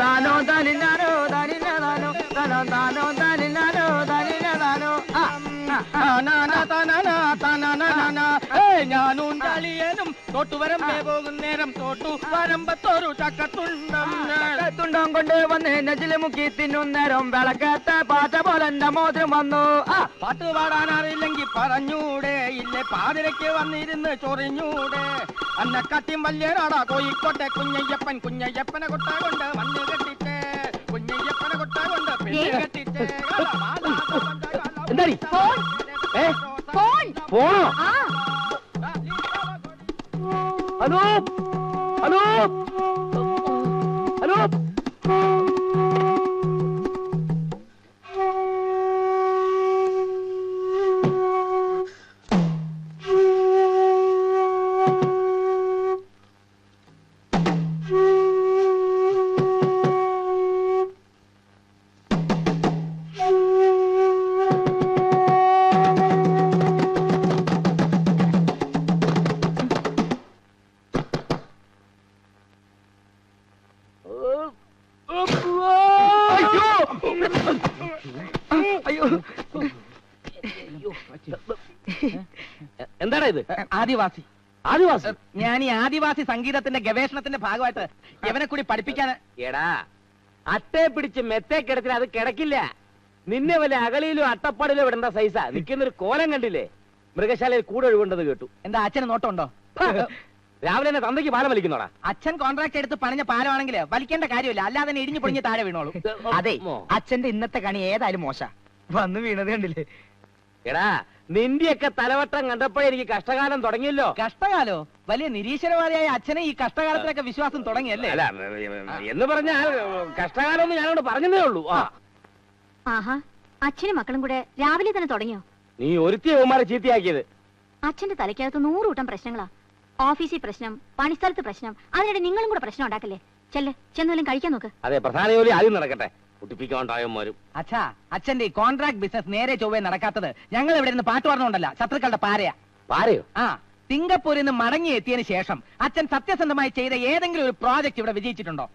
ദാനോ ദാനിനാനോ ദാനിനാനോ ദാനോ ദാനോ ദാനിനാനോ ദാനിനാനോ ഞാനും ചളിയനും തോട്ടുവരമ്പേ പോകുന്നേരം തോട്ടു വരമ്പത്തോരു ചക്കത്തുണ്ടം കൊണ്ട് വന്ന് നെജില് മുക്കി തിന്നുന്നേരം വിളക്കത്തെ പാറ്റ പോലെ എന്റെ മോതിരം വന്നു. പാട്ട് പാടാൻ അറിയില്ലെങ്കിൽ പറഞ്ഞൂടെ, ഇല്ലേ പാതിരയ്ക്ക് വന്നിരുന്ന് ചൊറിഞ്ഞൂടെ. അന്നെ കട്ടിയും വലിയരാടാ കോഴിക്കോട്ടെ കുഞ്ഞയ്യപ്പനെ കൊട്ട കൊണ്ട് മണ്ണ് കെട്ടിട്ട് കുഞ്ഞയ്യപ്പനെ കൊട്ട കൊണ്ട് പെണ്ണ് കെട്ടിട്ട്. എന്താടി പോണോ? ഹലോ ഹലോ ഹലോ എന്താണ് ഇത്? ആദിവാസി. ആദിവാസി? ഞാൻ ഈ ആദിവാസി സംഗീതത്തിന്റെ ഗവേഷണത്തിന്റെ ഭാഗമായിട്ട് ഇവനെ കൂടി പഠിപ്പിക്കാൻ. എടാ, അട്ടയെ പിടിച്ച് മെത്തേ കിടത്തിൽ അത് കിടക്കില്ല. നിന്നെ വല്ല അകളിയിലോ അട്ടപ്പാടിലോ വിടേണ്ട സൈസാ. നിൽക്കുന്നൊരു കോലം കണ്ടില്ലേ? മൃഗശാലയിൽ കൂടെ ഒഴിവുണ്ടെന്ന് കേട്ടു. എന്താ അച്ഛന് നോട്ടമുണ്ടോ? രാവിലെ തന്നെ തന്തയ്ക്ക് പാലം വലിക്കുന്നോടാ. അച്ഛൻ കോൺട്രാക്ട് എടുത്ത് പണിഞ്ഞ പാലമാണെങ്കിൽ വലിക്കേണ്ട കാര്യമില്ല, അല്ലാതെ ഇടിഞ്ഞു പൊളിഞ്ഞ് താഴെ വീണോളൂ. അതെ, അച്ഛന്റെ ഇന്നത്തെ കണി ഏതായാലും മോശ. വന്ന് വീണത് കണ്ടില്ലേ? എടാ, നിന്റെയൊക്കെ തലവട്ടം കണ്ടപ്പോഴേ എനിക്ക് കഷ്ടകാലം തുടങ്ങിയല്ലോ. കഷ്ടകാലോ? വലിയ നിരീശ്വരവാദിയായ അച്ഛനെ ഈ കഷ്ടകാലത്തിലൊക്കെ വിശ്വാസം തുടങ്ങിയല്ലേ? അല്ല, എന്ന് പറഞ്ഞാൽ കഷ്ടകാലം ഒന്ന് ഞാനോട് പറഞ്ഞതേ ഉള്ളൂ. ആഹാ, അച്ഛനും മക്കളും കൂടെ രാവിലെ തന്നെ തുടങ്ങിയോ? നീ ഒരുത്തിയ ഉമ്മാരെ ചീത്തയാക്കിയത്. അച്ഛന്റെ തലയ്ക്കകത്ത് 100 കൂട്ടം പ്രശ്നങ്ങളാ. ഓഫീസിൽ പ്രശ്നം, പണിസ്ഥലത്ത് പ്രശ്നം, അതിനിടെ നിങ്ങളും കൂടെ പ്രശ്നം ഉണ്ടാക്കല്ലേ? ചെന്നോലും കഴിക്കാൻ നോക്ക്. അതെ, പ്രധാന ജോലി ആദ്യം നടക്കട്ടെ. കുട്ടിപ്പിക്കാണ്ടായവന്മാരും. അച്ഛാ, അച്ഛന്റെ ഈ കോൺട്രാക്ട് ബിസിനസ് നേരെ ചൊവ്വേ നടക്കാത്തത് ഞങ്ങൾ ഇവിടെ നിന്ന് പാട്ട് പറഞ്ഞോണ്ടല്ല, ശത്രുക്കളുടെ പാരയാ. പാരയോ? ആ, സിംഗപ്പൂരിൽ നിന്ന് മടങ്ങി എത്തിയതിനു ശേഷം അച്ഛൻ സത്യസന്ധമായി ചെയ്ത ഏതെങ്കിലും ഒരു പ്രോജക്ട് ഇവിടെ വിജയിച്ചിട്ടുണ്ടോ?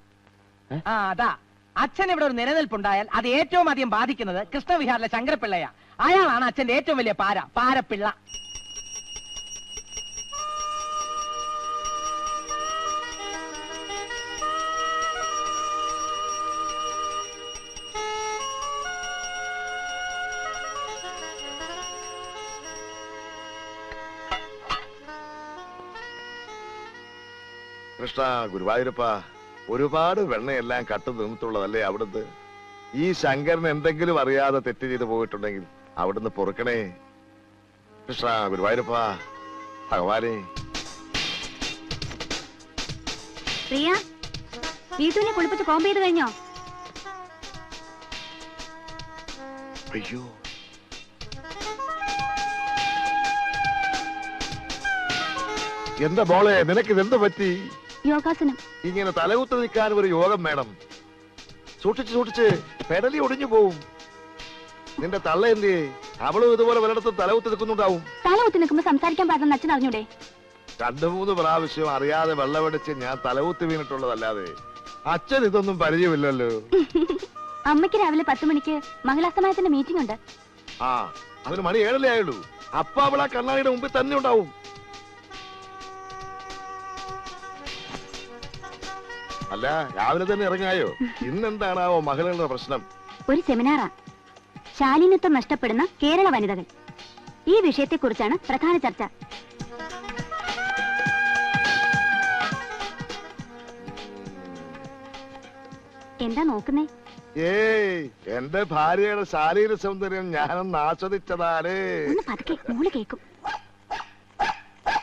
അതാ, അച്ഛൻ ഇവിടെ ഒരു നിലനിൽപ്പുണ്ടായാൽ അത് ഏറ്റവും അധികം ബാധിക്കുന്നത് കൃഷ്ണവിഹാറിലെ ശങ്കരപ്പിള്ളയാ. അയാളാണ് അച്ഛന്റെ ഏറ്റവും വലിയ പാരപ്പിള്ള. കൃഷ്ണ ഗുരുവായൂരപ്പ, ഒരുപാട് വെണ്ണയെല്ലാം കട്ടു നിന്നിട്ടുള്ളതല്ലേ അവിടുന്ന്? ഈ ശങ്കരൻ എന്തെങ്കിലും അറിയാതെ തെറ്റ് ചെയ്തു പോയിട്ടുണ്ടെങ്കിൽ അവിടുന്ന് പൊറുക്കണേ. കൃഷ്ണ ഗുരുവായൂരപ്പ, ഭഗവാനെ. പ്രിയ, വീട്ടുവിനെ കുളിപ്പിച്ച് കോമ്പ് ചെയ്ത് കഴിഞ്ഞോ? അയ്യോ, എന്താ മോളെ, നിനക്കിതെന്ത് പറ്റി? യോഗാസനം. ഇങ്ങനെ തലകുത്ത് നിൽക്കാൻ ഒരു യോഗം വേണം. സൂക്ഷിച്ച് പെടലി ഒടിഞ്ഞു പോവും. നിന്റെ തള്ള എന്തേ? അവളും ഇതുപോലെ പലയിടത്തും തലകുത്ത് നിൽക്കുന്നുണ്ടാവും. തലകുത്തി നിൽക്കുമ്പോ സംസാരിക്കാൻ പാടില്ലെന്ന് അച്ഛൻ അറിഞ്ഞൂടെ? 2-3 പ്രാവശ്യം അറിയാതെ വെള്ളമടിച്ച് ഞാൻ തലകുത്ത് വീണിട്ടുള്ളതല്ലാതെ അച്ഛൻ ഇതൊന്നും പരിചയമില്ലല്ലോ. അമ്മയ്ക്ക് രാവിലെ 10 മണിക്ക് മംഗളാസ്തമയത്തിന്റെ മീറ്റിംഗ് ഉണ്ട്. ആ, അതിന് മണി 7 ആയുള്ളൂ. അപ്പ അവൾ ആ കണ്ണാടിയുടെ മുമ്പിൽ തന്നെ ഉണ്ടാവും. അല്ല, രാവിലെ തന്നെ ഇറങ്ങായോ? ഇന്നെന്താണാവോ മകളുടെ പ്രശ്നം? ഒരു സെമിനാറാ, ശാലീനത്വം നഷ്ടപ്പെടുന്ന കേരള വനിതകൾ. ഈ വിഷയത്തെക്കുറിച്ചാണ് പ്രധാന ചർച്ച. എന്താ നോക്കുന്നേ? ഏയ്, എന്റെ ഭാര്യയുടെ ശാരീര സൗന്ദര്യം ഞാനൊന്ന് ആസ്വദിച്ചതാണ്. ഒന്ന് പതുക്കെ, മോള് കേക്കും.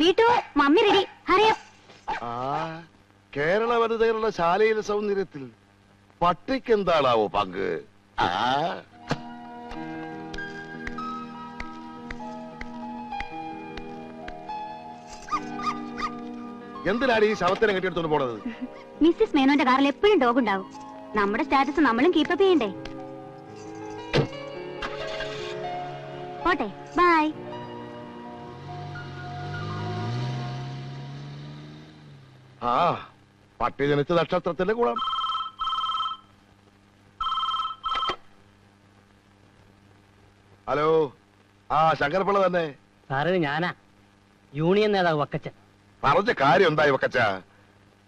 വീട്ടു, മമ്മി റെഡി, ഹറിയ. ആ, കേരള വനിതകളുടെ ശാലീര സൗന്ദര്യത്തിൽ പട്ടിക്ക് എന്താണാവോ പങ്ക്? എന്തിനാണ് ഈ ശവത്തിനെ കെട്ടിയെടുത്തോണ്ട് പോണത്? മിസ്സിസ് മേനോന്റെ കാറിൽ എപ്പോഴും ഡോഗ് ഉണ്ടാവും. നമ്മുടെ സ്റ്റാറ്റസ് നമ്മളും കീപ്പപ്പ് ചെയ്യണ്ടേ. പോട്ടെ, ബൈ. ആ പട്ടി ജനിച്ച നക്ഷത്രത്തിന്റെ ഗുണം. ഹലോ, ആ ശങ്കരപ്പിള്ള തന്നെ. സാറിന് ഞാനാ, യൂണിയൻ നേതാവ് വക്കച്ചൻ. പറഞ്ഞ കാര്യം എന്തായി വക്കച്ച?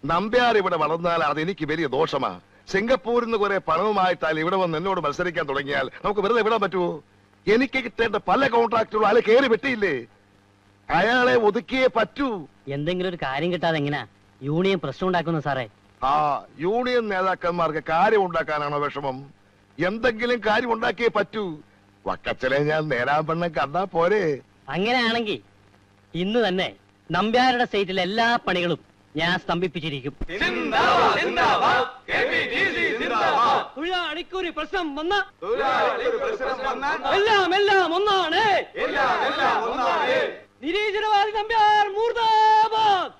നമ്പ്യാർ ഇവിടെ വളർന്നാൽ അത് എനിക്ക് വലിയ ദോഷമാ. സിംഗപ്പൂരിൽ നിന്ന് കുറെ പണവുമായിട്ടാൽ ഇവിടെ വന്ന് എന്നോട് മത്സരിക്കാൻ തുടങ്ങിയാൽ നമുക്ക് വെറുതെ വിടാൻ പറ്റുമോ? എനിക്ക് കിട്ടേണ്ട പല കോൺട്രാക്റ്റുകളും അയാൾ കയറി വെട്ടിയില്ലേ. അയാളെ ഒതുക്കിയേ പറ്റൂ. എന്തെങ്കിലും ഒരു കാര്യം കിട്ടാതെ എങ്ങനെയാ യൂണിയൻ പ്രശ്നം ഉണ്ടാക്കുന്നു സാറേ? ആ യൂണിയൻ നേതാക്കന്മാർക്ക് കാര്യം ഉണ്ടാക്കാനാണോ വിഷമം? എന്തെങ്കിലും കാര്യം ഉണ്ടാക്കിയേ പറ്റൂ. വക്കച്ചനെ ഞാൻ നേരാൻ പെണ്ണം കണ്ടാ പോരെ. അങ്ങനെയാണെങ്കിൽ ഇന്ന് തന്നെ നമ്പ്യാരുടെ സൈറ്റിലെ എല്ലാ പണികളും ഞാൻ സ്തംഭിപ്പിച്ചിരിക്കും. തൊഴിലാളിക്കൊരു പ്രശ്നം വന്ന എല്ലാം എല്ലാം ഒന്നാണ്. നിരീശ്വരവാദി നമ്പ്യാർ മൂർദാബാദ്.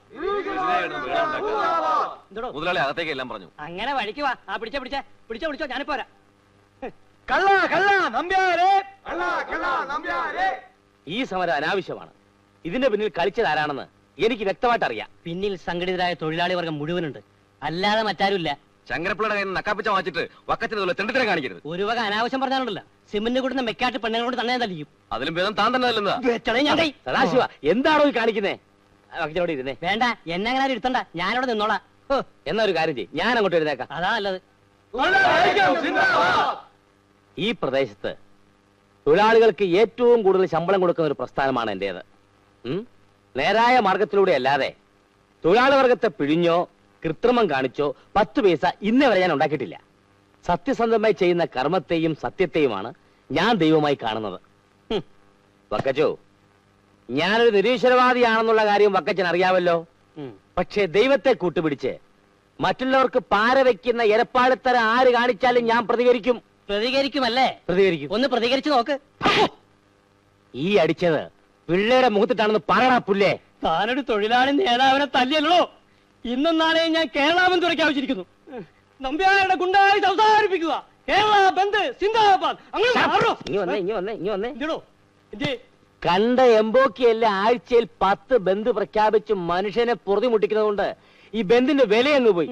മുതലാളി അകത്തേക്ക് എല്ലാം പറഞ്ഞു. അങ്ങനെ വഴിക്ക് വാ. ആ പിടിച്ചോ ഞാനിപ്പോരാ. ഈ സമരം അനാവശ്യമാണ്. ഇതിന്റെ പിന്നിൽ കളിച്ചത് ആരാണെന്ന് എനിക്ക് വ്യക്തമായിട്ട് അറിയാം. പിന്നിൽ സംഘടിതരായ തൊഴിലാളി വർഗം മുഴുവനുണ്ട്, അല്ലാതെ മറ്റാരുമില്ല. ശങ്കരപ്പിള്ളയുടെ കയ്യിൽ നിന്ന് നക്കാപ്പിച്ച വാങ്ങിച്ചിട്ട് വക്കത്തിന് തെണ്ടിത്തരം കാണിക്കരുത്. ഒരു വക അനാവശ്യം പറഞ്ഞാലുണ്ടല്ലോ, സിമന്റ് കൂടുന്ന മെക്കാട്ട് പെണ്ണുങ്ങളോട് തന്നെ തല്ലിക്കും. അതിലും ഭേദം താൻ തന്നെ നല്ലെന്നതാ. സദാശിവ, എന്താണോ ഈ കാണിക്കുന്നേ? വക്കച്ചനോട് ഇരുന്നേ. വേണ്ട, എന്നെ അങ്ങനെ ഇരുത്തണ്ട, ഞാനവിടെ നിന്നോളാം. എന്നാ ഒരു കാര്യം ചെയ്യും, ഞാൻ അങ്ങോട്ട് ഇരുന്നേക്കാം. അതാ നല്ലത്. ഈ പ്രദേശത്ത് തൊഴിലാളികൾക്ക് ഏറ്റവും കൂടുതൽ ശമ്പളം കൊടുക്കുന്ന ഒരു പ്രസ്ഥാനമാണ് എന്റേത്. നേരായ മാർഗത്തിലൂടെ അല്ലാതെ തൊഴിലാളി വർഗത്തെ പിഴിഞ്ഞോ കൃത്രിമം കാണിച്ചോ 10 പൈസ ഇന്നേ വരെ ഞാൻ ഉണ്ടാക്കിയിട്ടില്ല. സത്യസന്ധമായി ചെയ്യുന്ന കർമ്മത്തെയും സത്യത്തെയുമാണ് ഞാൻ ദൈവമായി കാണുന്നത്. വക്കച്ചോ, ഞാനൊരു നിരീശ്വരവാദിയാണെന്നുള്ള കാര്യം വക്കച്ചൻ അറിയാമല്ലോ. പക്ഷേ ദൈവത്തെ കൂട്ടുപിടിച്ച് മറ്റുള്ളവർക്ക് പാര വെക്കുന്ന എരപ്പാളിത്തര ആര് കാണിച്ചാലും ഞാൻ പ്രതികരിക്കും. പ്രതികരിക്കുമല്ലേ? പ്രതികരിക്കും. ഒന്ന് പ്രതികരിച്ചു നോക്ക്. ഈ അടിച്ചത് പിള്ളേരുടെ മുഖത്തിട്ടാണെന്ന് പറയണ പുല്ലേ. താനൊരു തൊഴിലാളി നേതാവിനെ തല്ലിയല്ലോ. ഇന്നും നാളെയും ഞാൻ കേരള ബന്ദ് പ്രഖ്യാപിച്ചിരിക്കുന്നു. നമ്പ്യാരുടെ ഗുണ്ടായി അവസാനിപ്പിക്കുക. കേരള ബന്ദ് സിന്ദാബാദ്. കണ്ട എംബോക്കിയല്ല ആഴ്ചയിൽ 10 ബന്ദ് പ്രഖ്യാപിച്ച് മനുഷ്യനെ പൊറുതി മുട്ടിക്കുന്നതുകൊണ്ട് ഈ ബന്ദിന്റെ വില അങ്ങ് പോയി.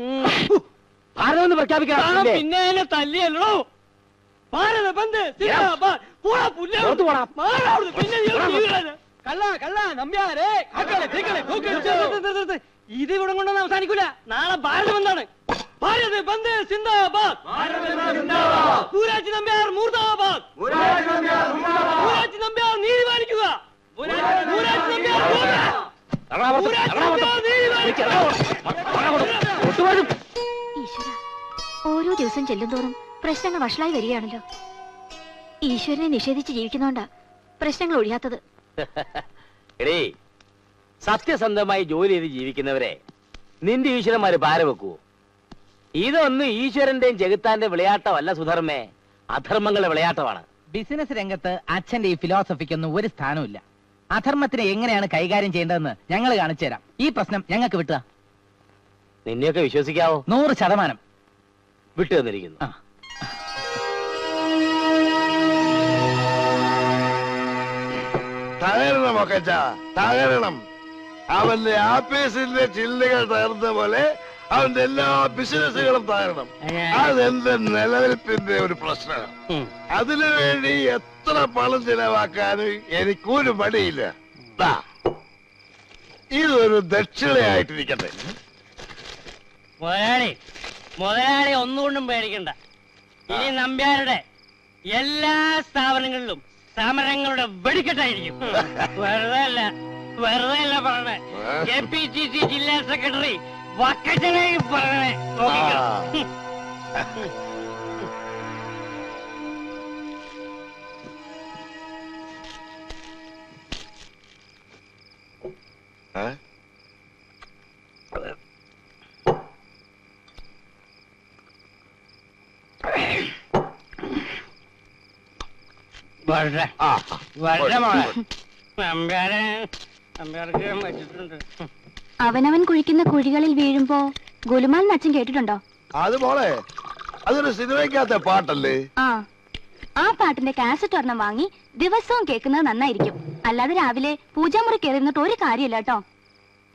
ഭാരതം പ്രഖ്യാപിക്കണം. പിന്നെ എന്നെ തല്ലിയല്ലോ. ഭാരത ബന്ദ് സിന്ദാബാദ്. ഇത് ഇവിടെ കൊണ്ടൊന്നും അവസാനിക്കൂല. നാളെ ഭാരത ബന്ദാണ്. ഭാരത് ബന്ദ് സിന്ദാബാദ്. പൂരാച്ചി നമ്പ്യാർ മൂർദാബാദ്. പൂരാച്ചി നമ്പ്യാർ നീതി പാലിക്കുക. ഈശ്വര, ഓരോ ദിവസം ചെല്ലുന്തോറും പ്രശ്നങ്ങൾ വഷളായി വരികയാണല്ലോ. ഈശ്വരനെ നിഷേധിച്ച് ജീവിക്കുന്നോണ്ടാ പ്രശ്നങ്ങൾ ഒഴിയാത്തത്. എടേ, സത്യസന്ധമായി ജോലി ചെയ്ത് ജീവിക്കുന്നവരെ നിന്റെ ഈശ്വരന്മാര് ഭാര വെക്കുവോ? ഇതൊന്നും ഈശ്വരന്റെയും ജഗത്താന്റെ വിളയാട്ടമല്ല സുധർമ്മേ, അധർമ്മങ്ങളുടെ വിളയാട്ടമാണ്. ബിസിനസ് രംഗത്ത് അച്ഛന്റെ ഈ ഫിലോസഫിക്കൊന്നും ഒരു സ്ഥാനമില്ല. അധർമ്മത്തിനെ എങ്ങനെയാണ് കൈകാര്യം ചെയ്യേണ്ടതെന്ന് ഞങ്ങൾ കാണിച്ചു തരാം. ഈ പ്രശ്നം ഞങ്ങൾക്ക് വിട്ടുക. നിന്നെയൊക്കെ വിശ്വസിക്കാവോ? 100% വിട്ടു തന്നിരിക്കുന്നു. തകരണം ഒക്കെ തകരണം. അവന്റെ ആഫീസിന്റെ ചില്ലുകൾ തകർന്ന പോലെ അവന്റെ എല്ലാ ബിസിനസ്സുകളും തകരണം. അതെന്റെ നിലനിൽപ്പിന്റെ ഒരു പ്രശ്നം. അതിനുവേണ്ടി എത്ര പണം ചിലവാക്കാനും എനിക്കൊരു മടിയില്ല. ഇതൊരു ദക്ഷിണയായിട്ടിരിക്കട്ടെ. മുതലാളി ഒന്നുകൊണ്ടും പേടിക്കണ്ട. ഇനി നമ്പ്യാരുടെ എല്ലാ സ്ഥാപനങ്ങളിലും സമരങ്ങളുടെ വെടിക്കെട്ടായിരിക്കും. വെറുതെ അല്ല പറഞ്ഞേ. KPCC ജില്ലാ സെക്രട്ടറി വക്കച്ചനെ പറഞ്ഞേ. അവനവൻ കുഴിക്കുന്ന കുഴികളിൽ വീഴുമ്പോ ഗുലുമാൽ അച്ഛൻ കേട്ടിട്ടുണ്ടോ? അത് മോളെ അതൊരു സിനിമയ്ക്കകത്തെ പാട്ടല്ലേ? ആ പാട്ടിന്റെ കാസറ്റ് ഒരെണ്ണം വാങ്ങി ദിവസവും കേൾക്കുന്നത് നന്നായിരിക്കും. അല്ലാതെ രാവിലെ പൂജാമുറി കയറിന്നിട്ട് ഒരു കാര്യമില്ല കേട്ടോ.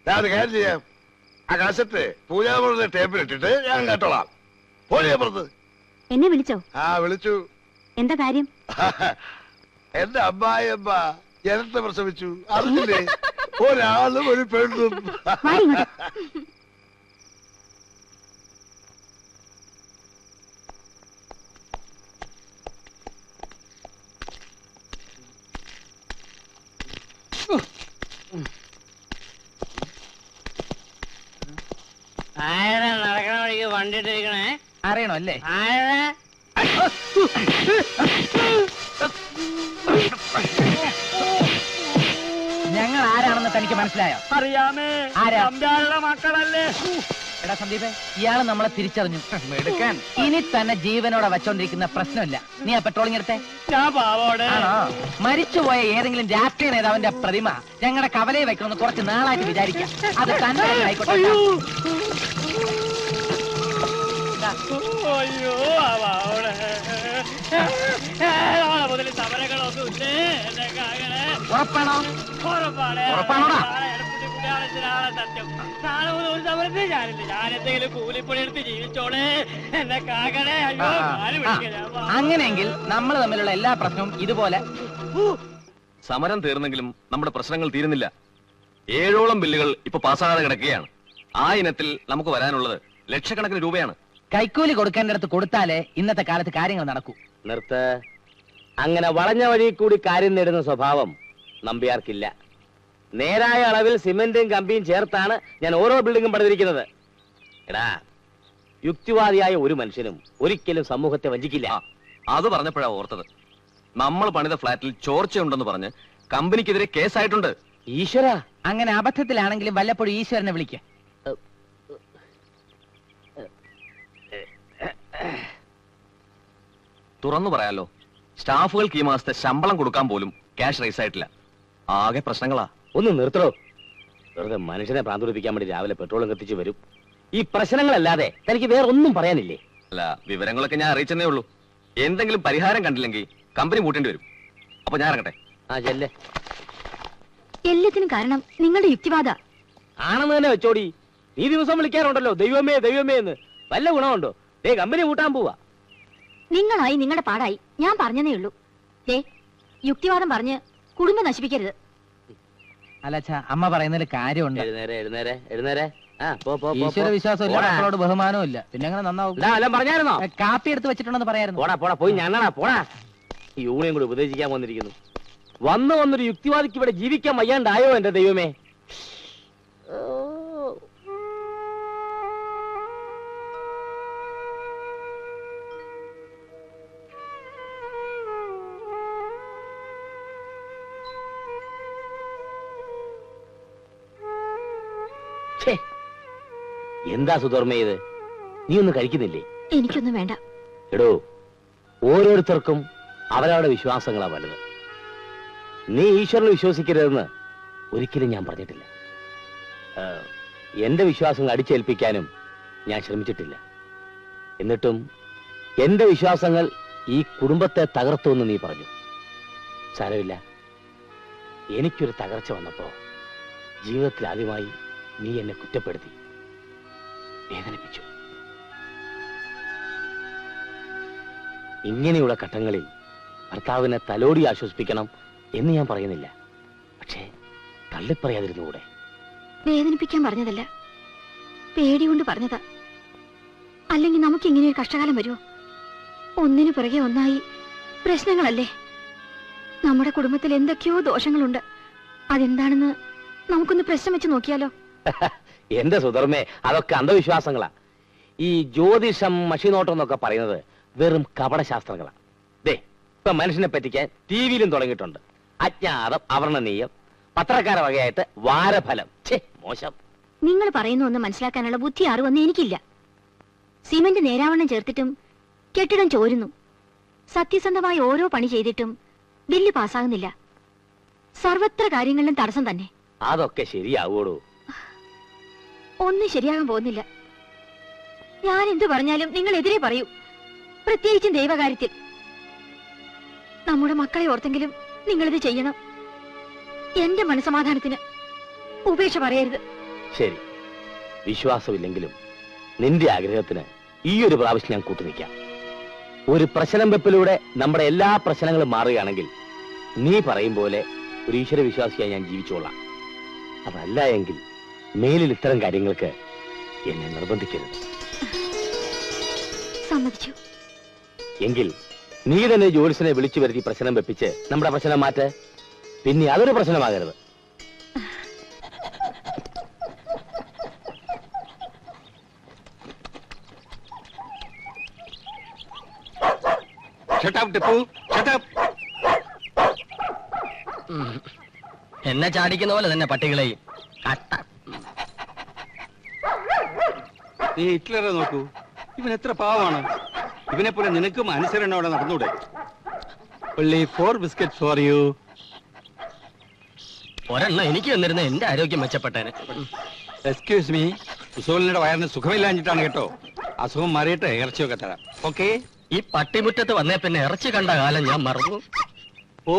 ഞാൻ കാര്യം ചെയ്യാം, ആ കാസറ്റ് പൂജാമുറിയുടെ ടേപ്പിലിട്ടിട്ട് ഞാൻ കേട്ടോളാം. പോലെയപ്പുറത്ത് എന്നെ വിളിച്ചോ? വിളിച്ചു. എന്താ കാര്യം? എന്റെ അമ്മായിയമ്മ ജനത്തെ പ്രസവിച്ചു, അറിഞ്ഞില്ലേ? ഒരാളും ഒരു പെണ്ണും. ആരാ നടക്കണ വഴിക്ക് വണ്ടിട്ടിരിക്കണേ? അറിയണോ അല്ലേ? ആരാ? ഞങ്ങൾ ആരാണെന്ന് തനിക്ക് മനസ്സിലായോ? അറിയാമേ, ആരാ? തമ്പ്യാരുടെ മക്കളല്ലേ? എടാ സന്ദീപേ, ഇയാള് നമ്മളെ തിരിച്ചറിഞ്ഞു. എടുക്കാൻ ഇനി തന്നെ ജീവനോടെ വെച്ചോണ്ടിരിക്കുന്ന പ്രശ്നമില്ല. നീ ആ പെട്രോളിംഗ് എടുത്തേ. ഞാൻ പാവോടെ. ആണോ? മരിച്ചുപോയ ഏതെങ്കിലും രാഷ്ട്രീയ നേതാവിന്റെ പ്രതിമ ഞങ്ങളുടെ കവലയെ വെക്കണമെന്ന് കുറച്ച് നാളായിട്ട് വിചാരിക്കാം. അത് തന്നെ ആയിക്കോട്ടെ. അയ്യോ പാവോടെ. മുതൽ സമരങ്ങളൊന്നുമില്ലേ? ഉറപ്പാണോ? ഉറപ്പാണോടാ? സത്യം. നാളെ മുതൽ ഒരു സമരത്തിൽ ഞാനില്ല. ഞാൻ എന്തെങ്കിലും കൂലിപ്പണി എടുത്ത് ജീവിച്ചോളെ. എന്നെ കാകണേ. അയ്യോ അങ്ങനെയെങ്കിൽ നമ്മൾ തമ്മിലുള്ള എല്ലാ പ്രശ്നവും ഇതുപോലെ. സമരം തീർന്നെങ്കിലും നമ്മുടെ പ്രശ്നങ്ങൾ തീരുന്നില്ല. 7ഓളം ബില്ലുകൾ ഇപ്പൊ പാസ്സാകാതെ കിടക്കുകയാണ്. ആ ഇനത്തിൽ നമുക്ക് വരാനുള്ളത് ലക്ഷക്കണക്കിന് രൂപയാണ്. കൈക്കൂലി കൊടുക്കേണ്ടടുത്ത് കൊടുത്താലേ ഇന്നത്തെ കാലത്ത് കാര്യങ്ങൾ നടക്കൂ. നിർത്ത്. അങ്ങനെ വളഞ്ഞ വഴി കൂടി കാര്യം നേടുന്ന സ്വഭാവം നമ്പ്യാർക്കില്ല. നേരായ അളവിൽ സിമെന്റും കമ്പിയും ചേർത്താണ് ഞാൻ ഓരോ ബിൽഡിംഗും പണിതിരിക്കുന്നത്. എടാ, യുക്തിവാദിയായ ഒരു മനുഷ്യനും ഒരിക്കലും സമൂഹത്തെ വഞ്ചിക്കില്ല. അത് പറഞ്ഞപ്പോഴാ ഓർത്തത്. നമ്മൾ പണിത ഫ്ലാറ്റിൽ ചോർച്ചയുണ്ടെന്ന് പറഞ്ഞ് കമ്പനിക്കെതിരെ കേസായിട്ടുണ്ട്. ഈശ്വര, അങ്ങനെ അബദ്ധത്തിലാണെങ്കിലും വല്ലപ്പോഴും ഈശ്വരനെ വിളിക്ക. തുറന്നു പറയാലോ, സ്റ്റാഫുകൾക്ക് ഈ മാസത്തെ ശമ്പളം കൊടുക്കാൻ പോലും ക്യാഷ് റൈസ് ആയിട്ടില്ല. ആകെ പ്രശ്നങ്ങളാ. ഒന്ന് നിർത്തോ. വെറുതെ മനുഷ്യനെ പ്രാന്തുടിപ്പിക്കാൻ വേണ്ടി രാവിലെ പെട്രോളും കത്തിച്ച് വരും. ഈ പ്രശ്നങ്ങളല്ലാതെ തനിക്ക് വേറെ ഒന്നും പറയാനില്ലേ? അല്ല, വിവരങ്ങളൊക്കെ ഞാൻ അറിയിച്ചെന്നേ ഉള്ളൂ. എന്തെങ്കിലും പരിഹാരം കണ്ടില്ലെങ്കിൽ കമ്പനി കൂട്ടേണ്ടി വരും. അപ്പൊ ഞാൻ ഇറങ്ങട്ടെ. ചെല്ലേ. എല്ലാത്തിനും കാരണം നിങ്ങളുടെ യുക്തിവാദ ആണെന്ന് തന്നെ വെച്ചോടി. നീ ദിവസം വിളിക്കാറുണ്ടല്ലോ ദൈവമേ ദൈവമേ എന്ന്. വല്ല ഗുണമുണ്ടോ? കമ്പനി കൂട്ടാൻ പോവാ. നിങ്ങളായി നിങ്ങളുടെ പാടായി. ഞാൻ പറഞ്ഞതേ ഉള്ളൂ. യുക്തിവാദം പറഞ്ഞ് കുടുംബം നശിപ്പിക്കരുത്. അല്ലച്ചാ, അമ്മ പറയുന്നതിൽ കാര്യമുണ്ട്. എഴുന്നേരെ എഴുന്നേരെ എഴുന്നേരെ. ഈശ്വര വിശ്വാസം ഇല്ല, മക്കളോട് ബഹുമാനവും ഇല്ല. പിന്നെ അങ്ങനെ നന്നാവും. പറഞ്ഞായിരുന്നോ? കാപ്പി എടുത്ത് വെച്ചിട്ടുണ്ടെന്ന് പറയായിരുന്നു. പോടാ പോടാ, പോയി ഞണ്ണടാ പോടാ. യൂണിയൻ കൂടി ഉപദേശിക്കാൻ വന്നിരിക്കുന്നു. വന്നൊരു യുക്തിവാദിക്ക് ഇവിടെ ജീവിക്കാൻ വയ്യാണ്ടായോ എന്റെ ദൈവമേ? എന്താ സുധർമ്മ ഇത്? നീ ഒന്നും കഴിക്കുന്നില്ലേ? എനിക്കൊന്നും വേണ്ട. എടോ, ഓരോരുത്തർക്കും അവരവരുടെ വിശ്വാസങ്ങളാ വലുത്. നീ ഈശ്വരനെ വിശ്വസിക്കരുതെന്ന് ഒരിക്കലും ഞാൻ പറഞ്ഞിട്ടില്ല. എന്റെ വിശ്വാസങ്ങൾ അടിച്ചേൽപ്പിക്കാനും ഞാൻ ശ്രമിച്ചിട്ടില്ല. എന്നിട്ടും എന്റെ വിശ്വാസങ്ങൾ ഈ കുടുംബത്തെ തകർത്തുവെന്ന് നീ പറഞ്ഞു. സാരമില്ല, എനിക്കൊരു തകർച്ച വന്നപ്പോ ജീവിതത്തിൽ ആദ്യമായി നീ എന്നെ കുറ്റപ്പെടുത്തി, വേദനിപ്പിച്ചു. ഇങ്ങനെയുള്ള ഘട്ടങ്ങളിൽ ഭർത്താവിനെ തലോടി ആശ്വസിപ്പിക്കണം എന്ന് ഞാൻ പറയുന്നില്ല. പക്ഷേ തള്ളിപ്പറയാതിരുന്നുകൂടെ? വേദനിപ്പിക്കാൻ പറഞ്ഞതല്ല, പേടികൊണ്ട് പറഞ്ഞതാ. അല്ലെങ്കിൽ നമുക്ക് ഇങ്ങനെ ഒരു കഷ്ടകാലം വരുമോ? ഒന്നിനു പിറകെ ഒന്നായി പ്രശ്നങ്ങളല്ലേ? നമ്മുടെ കുടുംബത്തിൽ എന്തൊക്കെയോ ദോഷങ്ങളുണ്ട്. അതെന്താണെന്ന് നമുക്കൊന്ന് പ്രശ്നം വെച്ച് നോക്കിയാലോ? എന്റെ സുധർമ്മേ, അതൊക്കെ അന്ധവിശ്വാസങ്ങളാ. ഈ ജ്യോതിഷം മഷിനോട്ടം എന്നൊക്കെ പറയുന്നത് വെറും കപടശാസ്ത്രങ്ങളാ. ഇപ്പൊ മനുഷ്യനെ പറ്റിക്കാൻ ടിവിയിലും തുടങ്ങിയിട്ടുണ്ട്. അജ്ഞാതം, അവർണനീയം, പത്രക്കാര വകയായിട്ട് വാരഫലം. മോശം. നിങ്ങൾ പറയുന്ന ഒന്ന് മനസ്സിലാക്കാനുള്ള ബുദ്ധി അറിവൊന്നും എനിക്കില്ല. സിമന്റ് നേരാവണ്ണം ചേർത്തിട്ടും കെട്ടിടം ചോരുന്നു. സത്യസന്ധമായി ഓരോ പണി ചെയ്തിട്ടും ബില്ല് പാസ്സാകുന്നില്ല. സർവത്ര കാര്യങ്ങളിലും തടസ്സം തന്നെ. അതൊക്കെ ശരിയാവൂടോ? ഒന്നും ശരിയാകാൻ പോകുന്നില്ല. ഞാൻ എന്തു പറഞ്ഞാലും നിങ്ങൾ എതിരെ പറയൂ, പ്രത്യേകിച്ചും ദൈവകാര്യത്തിൽ. നമ്മുടെ മക്കളെ ഓർത്തെങ്കിലും നിങ്ങളിത് ചെയ്യണം. എന്റെ മനസമാധാനത്തിന് ഉപേക്ഷ പറയരുത്. ശരി, വിശ്വാസമില്ലെങ്കിലും നിന്റെ ആഗ്രഹത്തിന് ഈ ഒരു പ്രാവശ്യം ഞാൻ കൂട്ടുനിൽക്കാം. ഒരു പ്രശ്നം വെപ്പിലൂടെ നമ്മുടെ എല്ലാ പ്രശ്നങ്ങളും മാറുകയാണെങ്കിൽ നീ പറയും പോലെ ഒരു ഈശ്വര വിശ്വാസിയായി ഞാൻ ജീവിച്ചോളാം. അതല്ല എങ്കിൽ മേലിൽ ഇത്തരം കാര്യങ്ങൾക്ക് എന്നെ നിർബന്ധിക്കരുത്. സമ്മതിച്ചു. എങ്കിൽ നീ തന്നെ ജോലിസിനെ വിളിച്ചു വരുത്തി പ്രശ്നം വെപ്പിച്ച് നമ്മുടെ പ്രശ്നം മാറ്റ്. പിന്നെ അതൊരു പ്രശ്നമാകരുത്. എന്നെ ചാടിക്കുന്ന പോലെ തന്നെ പട്ടികളെയും. നീ ഹിറ്റ്ലറെ നോക്കൂ, ഇവൻ എത്ര പാവാണ്. ഇവനെ പോലെ നിനക്കും അനുസരണയോടെ നടന്നൂടെ? only 4 biscuits for you. ഒരെണ്ണം എനിക്ക് വന്നിരുന്ന എന്റെ ആരോഗ്യം മെച്ചപ്പെട്ടേനെ. എക്സ്ക്യൂസ് മീ, ഉസോലിന്റെ വയറിന് സുഖമില്ലാഞ്ഞിട്ടാണ് കേട്ടോ. അസുഖം മാറിയിട്ട് ഇറച്ചിയൊക്കെ തരാം. ഓക്കെ? ഈ പട്ടിമുറ്റത്ത് വന്നേ പിന്നെ ഇറച്ചി കണ്ട കാലം ഞാൻ മറന്നു. ഓ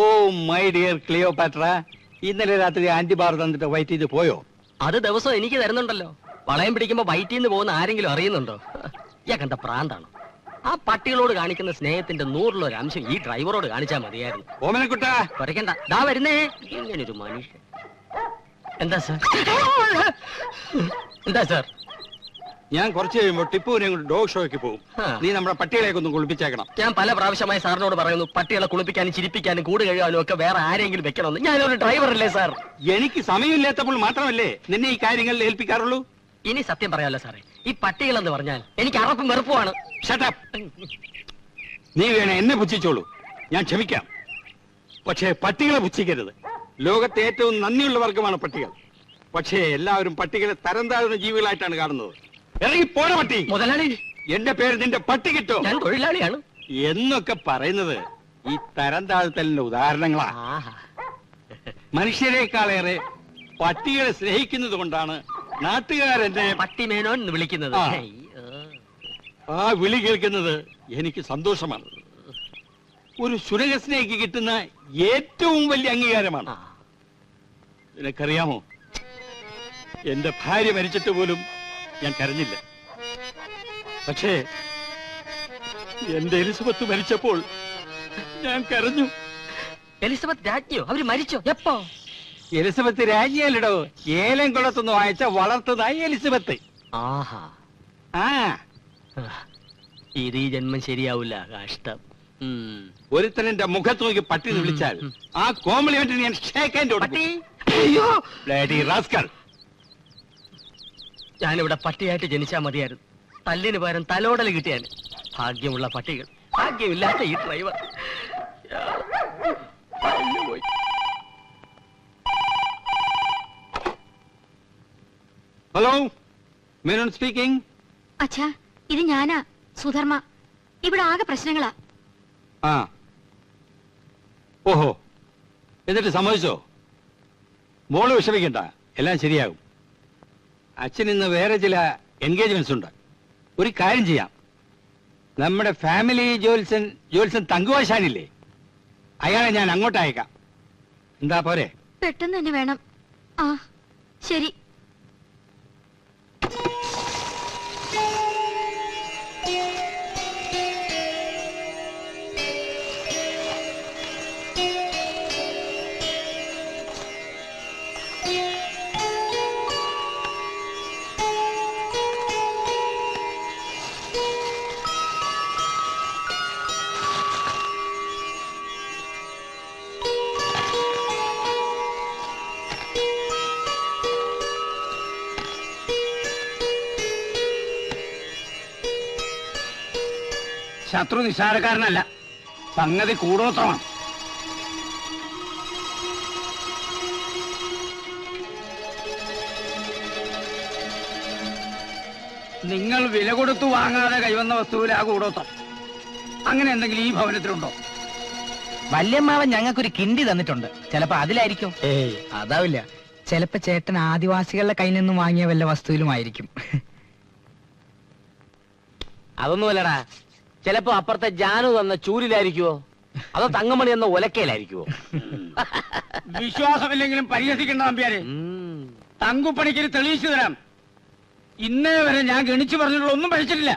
മൈ ഡിയർ ക്ലിയോപാട്ര, ഇന്നലെ രാത്രി ആന്റിബാർ തന്നിട്ട് വൈറ്റ് ചെയ്ത് പോയോ? അത് ദിവസം എനിക്ക് തരുന്നുണ്ടല്ലോ. വളയം പിടിക്കുമ്പോ വയറ്റിന്ന് പോകുന്ന ആരെങ്കിലും അറിയുന്നുണ്ടോ? ഞാൻ കണ്ട പ്രാന്താണ്. ആ പട്ടികളോട് കാണിക്കുന്ന സ്നേഹത്തിന്റെ 100-1 അംശം ഈ ഡ്രൈവറോട് കാണിച്ചാൽ മതിയായിരുന്നു. ഓമനക്കുട്ടാ, കുറയ്ക്കണ്ട, ദാ വരുന്നേ. ഇങ്ങനൊരു മനുഷ്യൻ. എന്താ സാർ? എന്താ സാർ? ഞാൻ കുറച്ച് കഴിയുമ്പോൾ ടിപ്പുവിനെ കൊണ്ട് ഡോഗ് ഷോയ്ക്ക് പോകും. നീ നമ്മുടെ പട്ടികളെയൊക്കെ ഒന്ന് കുളിപ്പിച്ചേക്കണം. ഞാൻ പല പ്രാവശ്യമായി സാറിനോട് പറയുന്നു, പട്ടികളെ കുളിപ്പിക്കാനും ചിരിപ്പിക്കാനും കൂട് കഴുകാനും ഒക്കെ വേറെ ആരെങ്കിലും വെക്കണമെന്ന്. ഞാനൊരു ഡ്രൈവറല്ലേ സാർ? എനിക്ക് സമയമില്ലാത്തപ്പോൾ മാത്രമല്ലേ നിന്നെ ഈ കാര്യങ്ങളിൽ ഏൽപ്പിക്കാറുള്ളൂ. ഇനി സത്യം പറയാമല്ലോ സാറേ, ഈ പട്ടികളെന്ന് പറഞ്ഞാൽ എനിക്ക് അറപ്പും വെറുപ്പുമാണ്. നീ വേണേ എന്നെ പുച്ഛിച്ചോളൂ, ഞാൻ ക്ഷമിക്കാം. പക്ഷേ പട്ടികളെ പുച്ഛിക്കരുത്. ലോകത്തെ ഏറ്റവും നന്ദിയുള്ള വർഗമാണ് പട്ടികൾ. പക്ഷേ എല്ലാവരും പട്ടികളെ തരം താഴ്ന്ന ജീവികളായിട്ടാണ് കാണുന്നത്. ഇറങ്ങി പോണ പട്ടി. മുതലാളി, എന്റെ പേര് നിന്റെ പട്ടി കിട്ടോ ഞാൻ തൊഴിലാളിയാണ് എന്നൊക്കെ പറയുന്നത് ഈ തരം താഴ്ത്തലിന്റെ ഉദാഹരണങ്ങളാ. മനുഷ്യരെക്കാളേറെ പട്ടികളെ സ്നേഹിക്കുന്നത് കൊണ്ടാണ് നാട്ടുകാരെന്നെ പട്ടിമേനോൻ എന്ന് വിളിക്കുന്നത്. ആ വിളി കേൾക്കുന്നത് എനിക്ക് സന്തോഷമാണ്. ഒരു സുരകസ്നേഹിക്ക് കിട്ടുന്ന ഏറ്റവും വലിയ അംഗീകാരമാണ്. നിനക്കറിയാമോ, എന്റെ ഭാര്യ മരിച്ചിട്ട് പോലും ഞാൻ കരഞ്ഞില്ല. പക്ഷേ എന്റെ എലിസബത്ത് മരിച്ചപ്പോൾ ഞാൻ കരഞ്ഞു. എലിസബത്ത് രാജ്ഞിയോ? അവര് മരിച്ചോ? എപ്പോ? എലിസബത്ത് രാജ്ഞിയല്ലടോ, ഏലം കുളത്തുനിന്ന് വായിച്ച വളർത്തതായി എലിസബത്ത്. ആഹാ, ആ ഇത് ഈ ജന്മം ശരിയാവില്ല. കഷ്ടം. ഒരുത്തനെന്റെ മുഖത്ത് നോക്കി പട്ടി എന്ന് വിളിച്ചാൽ ആ കോംപ്ലിമെന്റിന് ഞാൻ ഷേക്ക് ഹാൻഡ് കൊടുക്കും. Bloody rascal. ഞാനിവിടെ പട്ടിയായിട്ട് ജനിച്ചാൽ മതിയായിരുന്നു. തല്ലിന് പകരം തലോടൽ കിട്ടിയാൽ. ഭാഗ്യമുള്ള പട്ടികൾ, ഭാഗ്യമില്ലാത്ത ഈ ഡ്രൈവർ. പോയി. Hello, Menon speaking. അച്ഛാ, ഇത് ഞാനാ, സുധർമ്മ. ഇവിടെ ആകെ പ്രശ്നങ്ങളാ. ആ, ഓഹോ, എന്നിട്ട് സമ്മതിച്ചോ? മോള് വിഷമിക്കണ്ട, എല്ലാം ശരിയാകും. അച്ഛൻ ഇന്ന് വേറെ ചില എൻഗേജ്മെന്റ്സ് ഉണ്ട്. ഒരു കാര്യം ചെയ്യാം, നമ്മുടെ ഫാമിലി ജോൽസൻ തങ്കുവാശാനില്ലേ, അയാളെ ഞാൻ അങ്ങോട്ട് അയക്കാം. എന്താ പോരെ? പെട്ടെന്ന് തന്നെ വേണം. ആ ശരി. ശത്രു നിസ്സാരക്കാരനല്ല, സംഗതി കൂടോത്രമാണ്. നിങ്ങൾ വില കൊടുത്തു വാങ്ങാതെ കൈവന്ന വസ്തുവിൽ ആ കൂടോത്രം. അങ്ങനെ എന്തെങ്കിലും ഈ ഭവനത്തിലുണ്ടോ? വല്യമ്മാവൻ ഞങ്ങൾക്കൊരു കിണ്ടി തന്നിട്ടുണ്ട്. ചിലപ്പോ അതിലായിരിക്കും. ഏയ്, അതാവില്ല. ചിലപ്പോ ചേട്ടൻ ആദിവാസികളുടെ കയ്യിൽ നിന്നും വാങ്ങിയ വല്ല വസ്തുവിലുമായിരിക്കും. അതൊന്നുമല്ലടാ, ചിലപ്പോ അപ്പുറത്തെ ജാനു തന്ന ചൂരിലായിരിക്കുവോ, അതോ തങ്കമണി എന്ന ഒലക്കയിലായിരിക്കുവോ? വിശ്വാസമില്ലെങ്കിലും പരിഹസിക്കേണ്ട നമ്പ്യാരെ. തങ്കുപ്പണിക്കര് തെളിയിച്ചു തരാം. ഇന്നേ വരെ ഞാൻ ഗണിച്ചു പറഞ്ഞിട്ടുള്ള ഒന്നും പഠിച്ചിട്ടില്ല.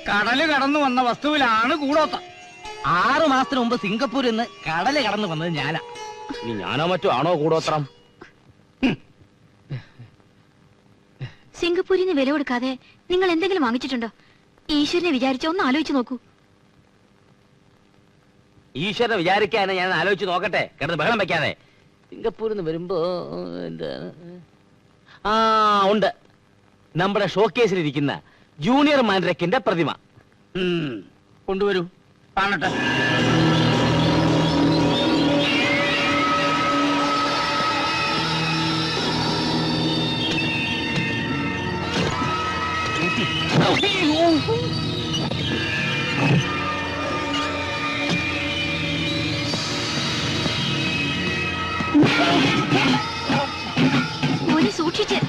കടല് കടന്നു വന്ന വസ്തുവിലാണ് കൂടോത്രം. 6 മാസത്തിന് മുമ്പ് സിംഗപ്പൂരിൽ നിന്ന് കടല് കടന്നു വന്നത് ഞാനാ. ഇനി ഞാനോ മറ്റോ ആണോ കൂടോത്രം? സിംഗപ്പൂരിൽ നിന്ന് വില കൊടുക്കാതെ നിങ്ങൾ എന്തെങ്കിലും വാങ്ങിച്ചിട്ടുണ്ടോ? ഈശ്വരനെ വിചാരിച്ച ഒന്ന് ആലോചിച്ചു നോക്കൂ. ഈശ്വരനെ വിചാരിക്കാനെ ഞാൻ ആലോചിച്ച് നോക്കട്ടെ, കിടന്ന് ബഹളം വെക്കാതെ. സിംഗപ്പൂരിൽ നിന്ന് വരുമ്പോ ഉണ്ട്, നമ്മുടെ ഷോക്കേസിലിരിക്കുന്ന ജൂനിയർ മാൻഡ്രക്കിന്റെ പ്രതിമ. കൊണ്ടുവരൂ, കാണട്ടെ. മോനെ സൂക്ഷിച്ച്.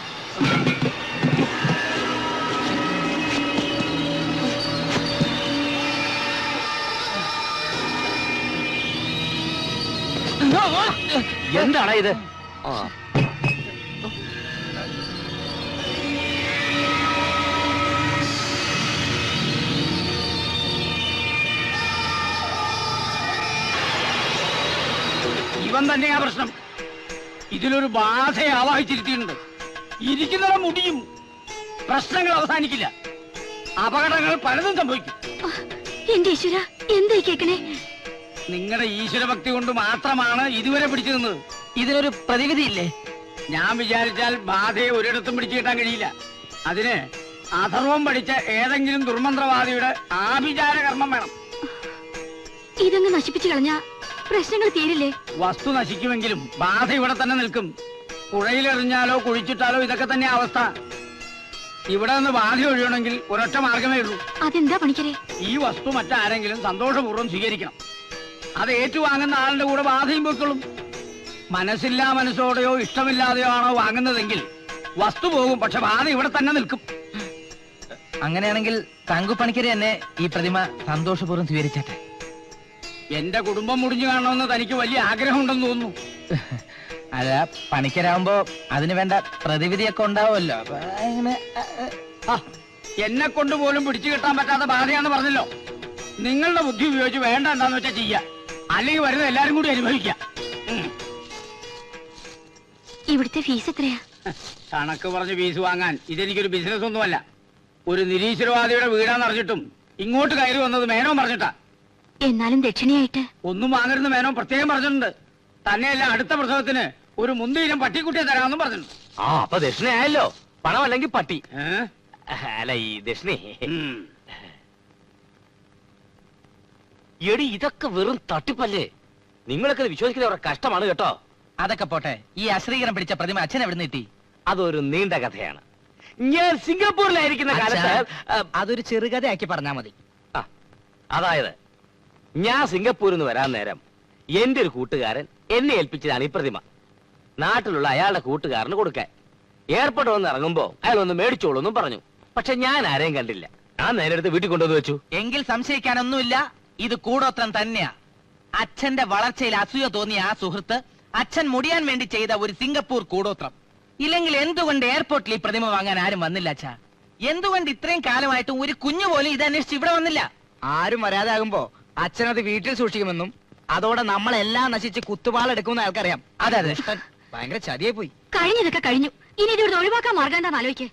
എന്താടാ ഇത്? ഇവൻ തന്നെയാ പ്രശ്നം. ഇതിലൊരു ബാധയെ ആവാഹിച്ചിരുത്തിയിട്ടുണ്ട്. ഇരിക്കുന്നവ മുടിയും. പ്രശ്നങ്ങൾ അവസാനിക്കില്ല. അപകടങ്ങൾ പലതും സംഭവിക്കും. എന്റെ ഈശ്വര, എന്തായി കേക്കണേ? നിങ്ങളുടെ ഈശ്വരഭക്തി കൊണ്ട് മാത്രമാണ് ഇതുവരെ പിടിച്ചു നിന്നത്. ഇതിനൊരു പ്രതിവിധി ഇല്ലേ? ഞാൻ വിചാരിച്ചാൽ ബാധയെ ഒരിടത്തും പിടിച്ചു കിട്ടാൻ കഴിയില്ല. അതിന് അഥർവം പഠിച്ച ഏതെങ്കിലും ദുർമന്ത്രവാദിയുടെ ആഭിചാര കർമ്മം വേണം. ഇതങ്ങ് നശിപ്പിച്ചു കളഞ്ഞ പ്രശ്നങ്ങൾ തീരില്ലേ? വസ്തു നശിക്കുമെങ്കിലും ബാധ ഇവിടെ തന്നെ നിൽക്കും. പുഴയിലെറിഞ്ഞാലോ കുഴിച്ചിട്ടാലോ ഇതൊക്കെ തന്നെ അവസ്ഥ. ഇവിടെ നിന്ന് ബാധ ഒഴിയണമെങ്കിൽ ഒരൊറ്റ മാർഗമേ ഉള്ളൂ. അതെന്താ പണിക്കരെ? ഈ വസ്തു മറ്റാരെങ്കിലും സന്തോഷപൂർവ്വം സ്വീകരിക്കണം. അത് ഏറ്റുവാങ്ങുന്ന ആളുടെ കൂടെ ബാധയും പൊയ്ക്കൊള്ളും. മനസ്സില്ലാ മനസ്സോടെയോ ഇഷ്ടമില്ലാതെയോ ആണോ വാങ്ങുന്നതെങ്കിൽ വസ്തു പോകും, പക്ഷെ ബാധ ഇവിടെ തന്നെ നിൽക്കും. അങ്ങനെയാണെങ്കിൽ തങ്കുപ്പണിക്കര് തന്നെ ഈ പ്രതിമ സന്തോഷപൂർവ്വം സ്വീകരിച്ചട്ടെ. എന്റെ കുടുംബം മുടിഞ്ഞു കാണണമെന്ന് തനിക്ക് വലിയ ആഗ്രഹമുണ്ടെന്ന് തോന്നുന്നു. അല്ല, പണിക്കരാകുമ്പോ അതിന് വേണ്ട പ്രതിവിധിയൊക്കെ ഉണ്ടാവുമല്ലോ. അപ്പൊ അങ്ങനെ എന്നെ കൊണ്ട് പോലും പിടിച്ചു കിട്ടാൻ പറ്റാത്ത ബാധയാന്ന് പറഞ്ഞല്ലോ. നിങ്ങളുടെ ബുദ്ധി ഉപയോഗിച്ച് വേണ്ട എന്താന്ന് വെച്ചാൽ ചെയ്യാം, അല്ലെങ്കിൽ വരുന്ന എല്ലാരും കൂടി അനുഭവിക്കാം. ഇവിടുത്തെ ഫീസ് എത്രയാ? കണക്ക് പറഞ്ഞ് ഫീസ് വാങ്ങാൻ ഇതെനിക്കൊരു ബിസിനസ് ഒന്നുമല്ല. ഒരു നിരീശ്വരവാദിയുടെ വീടാന്ന് അറിഞ്ഞിട്ടും ഇങ്ങോട്ട് കയറി വന്നത് മേനോൻ പറഞ്ഞിട്ടാ. എന്നാലും ദക്ഷിണയായിട്ട് ഒന്നും വാങ്ങരുന്ന് മേനോൻ പ്രത്യേകം പറഞ്ഞിട്ടുണ്ട്. തന്നെയല്ല, അടുത്ത പ്രസവത്തിന് ഒരു മുന്തിയിലും പട്ടിക്കുട്ടിയെ തരാമെന്നും പറഞ്ഞിട്ടുണ്ട്. അപ്പൊ ദക്ഷിണയായല്ലോ. പണം അല്ലെങ്കിൽ പട്ടി. അല്ല, ഈ ദക്ഷിണേ എടി, ഇതൊക്കെ വെറും തട്ടിപ്പല്ലേ. നിങ്ങളൊക്കെ വിശ്വസിക്കുന്ന അവരുടെ കഷ്ടമാണ് കേട്ടോ. അതൊക്കെ പോട്ടെ, ഈ അശ്രീകരം പിടിച്ച പ്രതിമ അച്ഛൻ എവിടെ എത്തി? അതൊരു നീണ്ട കഥയാണ്. ഞാൻ സിംഗപ്പൂരിലായിരിക്കുന്ന കാലത്ത് അതൊരു ചെറുകഥയാക്കി പറഞ്ഞാ മതി. അതായത് ഞാൻ സിംഗപ്പൂരിൽ നിന്ന് വരാൻ നേരം എന്റെ ഒരു കൂട്ടുകാരൻ എന്നെ ഏൽപ്പിച്ചതാണ് ഈ പ്രതിമ. നാട്ടിലുള്ള അയാളുടെ കൂട്ടുകാരന് കൊടുക്കാൻ. എയർപോർട്ട് വന്ന് ഇറങ്ങുമ്പോ അയാൾ ഒന്ന് മേടിച്ചോളൂന്നും പറഞ്ഞു. പക്ഷെ ഞാൻ ആരെയും കണ്ടില്ല. ഞാൻ നേരെ എടുത്ത് വീട്ടിൽ കൊണ്ടുവന്ന് വെച്ചു. എങ്കിൽ സംശയിക്കാനൊന്നുമില്ല, ഇത് കൂടോത്രം തന്നെയാ. അച്ഛന്റെ വളർച്ചയിൽ അസൂയ തോന്നിയ ആ സുഹൃത്ത് അച്ഛൻ മുടിയാൻ വേണ്ടി ചെയ്ത ഒരു സിംഗപ്പൂർ കൂടോത്രം. ഇല്ലെങ്കിൽ എന്തുകൊണ്ട് എയർപോർട്ടിൽ ഈ പ്രതിമ വാങ്ങാൻ ആരും വന്നില്ല അച്ഛാ? എന്തുകൊണ്ട് ഇത്രയും കാലമായിട്ടും ഒരു കുഞ്ഞു പോലും ഇത് അന്വേഷിച്ച് ഇവിടെ വന്നില്ല? ആരും വരാതാകുമ്പോ അച്ഛനത് വീട്ടിൽ സൂക്ഷിക്കുമെന്നും അതോടെ നമ്മളെല്ലാം നശിച്ച് കുത്തുപാളെടുക്കുമെന്ന് അയാൾക്കറിയാം. അതെ അതെ, ഭയങ്കര ചതിയായി പോയി. കഴിഞ്ഞതൊക്കെ കഴിഞ്ഞു. ഇനി ഇതിവിടെ ഒഴിവാക്കാൻ മാർഗം എന്താന്ന് ആലോചിക്ക്.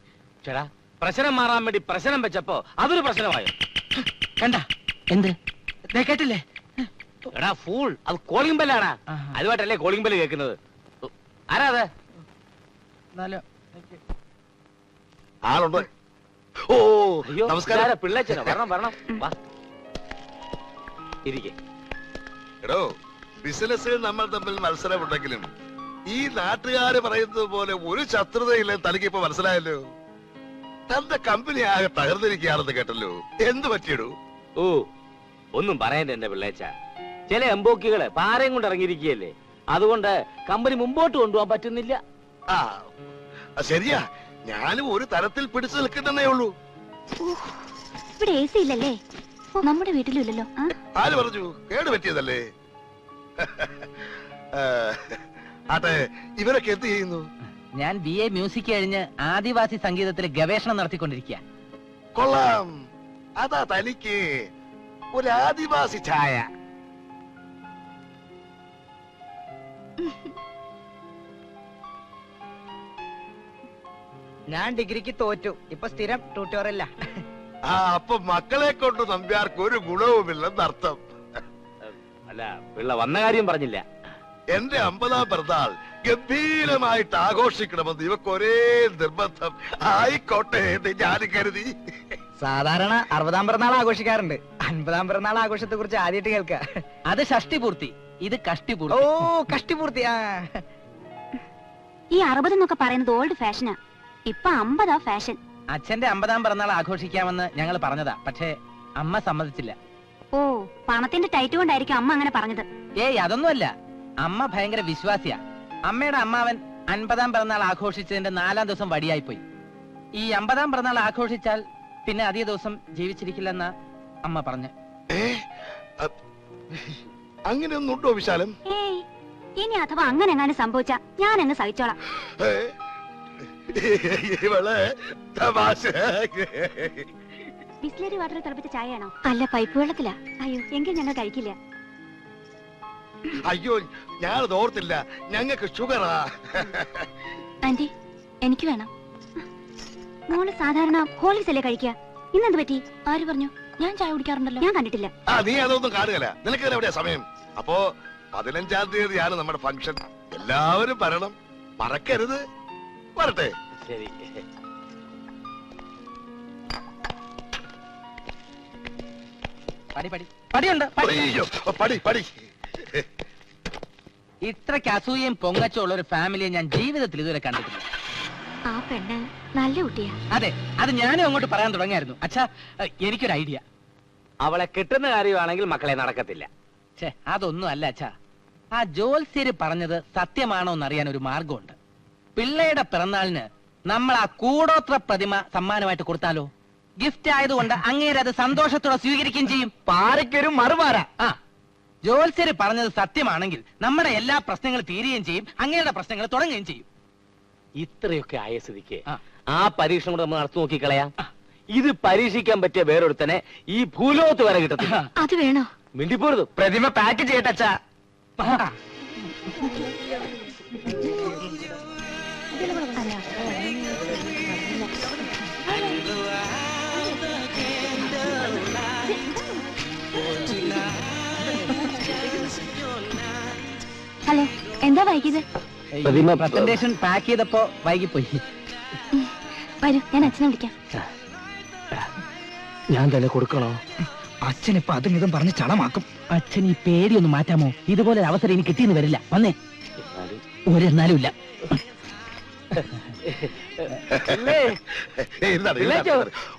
ചേടാ, പ്രശ്നം മാറാൻ വേണ്ടി പ്രശ്നം വെച്ചപ്പോ അതൊരു പ്രശ്നമായോ? കണ്ട എന്ത് കേട്ടില്ലേ? എടാ ഫൂൾ, അത് കോളിംഗ് ബെല്ലാടാ. അതുമായിട്ടല്ലേ കോളിംഗ് ബെല്ല് കേൾക്കുന്നത്. ആരാ അത്? ആളുണ്ട്. ഓ, അയ്യോ, നമസ്കാരം. പിള്ളേച്ചനോ? വരണം വരണം, വാ ഇരിക്കേ. എടോ, ബിസിനസ്സിൽ നമ്മൾ തമ്മിൽ മത്സരമുണ്ടെങ്കിലും ഈ നാട്ടുകാര് പറയുന്നത് പോലെ ഒരു ശത്രുതയില്ല. തനിക്ക് ഇപ്പൊ മനസ്സിലായല്ലോ. തന്റെ കമ്പനി ആകെ തകർന്നിരിക്കുകയാണെന്ന് കേട്ടല്ലോ. എന്ത് പറ്റിയിടൂ? ഓ, ഒന്നും പറയണ്ട എന്റെ പിള്ളേച്ച. ചില എംബോക്കികള് പാരയും കൊണ്ട് ഇറങ്ങിയിരിക്കുകയല്ലേ, അതുകൊണ്ട് കമ്പനി മുമ്പോട്ട് കൊണ്ടുപോകാൻ പറ്റുന്നില്ല. ആ ശരിയാ, ഞാനും ഒരു തരത്തിൽ പിടിച്ചു നിൽക്കുന്നേ ഉള്ളൂ. ഇവിടെ AC ഇല്ലല്ലേ? നമ്മുടെ വീട്ടിലും ഇല്ലല്ലോ. ആര് പറഞ്ഞു? കേട് പറ്റിയതല്ലേ. ആട്ടെ, ഇവരൊക്കെ എന്ത് ചെയ്യുന്നു? ഞാൻ BA മ്യൂസിക് കഴിഞ്ഞ് ആദിവാസി സംഗീതത്തിൽ ഗവേഷണം നടത്തിക്കൊണ്ടിരിക്കുക. കൊള്ളാം, അതാ തനിക്ക് ഒരു ആദിവാസി ഛായ. ഞാൻ ഡിഗ്രിക്ക് തോറ്റു, ഇപ്പൊ സ്ഥിരം ട്യൂട്ടോറിയല്ല. ആ, അപ്പൊ മക്കളെ കൊണ്ട് നമ്പ്യാർക്ക് ഒരു ഗുണവുമില്ലെന്നർത്ഥം. അല്ല, പിള്ള വന്ന കാര്യം പറഞ്ഞില്ല. എന്റെ 50ാം പിറന്നാൾ ഗംഭീരമായിട്ട് ആഘോഷിക്കണമെന്ന് ഇവക്ക് ഒരേ നിർബന്ധം. ആയിക്കോട്ടെ എന്ന് ഞാൻ കരുതി. സാധാരണ 60ാം പിറന്നാൾ ആഘോഷിക്കാറുണ്ട്. 50ാം പിറന്നാൾ ആഘോഷത്തെ കുറിച്ച് ആദ്യമായിട്ട് കേൾക്ക. അത് ഷഷ്ടിപൂർത്തി, ഇത് ഓ, കഷ്ടിപൂർത്തി. കഷ്ടിപൂർത്തി. ഈ 60 എന്നൊക്കെ പറയുന്നത് ഓൾഡ് ഫാഷനാ. ഇപ്പൊ 50 ഫാഷൻ. അച്ഛന്റെ 50ാം പിറന്നാൾ ആഘോഷിക്കാമെന്ന് ഞങ്ങൾ പറഞ്ഞതാ, പക്ഷേ അമ്മ സമ്മതിച്ചില്ല. ഓ, പണത്തിന്റെ ടൈറ്റ് കൊണ്ടായിരിക്കും അമ്മ അങ്ങനെ പറഞ്ഞത്. ഏയ് അതൊന്നുമല്ല, അമ്മ ഭയങ്കര വിശ്വാസിയാ. അമ്മയുടെ അമ്മാവൻ 50ാം പിറന്നാൾ ആഘോഷിച്ചതിന്റെ 4ാം ദിവസം വടിയായി പോയി. ഈ 50ാം പിറന്നാൾ ആഘോഷിച്ചാൽ പിന്നെ അധിക ദിവസം ജീവിച്ചിരിക്കില്ലെന്ന അമ്മ പറഞ്ഞു. അങ്ങനെയൊന്നും ഉണ്ടോ വിശാലം? ഏയ്, ഇനി അഥവാ അങ്ങനെ എങ്ങാനും സംഭവിച്ചാ ഞാൻ അങ്ങ് സഹിച്ചോളാം. ഇവളെ തമാശ. ബിസ്ലറി വാട്ടർ തിളപ്പിച്ച ചായയാണോ? അല്ല, പൈപ്പ് വെള്ളത്തിലാ. അയ്യോ, എങ്കിൽ ഞങ്ങൾ കഴിക്കില്ല. അയ്യോ, ഞാനത് ഓർത്തില്ല. ഞങ്ങൾക്ക് ഷുഗറാ. ആന്റി, എനിക്ക് വേണം. മോള് സാധാരണ ഹോർലിക്സ് അല്ലേ കഴിക്കുക? ഇന്നെന്ത് പറ്റി? ആര് പറഞ്ഞു? ഞാൻ ചായ കുടിക്കാറുണ്ടല്ലോ. ഞാൻ കണ്ടിട്ടില്ല. ആ, നീ അതൊന്നും കാണുകയല്ല. നിനക്ക് എവിടെയാ സമയം? അപ്പോ 15ാം തീയതിയാണ് നമ്മുടെ ഫംഗ്ഷൻ. എല്ലാവരും വരണം, മറക്കരുത്. വരട്ടെ. ശരി. പടി പടി പടിയുണ്ട്. അയ്യോ, പടി പടി. ഇത്രയ്ക്ക് അസൂയയും പൊങ്ങച്ചുള്ള ഒരു ഫാമിലിയെ ഞാൻ ജീവിതത്തിൽ ഇതുവരെ കണ്ടിട്ടില്ല. ആ പെണ്ണ് നല്ല കുട്ടിയാ. അതെ, അത് ഞാനും അങ്ങോട്ട് പറയാൻ തുടങ്ങിയായിരുന്നു. അച്ഛാ, എനിക്കൊരു ഐഡിയ. അവളെ കിട്ടുന്ന കാര്യമാണെങ്കിൽ മക്കളെ നടക്കത്തില്ല. അതൊന്നും അല്ല അച്ഛാ. ആ ജോത്സ്യര് പറഞ്ഞത് സത്യമാണോ എന്നറിയാൻ ഒരു മാർഗമുണ്ട്. പിള്ളയുടെ പിറന്നാളിന് നമ്മൾ ആ കൂടോത്ര പ്രതിമ സമ്മാനമായിട്ട് കൊടുത്താലോ? ഗിഫ്റ്റ് ആയതുകൊണ്ട് അങ്ങേര് അത് സന്തോഷത്തോടെ സ്വീകരിക്കുകയും ചെയ്യും. പാരയ്ക്കൊരു മറുപാര. ആ, ജോത്സ്യര് പറഞ്ഞത് സത്യമാണെങ്കിൽ നമ്മുടെ എല്ലാ പ്രശ്നങ്ങളും തീരുകയും ചെയ്യും, അങ്ങയുടെ പ്രശ്നങ്ങൾ തുടങ്ങുകയും ചെയ്യും. ഇത്രയൊക്കെ ആയ സ്ഥിതിക്ക് ആ. ആ പരീക്ഷണം കൂടെ നമ്മൾ നടത്തി നോക്കിക്കളയാം. ഇത് പരീക്ഷിക്കാൻ പറ്റിയ വേറൊരുത്തനെ ഈ ഭൂലോകത്ത് വരെ കിട്ടത്തില്ല. അത് വേണോ? മിണ്ടിപ്പോരുത്. പ്രതിമ പാക്ക് ചെയ്യട്ടെ അച്ഛാ. ഹലോ, എന്താ വൈകിയത്? പ്രതിമ പ്രസന്റേഷൻ പാക്ക് ചെയ്തപ്പോ വൈകിപ്പോയി. വരൂ, ഞാൻ അച്ഛനെ വിളിക്കാം. ഞാൻ തന്നെ കൊടുക്കണോ? അച്ഛനിപ്പൊ അതും ഇതും പറഞ്ഞ് ചടമാക്കും. അച്ഛൻ ഈ പേടിയൊന്ന് മാറ്റാമോ? ഇതുപോലെ അവസരം ഇനി കിട്ടിയെന്ന് വരില്ല. വന്നേ, ഒരെന്നാലും ഇല്ല.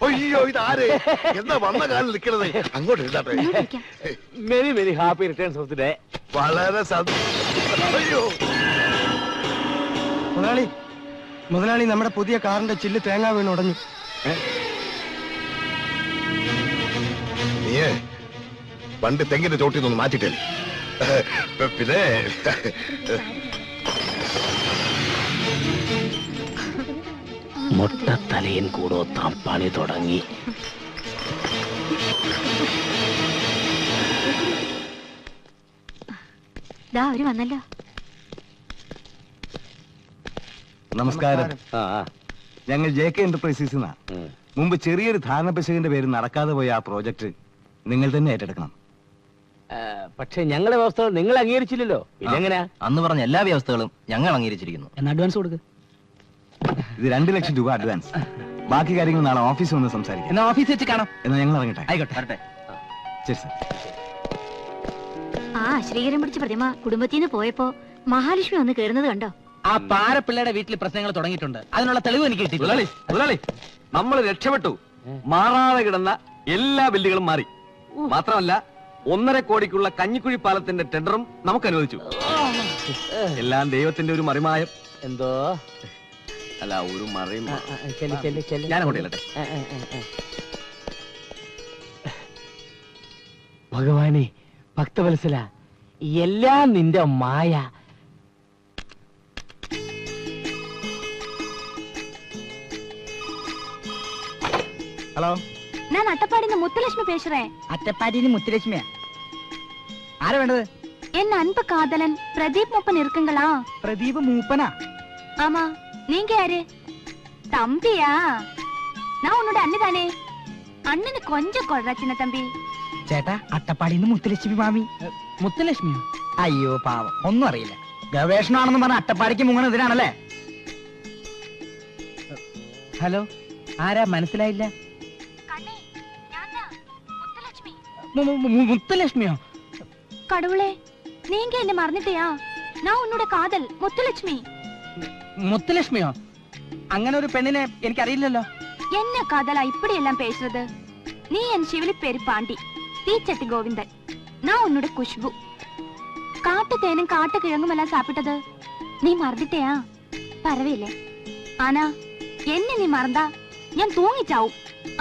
അയ്യോ, ഇതാരേ? എന്താ വന്ന കാലം നിൽക്കണത്? അങ്ങോട്ട് ഇരുന്നാട്ടെ. വിളിക്കാം. Many many happy returns of the day. വളരെ അയ്യോ, മുതലാളി, നമ്മുടെ പുതിയ കാറിന്റെ ചില്ല് തേങ്ങ വീണ് ഉടഞ്ഞു. നീയേ പണ്ട് തെങ്ങിന്റെ ചോട്ടിൽ നിന്ന് മാറ്റിട്ടേ. പിന്നെ മുട്ടത്തലയൻ കൂടോത്രം പണി തുടങ്ങി. ദാ അവര് വന്നല്ലോ. നമസ്കാരം. ആ, ഞങ്ങൾ JK എന്റർപ്രൈസസ് മുമ്പ് ചെറിയൊരു ധാരണ പിശകിന്റെ പേര് നടക്കാതെ പോയ ആ പ്രോജക്ട് നിങ്ങൾ തന്നെ ഏറ്റെടുക്കണം. പക്ഷെ ഞങ്ങളുടെ വ്യവസ്ഥകൾ നിങ്ങൾ അംഗീകരിച്ചില്ലല്ലോ. പിന്നെങ്ങനെയാ? അന്ന് പറഞ്ഞ എല്ലാ വ്യവസ്ഥകളും ഞങ്ങൾ അംഗീകരിച്ചിരിക്കുന്നു. എന്നാ അഡ്വാൻസ് കൊടുക്ക്. ഇത് 2 ലക്ഷം രൂപ അഡ്വാൻസ്. ബാക്കി കാര്യങ്ങൾ നാളെ ഓഫീസിൽ വന്ന് സംസാരിക്കാം. എന്നാ ഓഫീസിൽ വെച്ച് കാണാം. എന്നാ ഞങ്ങൾ ഇറങ്ങട്ടെ. ആയിക്കോട്ടെ, വരട്ടെ. ശരി സർ. ആ ശ്രീകരം പിടിച്ച പ്രതിമ കുടുംബത്തിൽ നിന്ന് പോയപ്പോ മഹാലക്ഷ്മി ഒന്ന് കേറുന്നത് കണ്ടോ? ആ പാരപ്പിള്ളയുടെ വീട്ടിൽ പ്രശ്നങ്ങൾ തുടങ്ങിയിട്ടുണ്ട്. അതിനുള്ള തെളിവ് എനിക്ക് കിട്ടി. മുതലാളി, നമ്മൾ രക്ഷപ്പെട്ടു. മാറാതെ കിടന്ന എല്ലാ ബില്ലുകളും മാറി. മാത്രമല്ല, 1.5 കോടിക്കുള്ള കഞ്ഞിക്കുഴി പാലത്തിന്റെ ടെൻഡറും നമുക്ക് അനുവദിച്ചു. എല്ലാം ദൈവത്തിന്റെ ഒരു മറിമായം. എന്തോ അല്ല, ഒരു മറിയും. ഞാൻ അങ്ങോട്ടേ. ഭഗവാനെ, ഭക്തവത്സല, എല്ലാം നിന്റെ മായ. ഹലോ, ഞാൻ അട്ടപ്പാടിന്ന് മുത്തുലക്ഷ്മി പേசுறேன். അറ്റപ്പാടിന്ന് മുത്തുലക്ഷ്മിയാ. ആരാ വേണ്ടത്? എൻ അன்பு காதலன் பிரதீப் மூப்பன் இருக்குங்களா? പ്രദീപ് മൂപ്പനാ? ஆமா, நீங்க யாரு? தம்பியா? நான் உன்னோட அண்ணதானே. அண்ணனு கொஞ்சம் கொள்றா சின்ன தம்பி. ചേട്ടാ, അട്ടപ്പാടിന്ന് മുത്തുലക്ഷ്മി മാമി. മുത്തലക്ഷ്മിയോ? അയ്യോ പാവം, ഒന്നും അറിയില്ല. ഗവേഷണമാണെന്ന് പറഞ്ഞ അട്ടപ്പാടിക്ക് മുങ്ങണ ഇതിനാണല്ലേ? ഹലോ, ആരാ? മനസ്സിലായില്ല. മുത്തലക്ഷ്മിയോ? கடவுளே, நீங்க என்ன மறந்துட்டியா? நான் உன்னோட காதல் முத்துலட்சுமி. മുത്തലക്ഷ്മിയോ? അങ്ങനെ ഒരു പെണ്ണിനെ എനിക്കറിയില്ലല്ലോ. என்ன காதலா இப்படி எல்லாம் பேசுறது? நீ என் சிவலி பேரு பாண்டி, தீச்சட்டி கோவிந்தன். நான் உன்னோட குஷ்பு. காட்டு தேனும் காட்டு கிழங்கும் எல்லாம் சாப்பிட்டது நீ மறந்துட்டியா? பரவாயில்ல. ஆனா என்ன நீ மறந்தா ഞാൻ തൂങ്ങി ചാവും,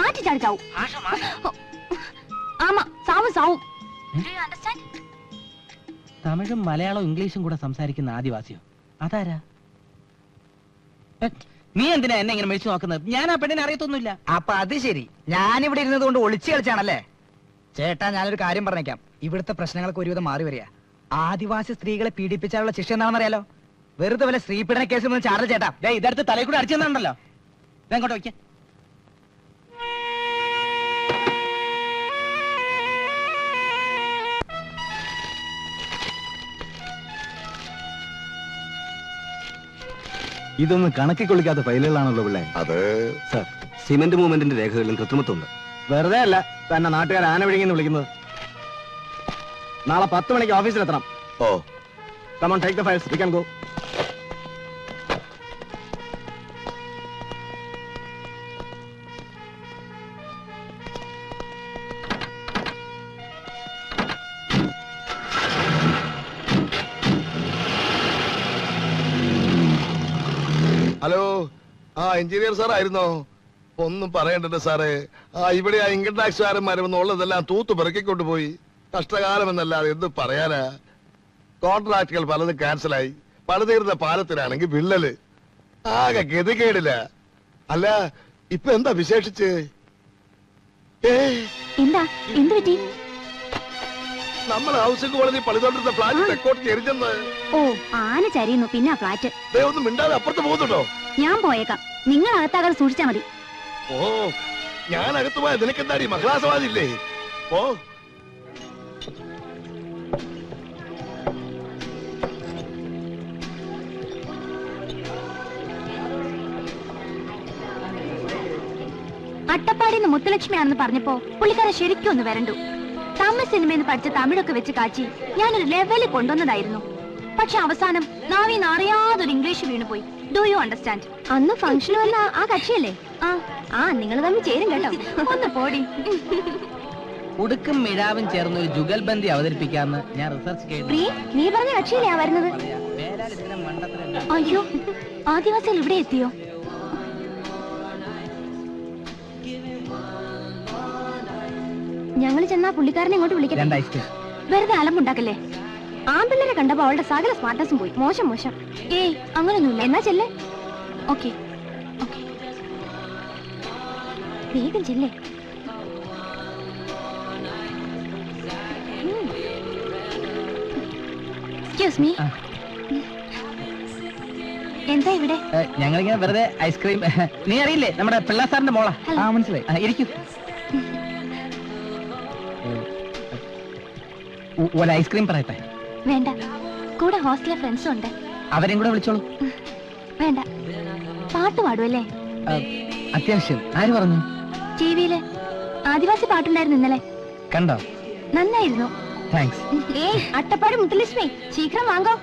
ആറ്റി ചാടി ചാവും. ആമാ, സാവും സാവും. തമിഴും മലയാളവും ഇംഗ്ലീഷും കൂടെ സംസാരിക്കുന്ന ആദിവാസിയോ? അതാരാ? നീ എന്തിനാ എന്നെ ഇങ്ങനെ മേടിച്ചു നോക്കുന്നത്? ഞാൻ ആ പെണ്ണിനെ അറിയത്തൊന്നുമില്ല. അപ്പൊ അത് ശരി, ഞാനിവിടെ ഇരുന്നത് കൊണ്ട് ഒളിച്ചു കളിച്ചാണല്ലേ? ചേട്ടാ, ഞാനൊരു കാര്യം പറഞ്ഞേക്കാം. ഇവിടുത്തെ പ്രശ്നങ്ങൾക്ക് ഒരുവിധം മാറി വരിക. ആദിവാസി സ്ത്രീകളെ പീഡിപ്പിച്ചാലുള്ള ശിക്ഷ എന്താണെന്ന് അറിയാലോ? വെറുതെ വല്ല സ്ത്രീപീഡന കേസിൽ നിന്ന് ചാടൽ ചേട്ടാ. ഇതെടുത്ത് തലയിൽ കൂടെ അടിച്ചെന്നുണ്ടല്ലോ. ഇതെങ്ങോട്ട് വയ്ക്ക. ഇതൊന്നും കണക്കി കൊള്ളിക്കാത്ത ഫയലുകളാണല്ലോ പിള്ളേ. അത് സാർ, സിമന്റ് മൂവ്മെന്റിന്റെ രേഖകളിലും കൃത്രിമത്വമുണ്ട്. വെറുതെ അല്ല തന്നെ നാട്ടുകാർ ആന വിഴുങ്ങിന്ന് വിളിക്കുന്നത്. നാളെ 10 മണിക്ക് ഓഫീസിലെത്തണം. ഓ, Come on, take the files. We can go. Hello, engineer sir ആയിരുന്നോ? ഒന്നും പറയണ്ടല്ലോ സാറേ. ഇവിടെ ഇൻകം ടാക്സുകാരന്മാർ വന്നുള്ളതെല്ലാം തൂത്തു പെറുക്കിക്കൊണ്ട് പോയി. കഷ്ടകാലം എന്നല്ലാതെ എന്ത് പറയാനാ. കോൺട്രാക്ടുകൾ പലതും ക്യാൻസലായി. പണിതീർന്ന പാലത്തിനാണെങ്കിൽ വിള്ളല്. ആകെ ഗതികേടില്ല. അല്ല, ഇപ്പൊ എന്താ വിശേഷിച്ച്? എന്താ, എന്ത് പറ്റി? നമ്മൾ ഹൗസിംഗ് കോളനി പണിതോണ്ടിരുന്ന ഫ്ലാറ്റ് തെക്കോട്ട് എരിഞ്ഞെന്ന്. ഓ, ആന ചരിയുന്നു. പിന്നെ ഫ്ലാറ്റ് ഒന്നും മിണ്ടാതെ അപ്പുറത്ത് പോകുന്നുണ്ടോ? ഞാൻ പോയേക്കാം, നിങ്ങൾ അകത്താകാതെ സൂക്ഷിച്ചാ മതി. ഓ, ഞാൻ അകത്ത് പോയ നിനക്കെന്താടി മഹളാസവാദില്ലേ? ഓ, അട്ടപ്പാടിന്ന് മുത്തുലക്ഷ്മിയാണെന്ന് പറഞ്ഞപ്പോ പുള്ളിക്കാരെ ശരിക്കും ഒന്ന് വരണ്ടു. തമിഴ് സിനിമയിൽ പഠിച്ച തമിഴൊക്കെ വെച്ച് കാച്ചി ഞാനൊരു ലെവലിൽ കൊണ്ടുവന്നതായിരുന്നു. പക്ഷെ അവസാനം നാവിന്ന് അറിയാതൊരു ഇംഗ്ലീഷ് വീണുപോയി. Do you understand? അന്ന് ഫംഗ്ഷൻ വന്ന ആ കക്ഷിയല്ലേ? ആ നിങ്ങൾ തമ്മിൽ ചേരും കേട്ടോ. ഒന്ന് പോടി. ഉടുക്കും മിഴാവും ചേർന്ന് ഒരു ജുഗൽബന്ദി അവതരിപ്പിക്കാന്ന് ഞാൻ റിസർച്ച് ചെയ്തു. നീ പറഞ്ഞ കക്ഷിയിലാ വരുന്നത്? അയ്യോ, ആദിവാസികൾ ഇവിടെ എത്തിയോ? ഞങ്ങൾ ചെന്നാ പുള്ളിക്കാരനെ ഇങ്ങോട്ട് വിളിക്കാം. വെറുതെ അലമ്പുണ്ടാക്കല്ലേ. ആമ്പിള്ളേരെ കണ്ടപ്പോ അവളുടെ സകല സ്മാർട്ടസും പോയി. മോശം മോശം. ഏയ്, അങ്ങനൊന്നുമില്ല. എന്നാ ചെല്ലേ. ഓക്കെ ഓക്കെ, വേഗം ചെല്ലേ. എക്സ്ക്യൂസ് മീ, എന്താ ഇവിടെ? ഞങ്ങളിങ്ങനെ വെറുതെ ഐസ്ക്രീം. നീ അറിയില്ലേ, നമ്മുടെ പിള്ള സാറിന്റെ മോളാ. മനസ്സിലായി. ഇരിക്കും. ഒരു ഐസ്ക്രീം പറയട്ടെ? വേണ്ട, കൂടെ ഹോസ്റ്റലിലെ ഫ്രണ്ട്സും ഉണ്ട്. അവരെയും കൂടെ വിളിച്ചോളൂ. വേണ്ട, പാട്ട് പാടുമല്ലേ? അത്യാവശ്യം. ആര് പറഞ്ഞു? ടിവിയില് ആദിവാസി പാട്ടുണ്ടായിരുന്നു ഇന്നലെ. കണ്ടോ? നന്നായിരുന്നു. താങ്ക്സ്. ഏയ്, അട്ടപ്പാടി മുത്തുലക്ഷ്മി, ശീഘ്രം വാങ്ങോ.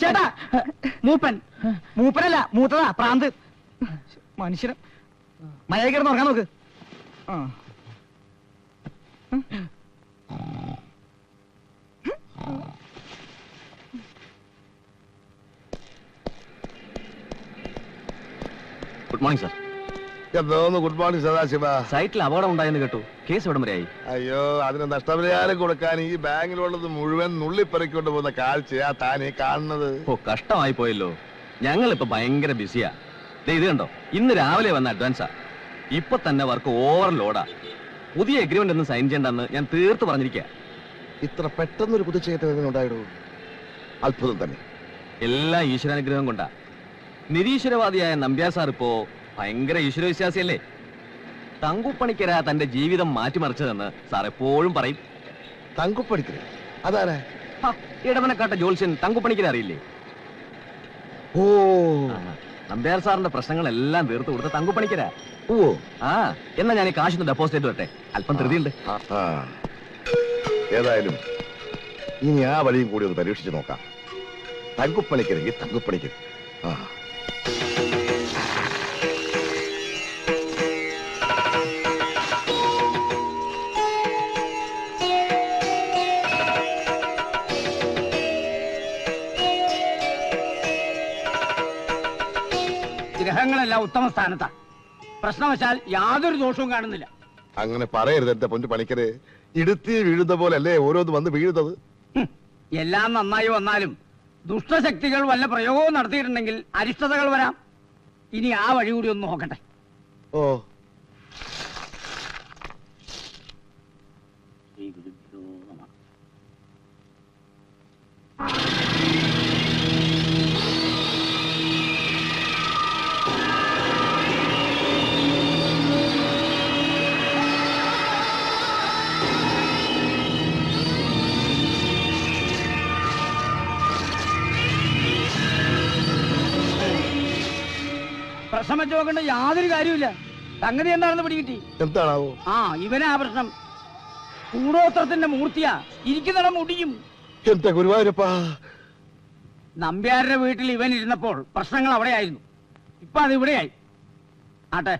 ചേട്ടാ മൂപ്പൻ മൂപ്പനല്ല മൂത്തതാ പ്രാന്ത് മനുഷ്യന് മഴ കിടന്ന് ഉറങ്ങാൻ നോക്ക്. Good morning sir. എന്തോന്ന് ഗുഡ് മോർണിംഗ് സദാശിവ. സൈറ്റിൽ അപകടം ഉണ്ടായെന്ന് കേട്ടു. കേസ് എവിടം വരെയായി? അയ്യോ, അതിന് നഷ്ടപരിഹാരം കൊടുക്കാൻ ഈ ബാങ്കിലുള്ളത് മുഴുവൻ നുള്ളിപ്പെറിക്കൊണ്ട് പോകുന്ന കാഴ്ചയാ താനീ കാണുന്നത്. ഓ, കഷ്ടമായി പോയല്ലോ. ഞങ്ങളിപ്പോ ഭയങ്കര ബിസിയാ. ഇത് കണ്ടോ, ഇന്ന് രാവിലെ വന്ന അഡ്വാൻസാ. ഇപ്പൊ തന്നെ വർക്ക് ഓവർലോഡാ. പുതിയ എഗ്രിമെന്റ് ഒന്നും സൈൻ ചെയ്യണ്ടെന്ന് ഞാൻ തീർത്ത് പറഞ്ഞിരിക്കുക. ഇത്ര പെട്ടെന്നൊരു പുതുച്ചേറ്റം ഉണ്ടായിടൂ. അത്ഭുതം തന്നെ. എല്ലാം ഈശ്വരാനുഗ്രഹം കൊണ്ടാ. നിരീശ്വരവാദിയായ നമ്പ്യാർ സാർ ഇപ്പോ ഭയങ്കര ഈശ്വരവിശ്വാസിയല്ലേ? തങ്കുപ്പണിക്കര തന്റെ ജീവിതം മാറ്റിമറിച്ചതെന്ന് സാർ എപ്പോഴും പറയും. തങ്കുപ്പണിക്കര അതാരാ? ഇടവനക്കാട്ട ജോത്സ്യൻ തങ്കുപ്പണിക്കര അറിയില്ലേ? ഓ, നമ്പ്യാർ സാറിന്റെ പ്രശ്നങ്ങളെല്ലാം തീർത്ത് കൊടുത്ത തങ്കുപ്പണിക്കര. ഓ, ആ, എന്നാ ഞാൻ ഈ കാശൊന്ന് ഡെപ്പോസിറ്റ് വരട്ടെ. അല്പം ധൃതിയുണ്ട്. ഏതായാലും ഇനി ആ വഴിയും കൂടി ഒന്ന് പരീക്ഷിച്ച് നോക്കാം. തങ്കുപ്പണിക്കരെങ്കിൽ തങ്കുപ്പണിക്കര. ആ, ഗ്രഹങ്ങളെല്ലാം ഉത്തമ സ്ഥാനത്താ. പ്രശ്നവശാൽ യാതൊരു ദോഷവും കാണുന്നില്ല. അങ്ങനെ പറയരുത് എന്റെ പൊന്നു പണിക്കര്. ഇടുത്തി വീഴുന്ന പോലെ അല്ലേ ഓരോന്ന് വന്ന് വീഴുന്നത്. എല്ലാം നന്നായി വന്നാലും ദുഷ്ടശക്തികൾ വല്ല പ്രയോഗവും നടത്തിയിട്ടുണ്ടെങ്കിൽ അരിഷ്ടതകൾ വരാം. ഇനി ആ വഴി കൂടി ഒന്ന് നോക്കട്ടെ. ഓ, പ്രശ്നം വെച്ച് നോക്കേണ്ട യാതൊരു കാര്യമില്ല. സംഗതി എന്താണെന്ന് പിടികിട്ടി. എന്താണാവോ? ആ, ഇവനാ പ്രശ്നം. കൂടോത്രത്തിന്റെ മൂർത്തിയാ. ഇരിക്കുന്നിടം മുടിയും. എന്താ ഗുരുവായൂരപ്പാ? നമ്പ്യാരുടെ വീട്ടിൽ ഇവൻ ഇരുന്നപ്പോൾ പ്രശ്നങ്ങൾ അവിടെയായിരുന്നു. ഇപ്പൊ അത് ഇവിടെയായി. ആട്ടെ,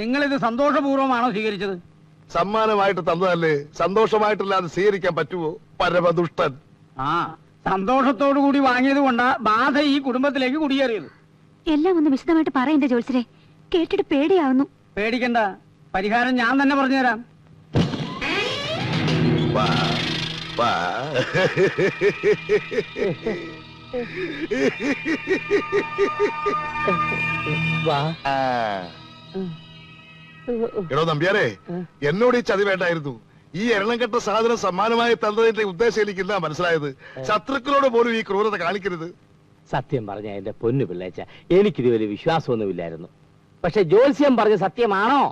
നിങ്ങളിത് സന്തോഷപൂർവ്വമാണോ സ്വീകരിച്ചത്? സമ്മാനമായിട്ട് തന്നതല്ലേ, സന്തോഷമായിട്ടില്ലാതെ സ്വീകരിക്കാൻ പറ്റുമോ? പരമദുഷ്ടൻ. ആ, സന്തോഷത്തോടു കൂടി വാങ്ങിയത് കൊണ്ടാ ബാധ ഈ കുടുംബത്തിലേക്ക് കുടിയേറിയത്. എല്ലാം ഒന്ന് വിശദമായിട്ട് പറയണ്ടേ ജോത്സരെ? കേട്ടിട്ട് പേടിയാവുന്നു. പേടിക്കണ്ട, പരിഹാരം ഞാൻ തന്നെ പറഞ്ഞുതരാം. വാ, വാ. എടോ നമ്പ്യാരെ, എന്നോട് ഈ ചതി വേണ്ടായിരുന്നു. ഈ എരണം കെട്ട സാധനം സമ്മാനമായി തന്നതിന്റെ ഉദ്ദേശം എനിക്കില്ല മനസ്സിലായത്. ശത്രുക്കളോട് പോലും ഈ ക്രൂരത കാണിക്കരുത്. സത്യം പറഞ്ഞ എന്റെ പൊന്നു പിള്ളേച്ച, എനിക്കിത് വലിയ വിശ്വാസമൊന്നുമില്ലായിരുന്നു. പക്ഷെ ജോത്സ്യം പറഞ്ഞ സത്യമാണോ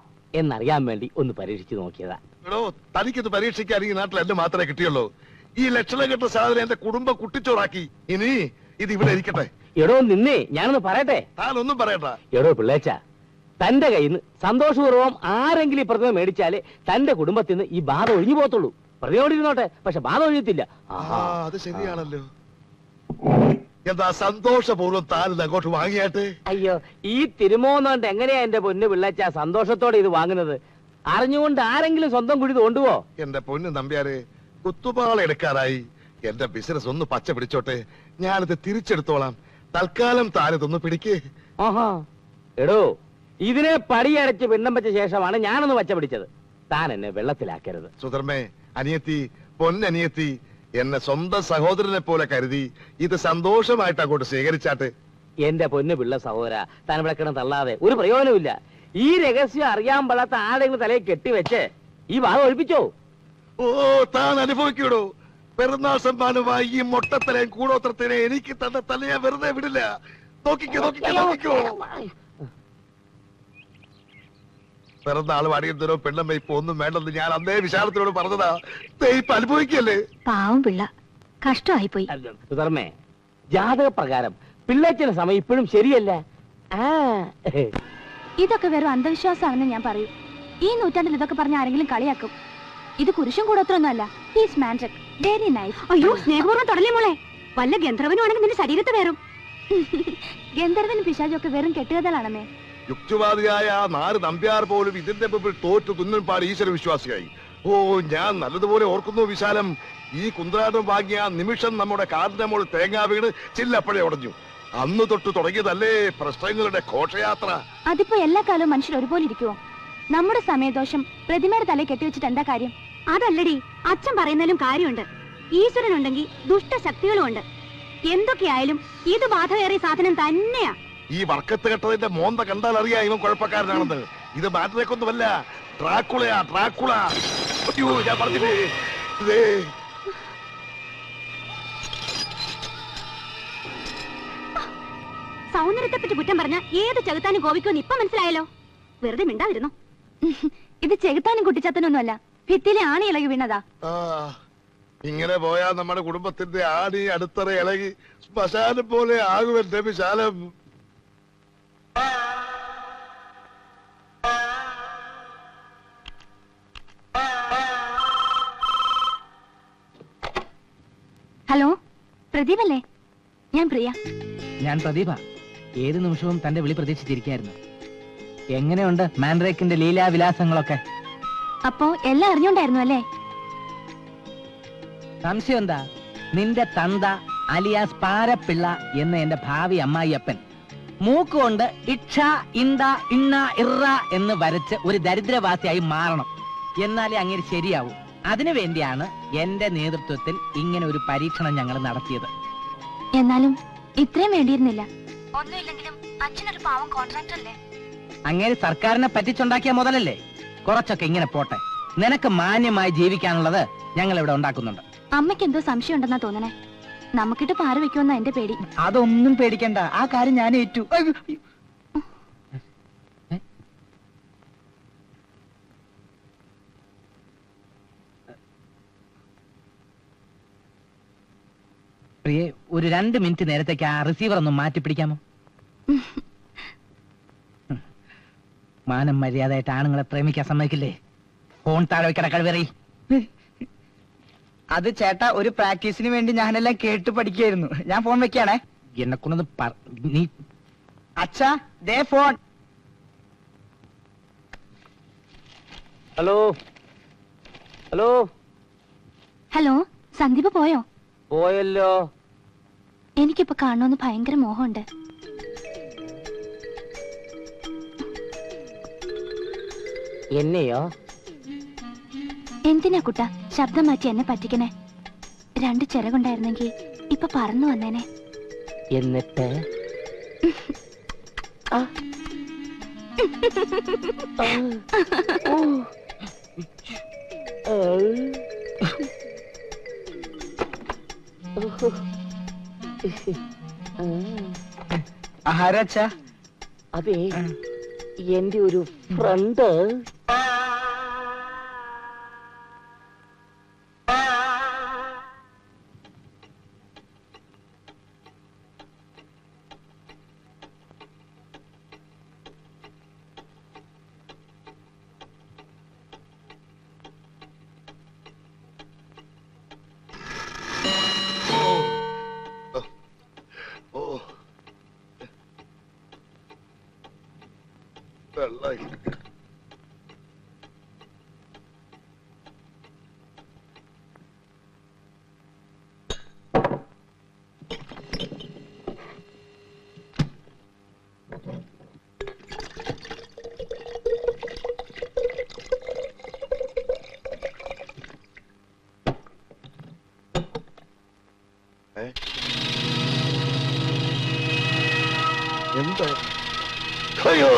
എന്നറിയാൻ വേണ്ടി ഒന്ന് പരീക്ഷിച്ചു നോക്കിയതാ. എടോ, തനിക്കിത് പരീക്ഷിക്കാൻ ഈ നാട്ടിൽ എന്നെ മാത്രമേ കിട്ടിയുള്ളൂ. ഈ ലക്ഷണം കെട്ട സാധനം എന്റെ കുടുംബം കുട്ടിച്ചോറാക്കി. ഇനി ഇത് ഇവിടെ ഇരിക്കട്ടെ. എടോ നിന്നേ, ഞാനൊന്ന് പറയട്ടെ. താനൊന്നും പറയണ്ട. എടോ പിള്ളേച്ച, തന്റെ കയ്യിൽ നിന്ന് സന്തോഷപൂർവ്വം ആരെങ്കിലും ഈ പ്രതിമ മേടിച്ചാലേ തന്റെ കുടുംബത്തിൽ നിന്ന് ഈ ബാധ ഒഴിഞ്ഞു പോകത്തുള്ളൂ. പ്രതിമയോട് ഇരുന്നോട്ടെ, പക്ഷെ ബാധ ഒഴിയത്തില്ല. അത് ശരിയാണല്ലോ. എന്താ സന്തോഷപൂർവ്വം താനിത് അങ്ങോട്ട് വാങ്ങിയാട്ടെ? അയ്യോ, ഈ തിരുമോന്നുകൊണ്ട് എങ്ങനെയാ എന്റെ പൊന്നു പിള്ളേച്ച സന്തോഷത്തോടെ ഇത് വാങ്ങുന്നത്? അറിഞ്ഞുകൊണ്ട് ആരെങ്കിലും സ്വന്തം കുഴി തോണ്ടുവോ? എന്റെ പൊന്നു നമ്പ്യാരെ, കുത്തുപാള എടുക്കാറായി. എന്റെ ബിസിനസ് ഒന്ന് പച്ച പിടിച്ചോട്ടെ, ഞാനിത് തിരിച്ചെടുത്തോളാം. തൽക്കാലം താനിതൊന്ന് പിടിക്കേ. ആഹാ, എടോ, ഇതിനെ പടിയടച്ച് പിണ്ണം വെച്ച ശേഷമാണ് ഞാനൊന്ന് പച്ച പിടിച്ചത്. താൻ എന്നെ വെള്ളത്തിലാക്കരുത്. സുധർമ്മേ, അനിയത്തി, പൊന്നനിയത്തി, എന്നെ സ്വന്തം സഹോദരനെ പോലെ കരുതി ഇത് സന്തോഷമായിട്ട് അങ്ങോട്ട് സ്വീകരിച്ചാട്ടെ. എന്റെ പൊന്നു പിള്ള സഹോദര, താൻ ഇവിടെ കിടന്ന് തള്ളാതെ ഒരു പ്രയോജനമില്ല. ഈ രഹസ്യം അറിയാൻ പാടാത്ത ആരെങ്കിലും തലയിൽ കെട്ടിവെച്ച് ഈ ഭാഗം ഒഴിപ്പിച്ചോ. ഓ, താൻ അനുഭവിക്കൂടോ. പെരുന്നാൾ സമ്മാനമായി ഈ മൊട്ടത്തലയും കൂടോത്രത്തിനെ എനിക്ക് തന്ന തലയെ വെറുതെ വിടില്ല. നോക്കിക്കോ, നോക്കിക്കോ, നോക്കിക്കോ. പിറന്നാൾ അടിയന്തരോ പെണ്ണമ്മ ഇപ്പൊ ഒന്നും വേണ്ടെന്ന് ഞാൻ അന്നേ വിശാലത്തിനോട് പറഞ്ഞതാ. ഇപ്പൊ അനുഭവിക്കല്ലേ. പാവം പിള്ള, കഷ്ടമായി പോയി. സുധർമ്മേ, ജാതക പ്രകാരം പിള്ളേച്ചന് സമയം ഇപ്പോഴും ശരിയല്ല. ഇതൊക്കെ വെറും അന്ധവിശ്വാസമാണെന്ന് ഞാൻ പറയൂ. ഈ നൂറ്റാണ്ടിൽ ഇതൊക്കെ പറഞ്ഞ ആരെങ്കിലും കളിയാക്കും. ഇത് കുരിശും കൂടൊത്രൊന്നുമല്ല. Very nice. അയ്യോ, സ്നേഹപൂർവ്വം തുടലേ മോളെ. വല്ല ഗന്ധർവനുമാണെങ്കിൽ നിന്റെ ശരീരത്തെ വേറും. ഗന്ധർവനും പിശാചും ഒക്കെ വെറും കെട്ടുകഥകളാണമ്മേ. യുക്തിവാദിയായ ആ 4 നമ്പ്യാർ പോലും ഇതിന്റെ മുമ്പിൽ തോറ്റു തുന്നൽപ്പാട് ഈശ്വര വിശ്വാസിയായി. ഓ, ഞാൻ നല്ലതുപോലെ ഓർക്കുന്നു വിശാലം. ഈ കുന്ത്രാടം വാങ്ങിയ ആ നിമിഷം നമ്മുടെ കാറിന്റെ മുകളിൽ തേങ്ങാ വീണ് ചില്ലപ്പഴേ ഉടഞ്ഞു. അന്ന് തൊട്ട് തുടങ്ങിയതല്ലേ പ്രശ്നങ്ങളുടെ ഘോഷയാത്ര. അതിപ്പോ എല്ലാ കാലവും മനുഷ്യർ ഒരുപോലെ ഇരിക്കുവോ? നമ്മുടെ സമയദോഷം പ്രതിമയുടെ തലയിൽ കെട്ടിവെച്ചിട്ട് എന്താ കാര്യം? അതല്ലടി, അച്ഛൻ പറയുന്നതിലും കാര്യമുണ്ട്. ഈശ്വരനുണ്ടെങ്കിൽ ദുഷ്ടശക്തികളും ഉണ്ട്. എന്തൊക്കെയായാലും ഇത് ബാധകേറിയ സാധനം തന്നെയാ. ഈ വർക്കത്ത് കെട്ടതിന്റെ മോന്ത കണ്ടാൽ അറിയാം ഇവൻ കുഴപ്പക്കാരനാണെന്ന്. ഇത് മാറ്റിലേക്കൊന്നുമല്ല, ഡ്രാക്കുളയാ, ഡ്രാക്കുള. അയ്യോ, ഞാൻ പറഞ്ഞില്ലേ. സൗന്ദര്യത്തെ പറ്റി കുറ്റം പറഞ്ഞ ഏത് ചെകുത്താനും കോപിക്കുമെന്ന് ഇപ്പൊ മനസ്സിലായല്ലോ. വെറുതെ മിണ്ടാതിരുന്നു. ഇത് ചെകുത്താനും കുട്ടിച്ചത്തനൊന്നുമല്ല, ഭിത്തിയിലെ ആണി ഇളകി വീണതാ. ഇങ്ങനെ പോയാ നമ്മുടെ കുടുംബത്തിന്റെ ആണി അടുത്തറ ഇളകി ശ്മശാനം പോലെ ആകുമെന്റെ വിശാലം. ഹലോ, പ്രദീപല്ലേ? ഞാൻ പ്രിയ. ഞാൻ പ്രദീപ. ഏത് നിമിഷവും തന്റെ വിളി പ്രതീക്ഷിച്ചിരിക്കായിരുന്നു. എങ്ങനെയുണ്ട് മാൻഡ്രേക്കിന്റെ ലീലാവിലാസങ്ങളൊക്കെ? അപ്പോ എല്ലാം അറിഞ്ഞോണ്ടായിരുന്നു അല്ലേ? സംശയം എന്താ? നിന്റെ തന്ത അലിയാസ് പാരപ്പിള്ള എന്ന എന്റെ ഭാവി അമ്മായിയപ്പൻ മൂക്കുകൊണ്ട് ഇക്ഷ ഇന്ത ഇണ്ണ ഇറ എന്ന് വരച്ച് ഒരു ദരിദ്രവാസിയായി മാറണം. എന്നാലേ അങ്ങനെ ശരിയാവും. അതിനു വേണ്ടിയാണ് എന്റെ നേതൃത്വത്തിൽ ഇങ്ങനെ ഒരു പരീക്ഷണം ഞങ്ങൾ നടത്തിയത്. എന്നാലും ഇത്രയും വേണ്ടിയിരുന്നില്ല. ഒന്നുമില്ലെങ്കിലും അച്ഛനൊരു പാവം കോൺട്രാക്ടർ അല്ലേ? അങ്ങനെ സർക്കാരിനെ പറ്റിച്ചുണ്ടാക്കിയ മുതലല്ലേ. കുറച്ചൊക്കെ ഇങ്ങനെ പോട്ടെ. നിനക്ക് മാന്യമായി ജീവിക്കാനുള്ളത് ഞങ്ങൾ ഇവിടെ ഉണ്ടാക്കുന്നുണ്ട്. അമ്മയ്ക്ക് എന്തോ സംശയം ഉണ്ടെന്നാ തോന്നണേ. നമുക്കിട്ട് പാര വെക്കുമെന്നാ എന്റെ പേടി. അതൊന്നും പേടിക്കണ്ട, ആ കാര്യം ഞാൻ ഏറ്റു. പ്രിയെ, ഒരു 2 മിനിറ്റ് നേരത്തേക്ക് ആ റിസീവർ ഒന്ന് മാറ്റി പിടിക്കാമോ? മാനം മര്യാദയായിട്ട് ആണുങ്ങളെ പ്രേമിക്കാൻ സമ്മതിക്കില്ലേ? ഫോൺ താഴെ വെക്കട കഴിവേറി. അത് ചേട്ടാ, ഒരു പ്രാക്ടീസിന് വേണ്ടി ഞാനെല്ലാം കേട്ട് പഠിക്കായിരുന്നു. ഞാൻ ഫോൺ വെക്കാണേ. എന്നെ കൊണ്ടൊന്ന് നീ അച്ഛാ, ദേ phone. Hello hello hello, Sandeep പോയോ? പോയല്ലോ. എനിക്കിപ്പോ കാണണമെന്ന് ഭയങ്കര മോഹമുണ്ട്. എന്നെയോ? എന്തിനാ കുട്ട ശബ്ദം മാറ്റി എന്നെ പറ്റിക്കണേ? 2 ചിറകുണ്ടായിരുന്നെങ്കിൽ ഇപ്പൊ പറന്നു വന്നേനെ. എന്നിട്ട് ആരാച്ചാ? അതെ, എന്റെ ഒരു ഫ്രണ്ട്. എന്താ? അയ്യോ,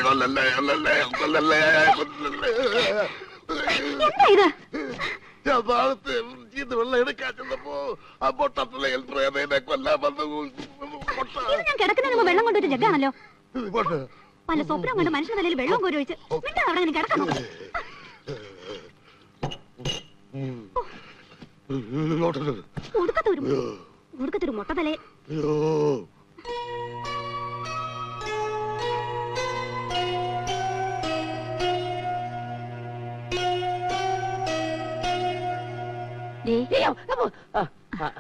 കൊല്ലല്ലേ കൊല്ലല്ലേ കൊല്ലല്ലേ കൊല്ലല്ലേ. എന്താ ഇത്? ഞാൻ താഴത്ത് ഇത് വെള്ളം എടുക്കാൻ ചെന്നപ്പോ ആ പൊട്ടത്തിലെ പ്രേതനെ കൊല്ലാൻ വന്നു. ഇത് ഞാൻ കിടക്കുന്നതിന് മുമ്പ് വെള്ളം കൊണ്ടൊരു ജഗ്ഗാണല്ലോ. പല സ്വപ്നം കൊണ്ട് മനുഷ്യന്റെ തലയിൽ വെള്ളം കോരി ഒഴിച്ച് അവിടെ അങ്ങനെ കിടക്കണം. ഉടുക്കത്തൊരു മുട്ട തലേ.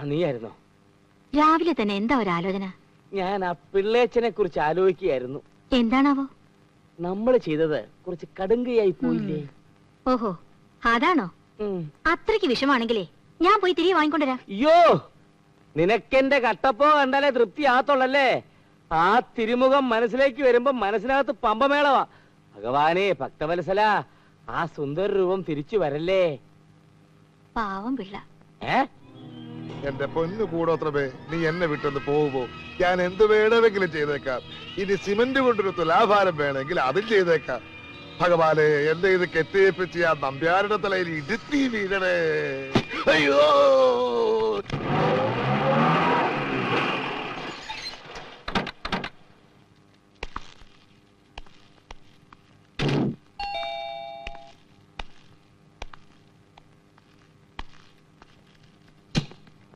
നീയായിരുന്നോ? രാവിലെ തന്നെ എന്താ ഒരു ആലോചന? ഞാൻ ആ പിള്ളേച്ചനെ കുറിച്ച് ആലോചിക്കുകയായിരുന്നു. എന്താണാവോ? നമ്മൾ ചെയ്തത് കുറച്ച് കടുങ്കയായി പോയില്ലേ? ഓഹോ, അതാണോ? അത്രയ്ക്ക് വിഷമാണെങ്കിലേ ഞാൻ പോയി തിരികെ വാങ്ങിക്കൊണ്ടുവരാം. അയ്യോ, നിനക്കെന്റെ കട്ടപ്പോ കണ്ടാലേ തൃപ്തിയാകത്തുള്ളല്ലേ? ആ തിരുമുഖം മനസ്സിലേക്ക് വരുമ്പോ മനസ്സിനകത്ത് പമ്പമേളവാ. ഭഗവാനെ ഭക്തവത്സല, ആ സുന്ദര രൂപം തിരിച്ചു വരല്ലേ. പാവം പിള്ള. എന്റെ പൊന്നു കൂടോത്രമേ, നീ എന്നെ വിട്ടൊന്ന് പോകുമ്പോ ഞാൻ എന്ത് വേണമെങ്കിലും ചെയ്തേക്കാം. ഇനി സിമന്റ് കൊണ്ടൊരു തുലാഭാരം വേണമെങ്കിൽ അതും ചെയ്തേക്കാം. ഭഗവാനെ, എന്റെ ഇത് കെട്ടിയേപ്പിച്ച് ആ നമ്പ്യാരുടെ തലയിൽ ഇടുത്തി വീഴണേ. അയ്യോ,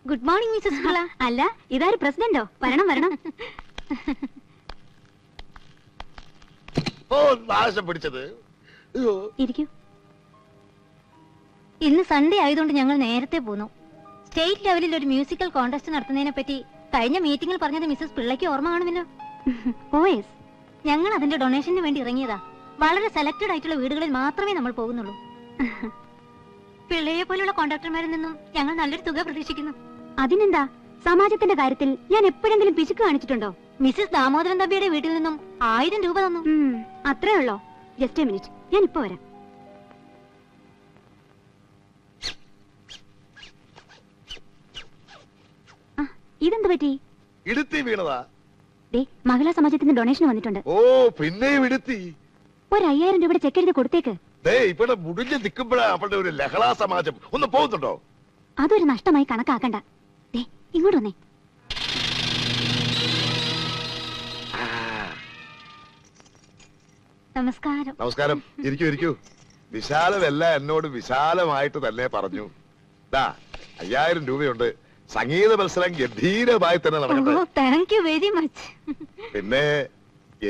ഗുഡ് മോർണിംഗ് മിസ്സസ് പിള്ള. അല്ല, ഇതാര് പ്രസിഡന്റോ? വരണം വരണം. ഓ നാശം പിടിച്ചത്. ഇരിക്കൂ. ഇന്ന് സൺഡേ ആയതുകൊണ്ട് ഞങ്ങൾ നേരത്തെ പോന്നു. സ്റ്റേറ്റ് ലെവലിൽ ഒരു മ്യൂസിക്കൽ കോൺടെസ്റ്റ് നടത്തുന്നതിനെ പറ്റി കഴിഞ്ഞ മീറ്റിംഗിൽ പറഞ്ഞത് മിസ്സസ് പിള്ളയ്ക്ക് ഓർമ്മ കാണുമല്ലോ. ഓയസ്, ഞങ്ങൾ അതിന്റെ ഡൊണേഷന് വേണ്ടി ഇറങ്ങിയതാ. വളരെ സെലക്ടഡ് ആയിട്ടുള്ള വീടുകളിൽ മാത്രമേ നമ്മൾ പോകുന്നുള്ളൂ. പിള്ളയെ പോലുള്ള കോൺട്രാക്ടർമാരിൽ നിന്നും ഞങ്ങൾ നല്ലൊരു തുക പ്രതീക്ഷിക്കുന്നു. അതിനെന്താ, സമാജത്തിന്റെ കാര്യത്തിൽ ഞാൻ എപ്പോഴെങ്കിലും പിശുക്ക് കാണിച്ചിട്ടുണ്ടോ? മിസ്സസ് ദാമോദരൻ തമ്പിയുടെ വീട്ടിൽ നിന്നും 1000 രൂപ തന്നു. അത്രേ ഉള്ളോ? ജസ്റ്റ് എ മിനിറ്റ്, ഞാൻ ഇപ്പൊ വരാം. ഇതെന്ത് പറ്റി? ഇടുത്തി വീണതാ. മഹിളാ സമാജത്തിന് ഡൊണേഷൻ വന്നിട്ടുണ്ട്. ഓ, പിന്നെ ഇടുത്തി. ഒരു 5000 രൂപയുടെ ചെക്ക് എഴുതി കൊടുത്തേക്ക്. ഇവിടെ മുടിഞ്ഞ് നിൽക്കുമ്പോഴാ അവളുടെ ഒരു ലഹളാ സമാജം. ഒന്ന് പോകുന്നുണ്ടോ? അതൊരു നഷ്ടമായി കണക്കാക്കണ്ട. ഇങ്ങോട്ട് വന്നേ. നമസ്കാരം. നമസ്കാരം. ഇരിക്കൂ ഇരിക്കൂ. വിശാലമെല്ലാം എന്നോട് വിശാലമായിട്ട് തന്നെ പറഞ്ഞു. 5000 രൂപയുണ്ട്. സംഗീത മത്സരം ഗംഭീരമായി തന്നെ നടക്കട്ടെ. Thank you very much. പിന്നെ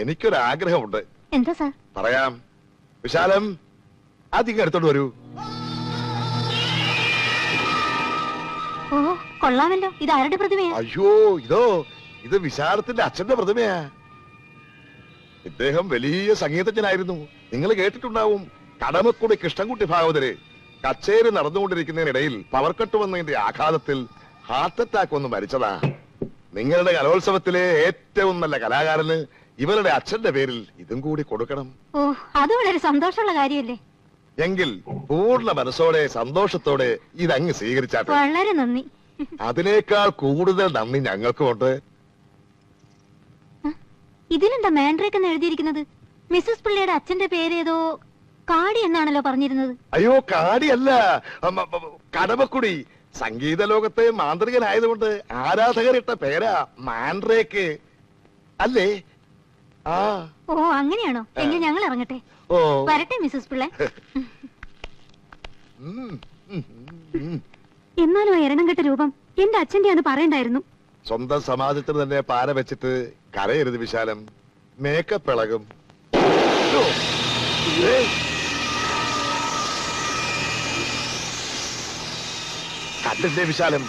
എനിക്കൊരാഗ്രഹമുണ്ട്. എന്താ സാർ? പറയാം. വിശാലം, അതിങ്ങ് എടുത്തോണ്ട് വരൂ. ഓ, കൊള്ളാമല്ലോ. ഇത് ആരുടെ പ്രതിമയാ? അയ്യോ, ഇത് വിശാലത്തിന്റെ അച്ഛന്റെ പ്രതിമയാ. ഇദ്ദേഹം വലിയ സംഗീതജ്ഞനായിരുന്നു. നിങ്ങൾ കേട്ടിട്ടുണ്ടാവും. കടമക്കുടി കൃഷ്ണൻകുട്ടി ഭാഗവതര് കച്ചേരി നടന്നുകൊണ്ടിരിക്കുന്നതിനിടയിൽ പവർ കട്ട് വന്നതിന്റെ ആഘാതത്തിൽ ഹാർട്ട് അറ്റാക്ക് വന്ന് മരിച്ചതാ. നിങ്ങളുടെ കലോത്സവത്തിലെ ഏറ്റവും നല്ല കലാകാരന് ഇവരുടെ അച്ഛന്റെ പേരിൽ ഇതും കൂടി കൊടുക്കണം. ഓ, അത് വളരെ സന്തോഷമുള്ള കാര്യമല്ലേ? എങ്കിൽ പൂർണ്ണ മനസ്സോടെ സന്തോഷത്തോടെ ഇതങ്ങ് സ്വീകരിച്ചാട്ടെ. വളരെ നന്ദി. അതിനേക്കാൾ കൂടുതൽ നന്ദി ഞങ്ങൾക്കുമുണ്ട്. ഇതിലെന്താ മാൻഡ്രേക്ക് എന്ന് എഴുതിയിരിക്കുന്നത്? മിസ്സസ് പിള്ളയുടെ അച്ഛന്റെ പേരേതോ കാടി എന്നാണല്ലോ പറഞ്ഞിരുന്നത്. അയ്യോ, കാടിയല്ല, കടമക്കുടി. സംഗീത ലോകത്തെ മാന്ത്രികനായതുകൊണ്ട് ആരാധകരിട്ട പേരാ മാൻഡ്രേക്ക് അല്ലേ? ഓ, അങ്ങനെയാണോ? എങ്കിൽ ഞങ്ങൾ ഇറങ്ങട്ടെ. വരട്ടെ മിസ്സസ് പിള്ള. എന്നാലും ആ എരണം കെട്ട രൂപം എന്റെ അച്ഛന്റെ ആണ് പറയണ്ടായിരുന്നു. സ്വന്തം സമാജത്തിന് തന്നെ പാര വെച്ചിട്ട് കരയരുത് വിശാലം. മേക്കപ്പ് ഇളകും. കണ്ടില്ലേ വിശാലം,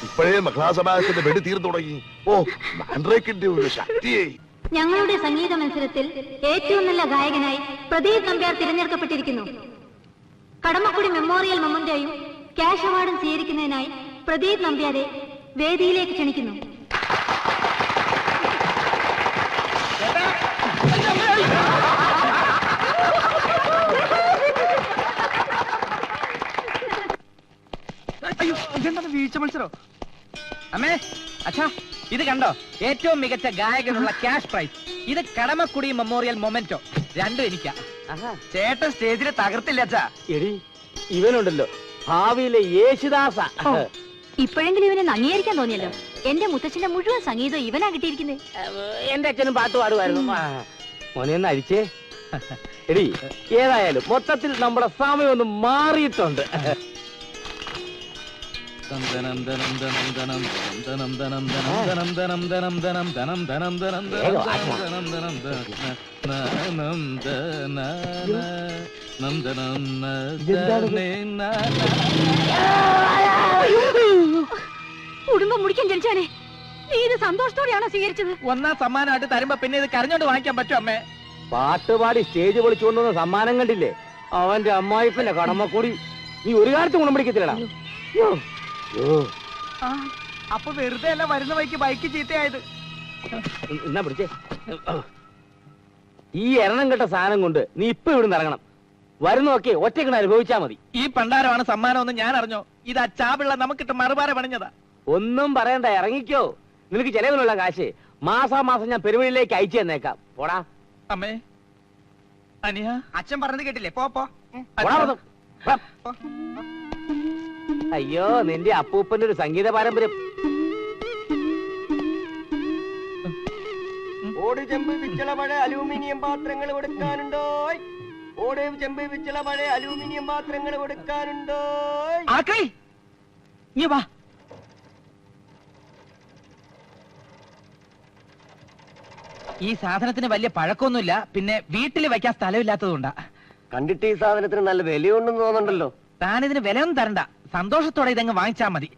ഇപ്പോഴേ മഹിളാ സമാജത്തിന്റെ വെടി തീർന്നു തുടങ്ങി. ഓ, മാൻഡ്രേക്കിന്റെ ഒരു ശക്തിയെ. ഞങ്ങളുടെ സംഗീത മത്സരത്തിൽ ഏറ്റവും നല്ല ഗായകനായി പ്രദീപ് നമ്പ്യാർ തിരഞ്ഞെടുക്കപ്പെട്ടിരിക്കുന്നു. കടമക്കുടി മെമ്മോറിയൽ മൊമന്റോയും ക്യാഷ് അവാർഡും സ്വീകരിക്കുന്നതിനായി പ്രദീപ് നമ്പ്യാരെ വേദിയിലേക്ക് ക്ഷണിക്കുന്നു. അയ്യോ, ഇതെന്താണ് വീഴ്ച മത്സരോ? അമ്മേ, അച്ഛാ, ഇത് കണ്ടോ, ഏറ്റവും മികച്ച ഗായകനുള്ള ക്യാഷ് പ്രൈസ്. ഇത് കടമക്കുടി മെമ്മോറിയൽ മൊമെന്റോ. രണ്ടും എനിക്കാ. ചേട്ടൻ സ്റ്റേജിൽ തകർത്തില്ല അച്ഛാ. എടി ഇവനുണ്ടല്ലോ ഭാവിയിലെ യേശുദാസ. ഇപ്പോഴെങ്കിലും ഇവനെ അംഗീകരിക്കാൻ തോന്നിയല്ലോ. എന്റെ മുത്തച്ഛന്റെ മുഴുവൻ സംഗീതം ഇവനാ കിട്ടിയിരിക്കുന്നേ. എന്റെ അച്ഛനും പാട്ട് പാടുമായിരുന്നു. മോനെ ഒന്ന് അരിച്ചേ. എടി ഏതായാലും മൊത്തത്തിൽ നമ്മുടെ സമയം ഒന്ന് മാറിയിട്ടുണ്ട്. കുടുംബം മുടിക്കാൻ ജനിച്ചാനെ, നീ ഇത് സന്തോഷത്തോടെയാണോ സ്വീകരിച്ചത്? ഒന്നാം സമ്മാനമായിട്ട് തരുമ്പോ പിന്നെ ഇത് കരഞ്ഞോണ്ട് വാങ്ങിക്കാൻ പറ്റും അമ്മേ? പാട്ടുപാടി സ്റ്റേജ് പൊളിച്ചുകൊണ്ടുവന്ന സമ്മാനം കണ്ടില്ലേ? അവന്റെ അമ്മായിപ്പന്റെ കടമക്കൂടി. നീ ഒരു കാലത്ത് ഗുണം പിടിക്കത്തില്ലടാ. അപ്പൊ വെറുതെ അല്ല വരുന്ന വഴിക്ക് ബൈക്ക് ചീത്തയായത്. എന്നാ പിടിച്ചേ. ഈ എണ്ണം കെട്ട സാധനം കൊണ്ട് നീ ഇപ്പൊ ഇവിടുന്ന് ഇറങ്ങണം. വരുന്നൊക്കെ ഒറ്റയ്ക്ക് അനുഭവിച്ചാ മതി. ഈ പണ്ടാരമാണ് സമ്മാനം ഞാൻ അറിഞ്ഞോ? ഇത് ആ ചാപിള്ള നമുക്കിട്ട് മറുപാര പണിഞ്ഞതാ. ഒന്നും പറയണ്ട, ഇറങ്ങിക്കോ. നിനക്ക് ചെലവിനുള്ള കാശ് മാസാമാസം ഞാൻ പെരുവഴിയിലേക്ക് അയച്ചു തന്നേക്കാം. പോടാ. അമ്മേ, അനിയ, അച്ഛൻ പറഞ്ഞത് കേട്ടില്ലേ? പോ പോ. അയ്യോ, നിന്റെ അപ്പൂപ്പന്റെ ഒരു സംഗീത പാരമ്പര്യം. ഓട് ചെമ്പ് പിച്ചള പഴയ അലൂമിനിയം പാത്രങ്ങൾ കൊടുക്കാനുണ്ടോ? ഓട് ചെമ്പ് പിച്ചള പഴയ അലൂമിനിയം പാത്രങ്ങൾ കൊടുക്കാനുണ്ടോ? നീ വാ. ഈ സാധനത്തിന് വലിയ പഴക്കമൊന്നുമില്ല, പിന്നെ വീട്ടിൽ വെക്കാൻ സ്ഥലമില്ലാത്തതുകൊണ്ടാ. കണ്ടിട്ട് ഈ സാധനത്തിന് നല്ല വിലയുണ്ടെന്ന് തോന്നുന്നുണ്ടല്ലോ. താനിതിന് വിലയൊന്നും തരണ്ട, സന്തോഷത്തോടെ ഇതങ്ങ് വാങ്ങിച്ചാൽ മതി.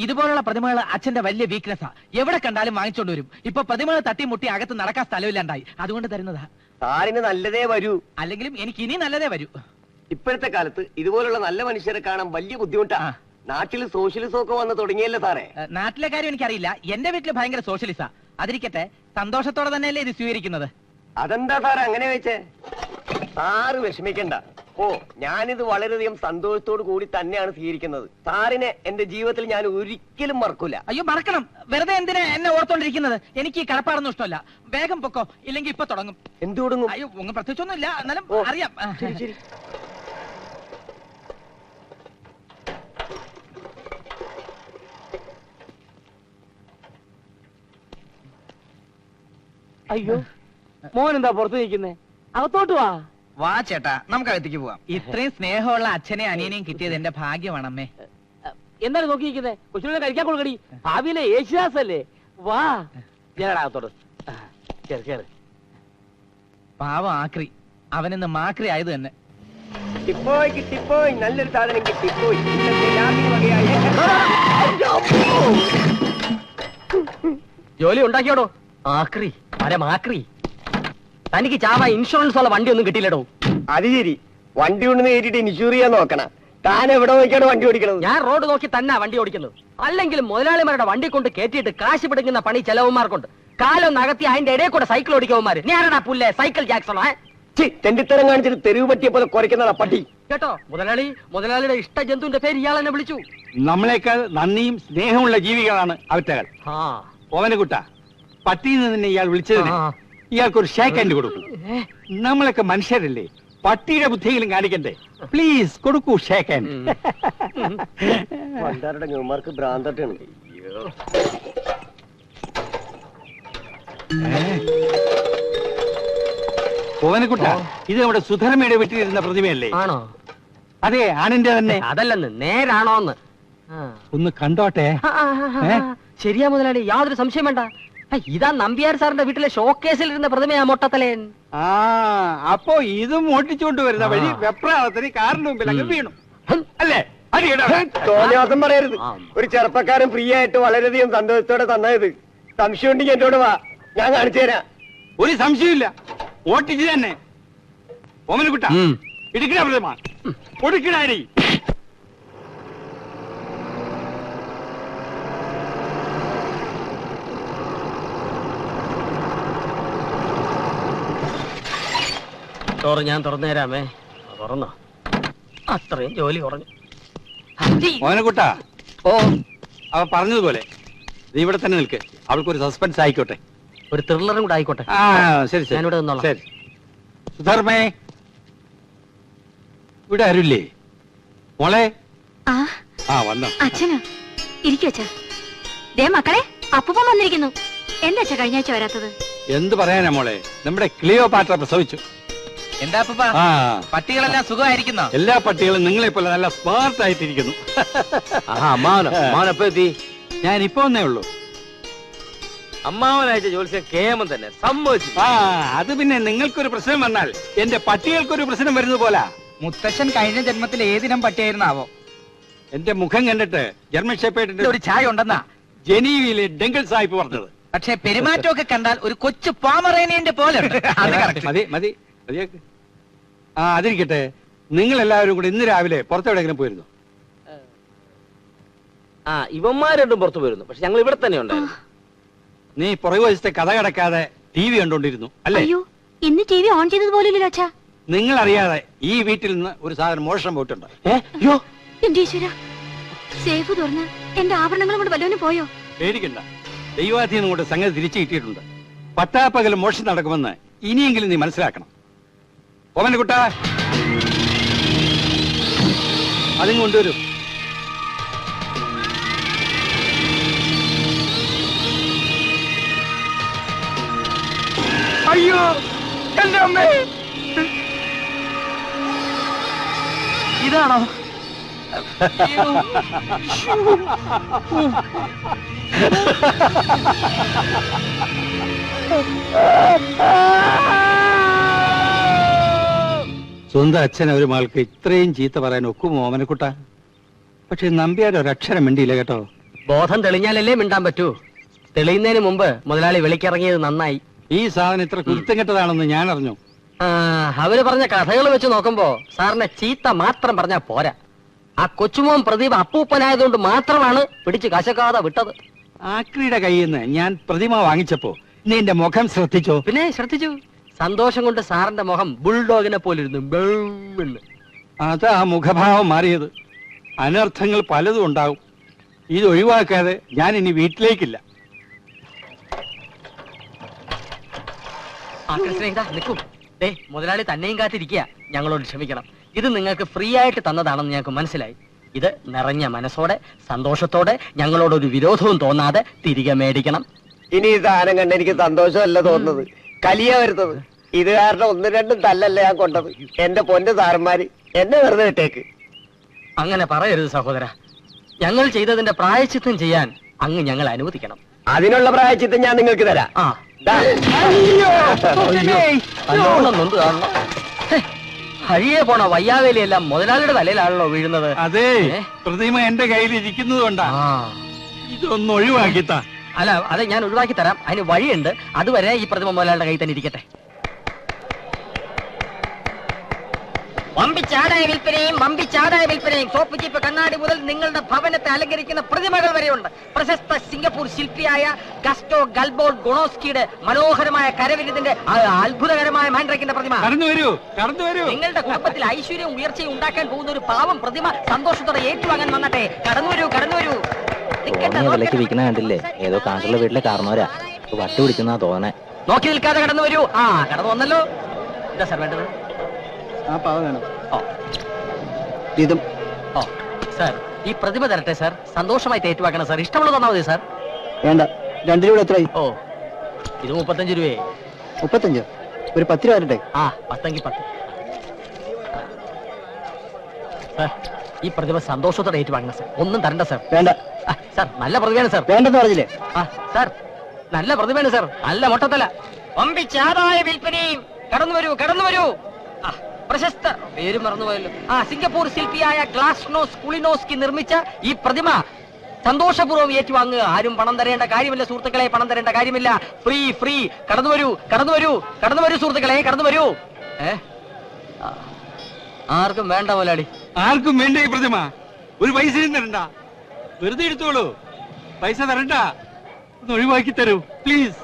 ഇതുപോലുള്ള പ്രതിമകൾ അച്ഛന്റെ വലിയ വീക്ക്നെസ്സാ. എവിടെ കണ്ടാലും വാങ്ങിച്ചോണ്ട് വരും. ഇപ്പൊ പ്രതിമകൾ തട്ടിമുട്ടി അകത്ത് നടക്കാൻ സ്ഥലമില്ലാണ്ടായി, അതുകൊണ്ട് തരുന്നതാ. സാറിന് നല്ലതേ വരൂ. അല്ലെങ്കിലും എനിക്ക് ഇനി നല്ലതേ വരൂ. ഇപ്പോഴത്തെ കാലത്ത് ഇതുപോലുള്ള നല്ല മനുഷ്യരെ കാണാൻ വലിയ ബുദ്ധിമുട്ടാ. നാട്ടിൽ സോഷ്യലിസം ഒക്കെ വന്ന് തുടങ്ങിയല്ലേ സാറേ? നാട്ടിലെ കാര്യം എനിക്കറിയില്ല, എന്റെ വീട്ടില് ഭയങ്കര സോഷ്യലിസാ. അതിരിക്കട്ടെ, സന്തോഷത്തോടെ തന്നെയല്ലേ ഇത് സ്വീകരിക്കുന്നത്? അതെന്താ സാർ അങ്ങനെ വെച്ചേ? സാറ് വിഷമിക്കണ്ട. ഓ, ഞാനിത് വളരെയധികം സന്തോഷത്തോടു കൂടി തന്നെയാണ് സ്വീകരിക്കുന്നത്. സാറിനെ എന്റെ ജീവിതത്തിൽ ഞാൻ ഒരിക്കലും മറക്കൂല. അയ്യോ, മറക്കണം. വെറുതെ എന്തിനാ എന്നെ ഓർത്തോണ്ടിരിക്കുന്നത്? എനിക്ക് ഈ കടപ്പാടൊന്നും ഇഷ്ടമല്ല. വേഗം പൊക്കോ, ഇല്ലെങ്കിൽ ഇപ്പൊ തുടങ്ങും. എന്ത് തുടങ്ങും? അയ്യോ, ഒന്നും പ്രത്യേകിച്ചൊന്നും ഇല്ല, എന്നാലും അറിയാം. ശരി ശരി. അയ്യോ, മോൻ എന്താ പുറത്ത് നിൽക്കുന്നേ? അകത്തോട്ട് വാ. വാ ചേട്ടാ, നമുക്ക് അകത്തേക്ക് പോവാം. ഇത്രയും സ്നേഹമുള്ള അച്ഛനെയും അനിയനെയും കിട്ടിയത് എന്റെ ഭാഗ്യമാണമ്മേ. എന്താണ് നോക്കിയിരിക്കുന്നേ? കൊച്ചുങ്ങളെ കഴിക്കാൻ കൊടുക്കടി. ഭാവിയിലെ യേശുദാസ് അല്ലേ? വാ. ഞാനകത്തോട്ട് കേറ്. പാവം ആക്രി, അവനിന്ന് മാക്രി ആയത് തന്നെ. കിട്ടിപ്പോയി കിട്ടിപ്പോയി, നല്ലൊരു സാധനം കിട്ടിപ്പോയി. ജോലി ഉണ്ടാക്കിയോടോ? ആക്രി, മരമാക്രി. തനിക്ക് ചാവ ഇൻഷുറൻസ് ഉള്ള വണ്ടി ഒന്നും കിട്ടിയില്ലടോ. അത് ശരി, വണ്ടി കൊണ്ടുവന്ന് കയറ്റിട്ട് ഇൻഷൂർ ചെയ്യാൻ നോക്കണം. താൻ എവിടെ നോക്കിയാണ് വണ്ടി ഓടിക്കണത്? ഞാൻ റോഡ് നോക്കി തന്നെ വണ്ടി ഓടിക്കുന്നത്. അല്ലെങ്കിൽ മുതലാളിമാരുടെ വണ്ടി കൊണ്ട് കയറ്റിയിട്ട് കാശ് പിടിക്കുന്ന പണി ചെലവന്മാർക്കുണ്ട്. കാലം നകത്തി അതിന്റെ ഇടയിൽ കൂടെ സൈക്കിൾ ഓടിക്കവന്മാര്. ഞാനാടാ പുല്ലേ സൈക്കിൾ ജാക്സണോ? തെണ്ടിത്തരം കാണിച്ചിട്ട് തെരുവ് പറ്റിയ പോലെ കുറയ്ക്കുന്നതാ പട്ടി. കേട്ടോ, മുതലാളിയുടെ ഇഷ്ട ജന്തുവിന്റെ പേര് ഇയാൾ എന്നെ വിളിച്ചു. നമ്മളെക്കാൾ നന്ദിയും സ്നേഹമുള്ള ജീവികളാണ് അവറ്റകൾ. ഓവനക്കുട്ട, പട്ടിയിൽ നിന്ന് തന്നെ ഇയാൾ വിളിച്ചതിന് ഇയാൾക്കൊരു ഷേക്ക് ഹാൻഡ് കൊടുക്കും. നമ്മളൊക്കെ മനുഷ്യരല്ലേ, പട്ടിയുടെ ബുദ്ധിയെങ്കിലും കാണിക്കണ്ടേ? പ്ലീസ് കൊടുക്കൂ ഷേക്ക് ഹാൻഡ്. പണ്ടാരുടെ ന്യൂമാർക്ക് ഭ്രാന്തട്ടാണ്. ഓവനക്കുട്ട, ഇത് നമ്മുടെ സുധർമ്മയുടെ വീട്ടിലിരുന്ന പ്രതിമയല്ലേ? ആണോ? അതെ, ആണിന്റെ തന്നെ. അതല്ലെന്ന്, നേരാണോന്ന് ഒന്ന് കണ്ടോട്ടെ. ശരിയാ മുതലാളി, യാതൊരു സംശയം വേണ്ട. ഇതാ നമ്പ്യാർ സാറിന്റെ വീട്ടിലെ ഷോക്കേസിൽ ഇരുന്ന പ്രതിമയാ മൊട്ടത്തലേൻ. അപ്പോ ഇതും ഓട്ടിച്ചോണ്ട് വരുന്ന വഴി വെപ്രാളത്തിന് കാറിന് മുമ്പിൽ അങ്ങ് വീണു അല്ലേ? തോന്നിയാസം പറയരുത്. ഒരു ചെറുപ്പക്കാരൻ ഫ്രീ ആയിട്ട് വളരെയധികം സന്തോഷത്തോടെ തന്നത്. സംശയം ഉണ്ടെങ്കിൽ എന്നോട് വാ, ഞാൻ കാണിച്ചു തരാം. ഒരു സംശയമില്ല, ഓട്ടിച്ച് തന്നെ. ഓമനക്കുട്ട, ഇടുക്കണ പ്രതിമ ഒടുക്കണാരി. ഞാൻ തുറന്നു തരാമേ. തുറന്നോ? അത്രയും ജോലി കുറഞ്ഞു. ഓമനക്കുട്ട, അവ പറഞ്ഞതുപോലെ നീ ഇവിടെ തന്നെ നിൽക്ക്, അവൾക്കൊരു സസ്പെൻസ് ആയിക്കോട്ടെ. ഒരു ത്രില്ലറും കൂടെ ആയിക്കോട്ടെ. ആ ശരി ശരി, ഞാനിവിടെ നിന്നോളാം. ശരി. സുധർമ്മേ, ഇവിടെ ആരുമില്ലേ മോളെ? ആ വന്നോ. അച്ഛനാ, ഇരിക്കു അച്ഛാ. ദേ മക്കളെ, അപ്പൂപ്പൻ വന്നിരിക്കുന്നു. എന്താ അച്ഛാ കഴിഞ്ഞ ആഴ്ച വരാത്തത്? എന്ത് പറയാനാ മോളെ, നമ്മുടെ ക്ലിയോപാട്ര പ്രസവിച്ചു. എന്താ അപ്പൂപ്പ, ആ പട്ടികളെല്ലാം സുഖമായിരിക്കുന്നോ? എല്ലാ പട്ടികളും നിങ്ങളെ പോലെ നല്ല സ്മാർട്ട് ആയിട്ടിരിക്കുന്നു. അമ്മാവനെപ്പോ എത്തി? ഞാൻ ഇപ്പൊ വന്നേ ഉള്ളൂ. അമ്മാവനായിട്ട് ജോലിച്ച കേമം തന്നെ സമ്മതിച്ചു. ആ അത് പിന്നെ നിങ്ങൾക്കൊരു പ്രശ്നം വന്നാൽ എന്റെ പട്ടികൾക്കൊരു പ്രശ്നം വരുന്നത് പോലാ. മുത്തശ്ശൻ കഴിഞ്ഞ ജന്മത്തിൽ ഏതിനം പട്ടിയായിരുന്നാവോ? എന്റെ മുഖം കണ്ടിട്ട് ജർമ്മൻ ഷെപ്പേർഡിന്റെ ഒരു ചായ ഉണ്ടെന്നാ ജനീവയിലെ ഡെങ്കിൾ സാഹിബ് പറഞ്ഞത്. പക്ഷെ പെരുമാറ്റമൊക്കെ കണ്ടാൽ ഒരു കൊച്ചു പോമറേനിയന്റെ പോലെ ഉണ്ട്. അത് correct. മതി മതി മതിയാക്ക്. ആ അതിരിക്കട്ടെ, നിങ്ങൾ എല്ലാവരും കൂടെ ഇന്ന് രാവിലെ പുറത്തെവിടെയെങ്കിലും പോയിരുന്നു? ആ ഇവന്മാർ രണ്ടും പുറത്തു പോയിരുന്നു, പക്ഷെ ഞങ്ങൾ ഇവിടെ തന്നെ ഉണ്ടായിരുന്നു. നീ പുറകു വശത്തെ കഥ കടക്കാതെ TV കണ്ടോണ്ടിരുന്നു അല്ലേ? അയ്യോ, ഇന്ന് ടി വി ഓൺ ചെയ്തത് പോലില്ലല്ലോ അച്ഛാ. നിങ്ങൾ അറിയാതെ ഈ വീട്ടിൽ നിന്ന് ഒരു സാധനം മോഷണം പോയിട്ടുണ്ട്. അയ്യോ, എന്റെ ഈശ്വരാ, സേഫ് തുറന്ന് എന്റെ ആഭരണങ്ങളും കൊണ്ട് വല്ലവനും പോയോ? പേടിക്കണ്ട, ദൈവാധീനം കൊണ്ട് സംഗതി തിരിച്ചു കിട്ടിയിട്ടുണ്ട്. പട്ടാപ്പകൽ മോഷണം നടക്കുമെന്ന് ഇനിയെങ്കിലും നീ മനസ്സിലാക്കണം. ഓമന കുട്ടാ, അതും കൊണ്ടുവരും. അയ്യോ എന്റെ അമ്മേ, ഇതാണോ? സ്വന്തം അച്ഛൻ ഒരു മകൾക്ക് ഇത്രയും ചീത്ത പറയാൻ ഒക്കുമോ ഓമനക്കുട്ട? പക്ഷെ നമ്പ്യാർ ഒരക്ഷരം മിണ്ടിയില്ല കേട്ടോ. ബോധം തെളിഞ്ഞാലല്ലേ മിണ്ടാൻ പറ്റൂ. തെളിയുന്നതിന് മുമ്പ് മുതലാളി വിളിക്കിറങ്ങിയത് നന്നായി. ഈ സാധനം ഇത്ര കുരുത്തം കെട്ടതാണെന്ന് ഞാൻ അറിഞ്ഞു. അവര് പറഞ്ഞ കഥകൾ വെച്ച് നോക്കുമ്പോ സാറിനെ ചീത്ത മാത്രം പറഞ്ഞാ പോരാ. ആ കൊച്ചുമോൻ പ്രദീപ് അപ്പൂപ്പനായതുകൊണ്ട് മാത്രമാണ് പിടിച്ച് കശക്കാതെ വിട്ടത്. ആക്രിയുടെ കയ്യിൽ നിന്ന് ഞാൻ പ്രതിമ വാങ്ങിച്ചപ്പോ നീ എന്റെ മുഖം ശ്രദ്ധിച്ചോ? പിന്നെ ശ്രദ്ധിച്ചു. സന്തോഷം കൊണ്ട് സാറിന്റെ മുഖം ബുൾഡോഗിനെ പോലിരുന്നു. അതാ മുഖഭാവം മാറിയത്. അനർത്ഥങ്ങൾ പലതും ഉണ്ടാവും. ഇത് ഒഴിവാക്കാതെ ഞാൻ ഇനി വീട്ടിലേക്കില്ല. നിൽക്കൂ. ദേ മുതലാളി തന്നെയും കാത്തിരിക്കുക. ഞങ്ങളോട് ക്ഷമിക്കണം. ഇത് നിങ്ങൾക്ക് ഫ്രീ ആയിട്ട് തന്നതാണെന്ന് ഞങ്ങൾക്ക് മനസ്സിലായി. ഇത് നിറഞ്ഞ മനസ്സോടെ സന്തോഷത്തോടെ ഞങ്ങളോടൊരു വിരോധവും തോന്നാതെ തിരികെ മേടിക്കണം. ഇനി ഈ സാധനം കണ്ട് എനിക്ക് സന്തോഷമല്ല തോന്നുന്നത്, കലിയ വരുന്നത്. ഇത് കാരണം ഒന്നും രണ്ടും തല്ലല്ല ഞാൻ കൊണ്ടത്. എന്റെ പൊന്ന് സാറന്മാര് എന്നെ വെറുതെ ഇട്ടേക്ക്. അങ്ങനെ പറയരുത് സഹോദര. ഞങ്ങൾ ചെയ്തതിന്റെ പ്രായശ്ചിത്തം ചെയ്യാൻ അങ്ങ് ഞങ്ങൾ അനുവദിക്കണം. അതിനുള്ള പ്രായശ്ചിത്തം ഞാൻ നിങ്ങൾക്ക് തരാം. ഹഴിയെ പോണ വയ്യാവേലിയെല്ലാം മുതലാളിയുടെ തലയിലാണല്ലോ വീഴുന്നത്. അതെ, പ്രതിമ എന്റെ കയ്യിൽ ഇരിക്കുന്നത് കൊണ്ടാ. ഇതൊന്ന് ഒഴിവാക്കിത്താ. അല്ല, അത് ഞാൻ ഒഴിവാക്കി തരാം. അതിന് വഴിയുണ്ട്. അതുവരെ ഈ പ്രതിമ മുതലാളിയുടെ കയ്യിൽ തന്നെ ഇരിക്കട്ടെ. വമ്പിച്ചാടായ വിൽപ്പനയും സോപ്പ് ചീപ്പ് കണ്ണാടി മുതൽ നിങ്ങളുടെ ഭവനത്തെ അലങ്കരിക്കുന്ന പ്രതിമകൾ വരെയുണ്ട്. പ്രശസ്ത സിംഗപ്പൂർ ശില്പിയായ ഗസ്റ്റോ ഗൽബോൾ ഗൊണോസ്കിയുടെ മനോഹരമായ കരവിരുതിന്റെ അത്ഭുതകരമായ മാൻഡ്രക്കിന്റെ പ്രതിമ. നിങ്ങളുടെ കുടുംബത്തിൽ ഐശ്വര്യവും ഉയർച്ചയും ഉണ്ടാക്കാൻ പോകുന്ന ഒരു പാവം പ്രതിമ സന്തോഷത്തോടെ ഏറ്റുവാങ്ങാൻ വന്നട്ടെ. കടന്നു വരൂ. വിലക്ക് വിൽക്കുന്ന കണ്ടില്ലേ? ഏതോ കാശുള്ള വീട്ടിലെ കാരണവരാ, വട്ട് പിടിക്കുന്ന തോന്നണേ. നോക്കി നിൽക്കാതെ കടന്നു വരൂ. കടന്നു വന്നല്ലോ. എന്താ സാർ വേണ്ടത്? ഇതും സാർ ഈ പ്രതിമ തരട്ടെ സാർ. സന്തോഷമായിട്ട് ഏറ്റുവാക്കണം സാർ. ഇഷ്ടമുള്ളത് തന്നാ മതി സാർ. വേണ്ട, 2 രൂപ എത്രയായി? ഇത് 35 രൂപയെ. 35? ഒരു 10 രൂപ വരട്ടെ. 10 10. ഈ പ്രതിമ സന്തോഷത്തോടെ ഏറ്റുവാങ്ങണം സാർ. ഒന്നും തരണ്ട സാർ. വേണ്ട സാർ, നല്ല പ്രതിമയാണ് സാർ. വേണ്ടെന്ന് പറഞ്ഞില്ലേ? സാർ നല്ല പ്രതിമയാണ് സാർ. നല്ല മൊട്ടത്തല. വമ്പിച്ചാടായ വിൽപ്പനയും. കടന്നു വരൂ. പ്രശസ്ത പേര് മറന്നുപോയല്ലോ. സിംഗപ്പൂർ ശില്പിയായ ഗ്ലാസ്നോസ് കുളിനോസ്കി നിർമ്മിച്ച ഈ പ്രതിമ സന്തോഷപൂർവ്വം ഏറ്റുവാങ്ങുക. ആരും പണം തരേണ്ട കാര്യമില്ല സുഹൃത്തുക്കളെ, പണം തരേണ്ട കാര്യമില്ല. ഫ്രീ. കടന്നു വരൂ സുഹൃത്തുക്കളെ, കടന്നു വരൂ. ആർക്കും വേണ്ട മുതലാളി. ആർക്കും വേണ്ട ഈ പ്രതിമ. ഒരു പൈസയും തരണ്ട, വെറുതെ എടുത്തോളൂ. പൈസ തരണ്ട, ഒന്ന് ഒഴിവാക്കി തരൂ പ്ലീസ്.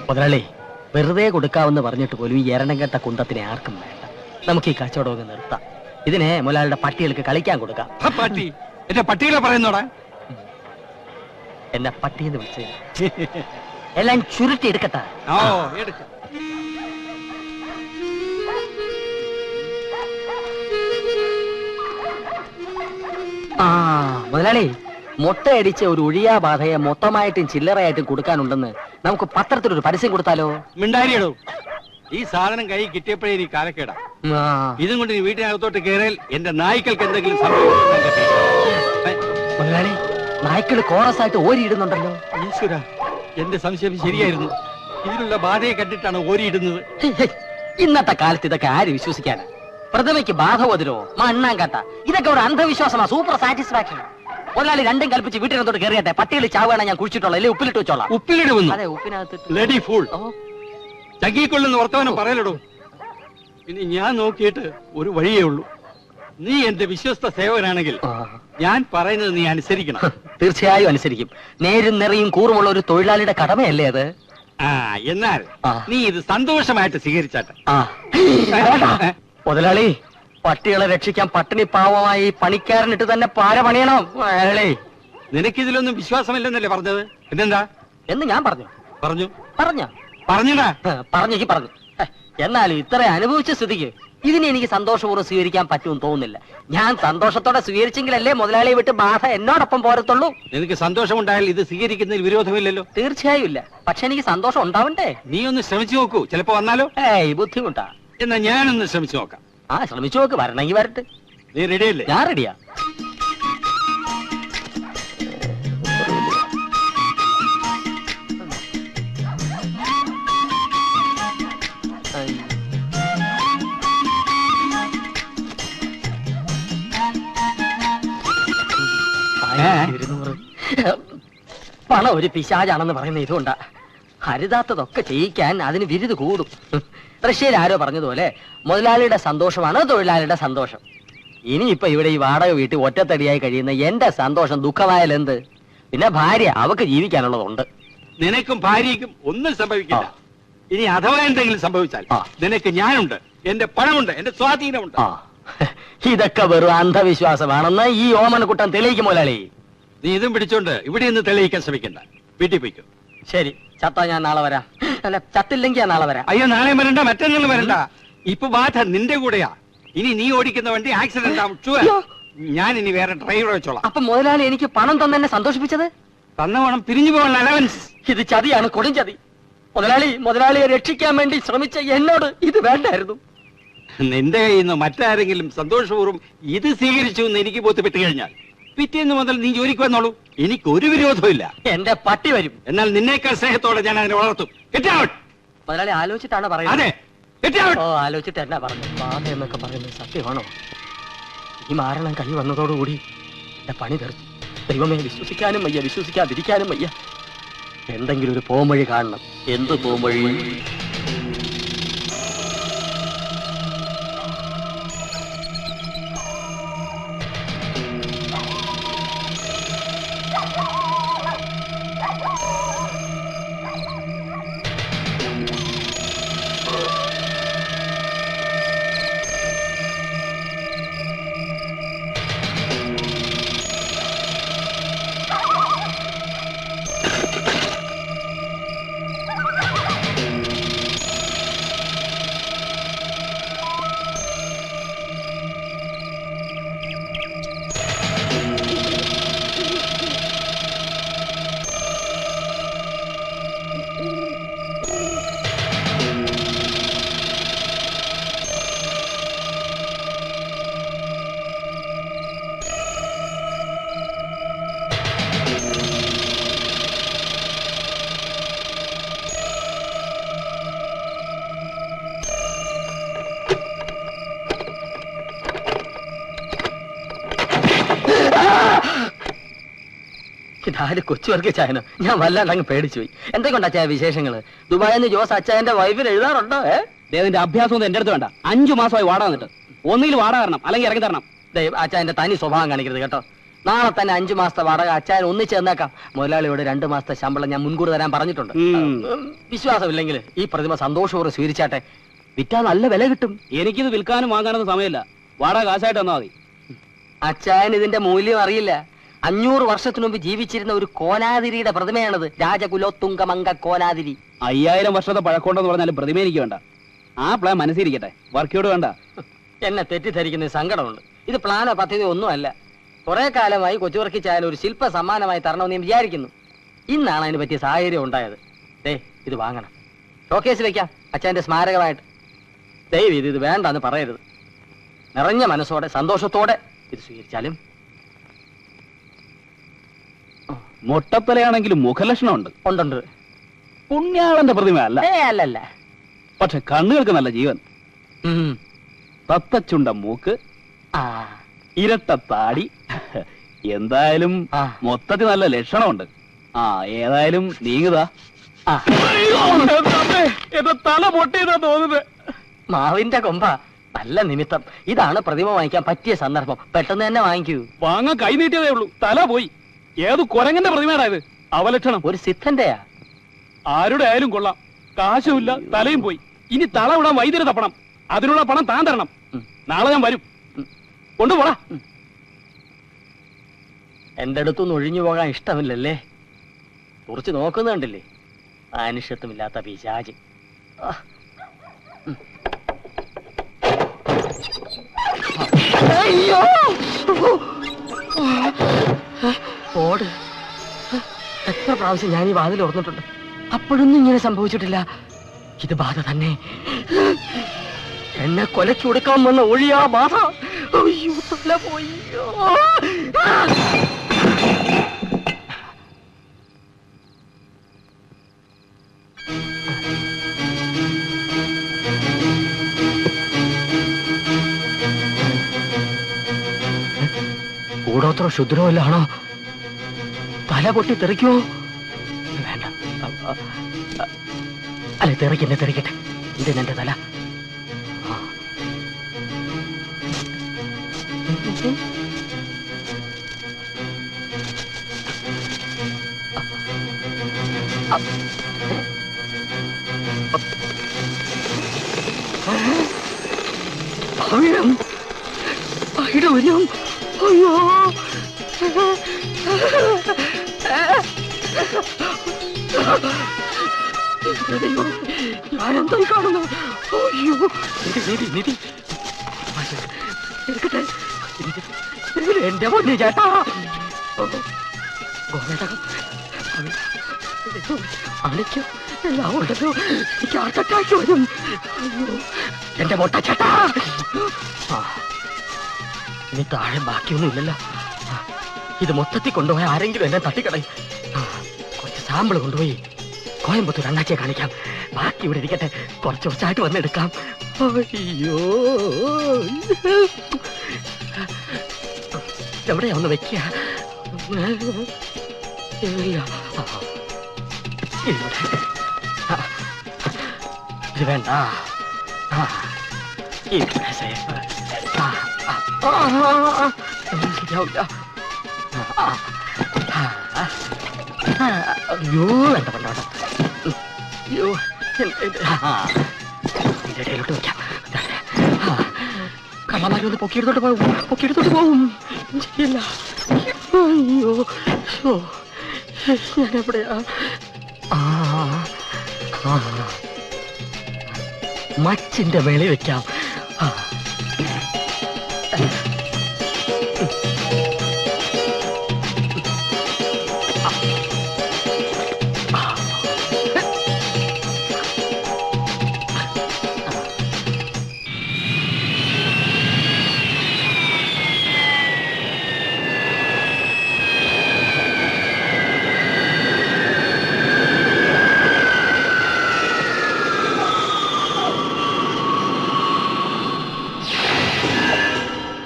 മുതലാളി, വെറുതെ കൊടുക്കാമെന്ന് പറഞ്ഞിട്ട് പോലും ഈ എരണം കെട്ട കുന്തത്തിനെ ആർക്കും വേണ്ട. നമുക്ക് ഈ കച്ചവടം നിർത്താം. ഇതിനെ മുതലാളിയുടെ പട്ടികൾക്ക് കളിക്കാൻ കൊടുക്കാം. പട്ടി എന്റെ പട്ടികളെ പറയുന്നോടാ. എന്നെ പട്ടിയെന്ന് വിളിച്ചത്. എല്ലാം ചുരുട്ടി എടുക്കട്ടെ. ഓ എടുക്ക. ആ മുതലാളി, മുട്ടയടിച്ച ഒരു ഒഴിയാ ബാധയെ മൊത്തമായിട്ടും ചില്ലറയായിട്ടും കൊടുക്കാനുണ്ടെന്ന് നമുക്ക് പത്രത്തിലൊരു പരസ്യം കൊടുത്താലോ? മിണ്ടാരിയടോ, ഈ സാധനം കൈ കിട്ടിയപ്പോഴേ നീ കാലക്കേടാ. ഇതും കൊണ്ട് നീ വീട്ടിനകത്തോട്ട് കയറിയാൽ എന്റെ നായ്ക്കൾക്ക് എന്തെങ്കിലും മുതലാളി, നായ്ക്കള് കോറസ് ആയിട്ട് ഓരിയിടുന്നുണ്ടല്ലോ. ഈശ്വര, എന്റെ സംശയം ശരിയായിരുന്നു. ഇതിലുള്ള ബാധയെ കണ്ടിട്ടാണ് ഓരിയിടുന്നത്. ഇന്നത്തെ കാലത്ത് ഇതൊക്കെ ആര് വിശ്വസിക്കാന്? പ്രതിമയ്ക്ക് ബാധ വതിരോ മണ്ണാങ്കട്ട, ഇതൊക്കെ ഒരു അന്ധവിശ്വാസമാണ്. Super satisfaction. മുതലാളി രണ്ടും കൽപ്പിച്ച് വീട്ടിനകത്തോട്ട് കയറിയട്ടെ. പട്ടികൾ ചാവാണ് ഞാൻ കുഴിച്ചിട്ടുള്ള, അല്ലെ ഉപ്പിലിട്ട് വെച്ചോളാം. ഉപ്പിലിടുന്നു? അതെ, ഉപ്പിനകത്ത്. ലേഡി ഫൂൾ, ചകിക്കൊള്ളുന്ന വർത്തമാനം പറയലടോ. ഇനി ഞാൻ നോക്കിയിട്ട് ഒരു വഴിയേ ഉള്ളൂ. നീ എന്റെ വിശ്വസ്ത സേവകനാണെങ്കിൽ ഞാൻ പറയുന്നത് നീ അനുസരിക്കണം. തീർച്ചയായും അനുസരിക്കും. നേരും നിറയും കൂറുമുള്ള ഒരു തൊഴിലാളിയുടെ കടമയല്ലേ അത്? എന്നാൽ നീ ഇത് സന്തോഷമായിട്ട് സ്വീകരിച്ചാട്ടെ. മുതലാളി, പട്ടികളെ രക്ഷിക്കാൻ പട്ടിണി പാവമായി പണിക്കാരനിട്ട് തന്നെ പാര പണിയണം. നിനക്കിതിലൊന്നും വിശ്വാസമില്ലെന്നല്ലേ പറഞ്ഞത്? പിന്നെന്താ എന്ന് ഞാൻ പറഞ്ഞു. പറഞ്ഞടാ. പറഞ്ഞെങ്കിൽ പറഞ്ഞു. എന്നാലും ഇത്ര അനുഭവിച്ച സ്ഥിതിക്ക് ഇതിനെ എനിക്ക് സന്തോഷപൂർവ്വം സ്വീകരിക്കാൻ പറ്റുമെന്ന് തോന്നുന്നില്ല. ഞാൻ സന്തോഷത്തോടെ സ്വീകരിച്ചെങ്കിലല്ലേ മുതലാളിയെ വിട്ട് ബാധ എന്നോടൊപ്പം പോരത്തുള്ളൂ. നിനക്ക് സന്തോഷമുണ്ടായാൽ ഇത് സ്വീകരിക്കുന്നതിൽ വിരോധമില്ലല്ലോ. തീർച്ചയായും ഇല്ല. പക്ഷെ എനിക്ക് സന്തോഷം ഉണ്ടാവണ്ടേ? നീ ഒന്ന് ശ്രമിച്ചു നോക്കൂ, ചിലപ്പോ വന്നാലോ. ബുദ്ധിമുട്ടാ. എന്നാ ഞാനൊന്ന് ശ്രമിച്ചു നോക്കാം. ശ്രമിച്ചു നോക്ക്. വരണമെങ്കിൽ വരട്ടെ. നീ റെഡിയല്ലേ? ഞാൻ റെഡിയാ. പണം ഒരു പിശാചാണെന്ന് പറയുന്ന ഇതുകൊണ്ടാ. ഹരിതാത്തതൊക്കെ ചെയ്യിക്കാൻ അതിന് വിരുത് കൂടും. റഷ്യയിൽ ആരോ പറഞ്ഞതുപോലെ മുതലാളിയുടെ സന്തോഷമാണ് തൊഴിലാളിയുടെ സന്തോഷം. ഇനിയിപ്പൊ ഇവിടെ ഈ വാടക വീട്ടിൽ ഒറ്റത്തടിയായി കഴിയുന്ന എന്റെ സന്തോഷം ദുഃഖമായാലെന്ത്? പിന്നെ ഭാര്യ, അവക്ക് ജീവിക്കാനുള്ളതുണ്ട്. നിനക്കും ഭാര്യയ്ക്കും ഒന്നും സംഭവിക്കില്ല. ഇനി അഥവാ എന്തെങ്കിലും സംഭവിച്ചാൽ നിനക്ക് ഞാനുണ്ട്, എന്റെ പണമുണ്ട്, എന്റെ സ്വാധീനമുണ്ട്. ഇതൊക്കെ വെറും അന്ധവിശ്വാസമാണെന്ന് ഈ ഓമനക്കുട്ടൻ തെളിയിക്കും മുതലാളി. നീ ഇതും പിടിച്ചോണ്ട് ഇവിടെ നിന്ന് തെളിയിക്കാൻ ശ്രമിക്കണ്ട. വീട്ടിൽ പോയിക്കോ. ശരി, ചത്താ ഞാൻ നാളെ വരാം. അല്ല, ചത്തില്ലെങ്കിൽ ഞാൻ നാളെ വരാം. അയ്യോ, നാളെ വരണ്ട, മറ്റന്നാൾ വരണ്ട. ഇപ്പൊ ബാധ നിന്റെ കൂടെയാ. ഇനി നീ ഓടിക്കുന്ന വണ്ടി ആക്സിഡന്റ് ആവും. ഞാൻ ഇനി വേറെ ഡ്രൈവറെ വെച്ചോളാം. അപ്പൊ മുതലാളി എനിക്ക് പണം തന്നെ സന്തോഷിപ്പിച്ചത്? തന്ന പണം പിരിഞ്ഞു പോകാനുള്ള അലവൻസ്. ഇത് ചതിയാണ്, കൊടും ചതി. മുതലാളിയെ രക്ഷിക്കാൻ വേണ്ടി ശ്രമിച്ച എന്നോട് ഇത് വേണ്ടായിരുന്നു. നിന്റെ കയ്യിൽ നിന്ന് മറ്റാരെങ്കിലും സന്തോഷപൂർവ്വം ഇത് സ്വീകരിച്ചു എന്ന് എനിക്ക് ബോധ്യപ്പെട്ട് കഴിഞ്ഞാൽ പിറ്റേന്ന് മുതൽ നീ ജോലിക്ക് വന്നോളൂ. എനിക്കൊരു വിരോധമില്ല. എന്റെ പട്ടി വരും. എന്നാൽ നിന്നേക്കാൾ സ്നേഹത്തോടെ ഞാൻ അതിനെ വളർത്തും. മുതലാളി ആലോചിച്ചിട്ടാണ് പറയുന്നത്? അതെ, ആലോചിച്ചിട്ട് എന്നാ പറഞ്ഞു. ബാധ എന്നൊക്കെ പറയുന്നത് സത്യമാണോ? ഈ മാരണം കൈ വന്നതോടുകൂടി എന്റെ പണി തീർന്നു. ദൈവമേ, വിശ്വസിക്കാനും വയ്യ, വിശ്വസിക്കാതിരിക്കാനും വയ്യ. എന്തെങ്കിലും ഒരു പോംവഴി കാണണം. എന്ത് പോംവഴി? ഇതാര് കൊച്ചുവർഗ ചായനോ? ഞാൻ വല്ലാണ്ട് അങ്ങ് പേടിച്ചു പോയി. എന്തൊക്കെയുണ്ട് അച്ചായ വിശേഷങ്ങള്? ദുബായിൽ നിന്ന് ജോസ് അച്ചായന്റെ വൈഫിന് എഴുതാറുണ്ടോ? ദേവന്റെ അഭ്യാസം ഒന്നും എന്റെ അടുത്ത് വേണ്ട. 5 മാസമായി വാടക വന്നിട്ട്. ഒന്നുകിൽ വാടക തരണം, അല്ലെങ്കിൽ ഇറങ്ങി തരണം. അച്ചായന്റെ തനി സ്വഭാവം കാണിക്കരുത് കേട്ടോ. നാളെ തന്നെ 5 മാസത്തെ വാടക അച്ചായൻ ഒന്നിച്ച് തന്നേക്കാം. മുതലാളിയോട് 2 മാസത്തെ ശമ്പളം ഞാൻ മുൻകൂർ തരാൻ പറഞ്ഞിട്ടുണ്ട്. വിശ്വാസമില്ലെങ്കിൽ ഈ പ്രതിമ സന്തോഷപൂർവ്വം സ്വീകരിച്ചാട്ടെ. വിറ്റാ നല്ല വില കിട്ടും. എനിക്കിത് വിൽക്കാനും വാങ്ങാനൊന്നും സമയമില്ല. വാടക കാശായിട്ട് തന്നാ മതി. അച്ചായൻ ഇതിന്റെ മൂല്യം അറിയില്ല. 500 വർഷത്തിനു മുമ്പ് ജീവിച്ചിരുന്ന ഒരു കോലാതിരിയുടെ പ്രതിമയാണത്. രാജകുലോത്തുംഗമംഗ കോലാതിരി. 5000 വർഷത്തെ പഴക്കമുണ്ടെന്ന് പറഞ്ഞാലും പ്രതിമ എനിക്ക് വേണ്ട. ആ പ്ലാൻ മനസ്സിരിക്കട്ടെ, വർക്കൗട്ട് വേണ്ട. എന്നെ തെറ്റിദ്ധരിക്കുന്ന സങ്കടമുണ്ട്. ഇത് പ്ലാനോ പദ്ധതി ഒന്നുമല്ല. കുറെ കാലമായി കൊച്ചുവർക്കിച്ചായാലും ഒരു ശില്പ സമ്മാനമായി തരണമെന്ന് ഞാൻ വിചാരിക്കുന്നു. ഇന്നാണ് അതിന് പറ്റിയ സാഹചര്യം ഉണ്ടായത്. ഇത് വാങ്ങണം, ഷോക്കേസ് വെക്കാം അച്ഛൻ്റെ സ്മാരകമായിട്ട്. ദയവ് ഇത് വേണ്ടെന്ന് പറയരുത്. നിറഞ്ഞ മനസ്സോടെ സന്തോഷത്തോടെ ഇത് സ്വീകരിച്ചാലും. മൊട്ടത്തലയാണെങ്കിലും മുഖലക്ഷണമുണ്ട്. ഉണ്ടുണ്ട്. പുണ്യാളന്റെ പ്രതിമ അല്ല. അല്ലല്ല. പക്ഷെ കണ്ണുകൾക്ക് നല്ല ജീവൻ. തത്തച്ചുണ്ട മൂക്ക്, ഇരട്ട താടി, എന്തായാലും മൊത്തത്തിൽ നല്ല ലക്ഷണമുണ്ട്. ഏതായാലും നീങ്ങുതാ. തല പൊട്ടിയതാ തോന്നുന്നത്. മാവിന്റെ കൊമ്പ, നല്ല നിമിത്തം. ഇതാണ് പ്രതിമ വാങ്ങിക്കാൻ പറ്റിയ സന്ദർഭം. പെട്ടെന്ന് തന്നെ വാങ്ങിക്കൂ. വാങ്ങാൻ കൈ നീട്ടിയതേ ഉള്ളൂ, തല പോയി. ഏത് കുരങ്ങന്റെ പ്രതിമയാടാ ഇത്? അവലക്ഷണം. ഒരു സിദ്ധന്റെയാ. ആരുടെ ആയാലും കൊള്ളാം. കാശുമില്ല, തലയും പോയി. ഇനി തല വിടാൻ വൈദ്യുതി തപ്പണം. അതിനുള്ള പണം താൻ തരണം. നാളെ ഞാൻ വരും. കൊണ്ടുപോടാ. എന്റെ അടുത്തൊന്നും ഒഴിഞ്ഞു പോകാൻ ഇഷ്ടമില്ലല്ലേ? കുറിച്ച് നോക്കുന്നുണ്ടല്ലേ? അനിഷ്ടമില്ലാത്ത പിശാച്. അയ്യോ, ഓട്. എത്ര പ്രാവശ്യം ഞാൻ ഈ വാതിൽ ഓർന്നിട്ടുണ്ട്, അപ്പോഴൊന്നും ഇങ്ങനെ സംഭവിച്ചിട്ടില്ല. ഇത് ബാധ തന്നെ. എന്നെ കൊലയ്ക്ക് കൊടുക്കാൻ വന്ന ഒഴിയാ ബാധ. അയ്യോ, തല പോയി. കൂടോത്ര ക്ഷുദ്രമല്ലാണോ? തല പൊട്ടി തെറിക്കോ? വേണ്ട, അല്ലെ തെറിക്കട്ടെ. ഇത് എന്റെ തല. അയ്യോ, ഞാനെന്തായി കാണുന്നു? അയ്യോ, നിധി എടുക്കട്ടെ. എന്റെ പൊന്നു ചേട്ടാ, അണിക്കോ എല്ലാം ഉണ്ടല്ലോ. എനിക്ക് ഹാർട്ട് അറ്റാക്ക് വരും. അയ്യോ, എന്റെ മൊട്ട ചേട്ടാ. ഇനി താഴെ ബാക്കിയൊന്നും ഇല്ലല്ലോ. ഇത് മൊത്തത്തിൽ കൊണ്ടുപോയി ആരെങ്കിലും എന്നെ തട്ടിക്കളയും. കുറച്ച് സാമ്പിൾ കൊണ്ടുപോയി കോയമ്പത്തൂർ അണ്ണാച്ചിയെ കാണിക്കാം. ബാക്കി ഇവിടെ ഇരിക്കട്ടെ, കുറച്ചായിട്ട് വന്നെടുക്കാം. അയ്യോ, എവിടെയാ ഒന്ന് വെക്കുക? ഇത് വേണ്ട. ഇവിടെ സേഫ്. ശരിയാവില്ല. അയ്യോ, വേണ്ട. അയ്യോ, ഇടയിലോട്ട് വെക്കാം. കള്ളമാരി ഒന്ന് പൊക്കിയെടുത്തോട്ട് പോകും. ശരിയല്ല. അയ്യോ, ഞാനെവിടെയാ? മച്ചിന്റെ മേളിൽ വെക്കാം.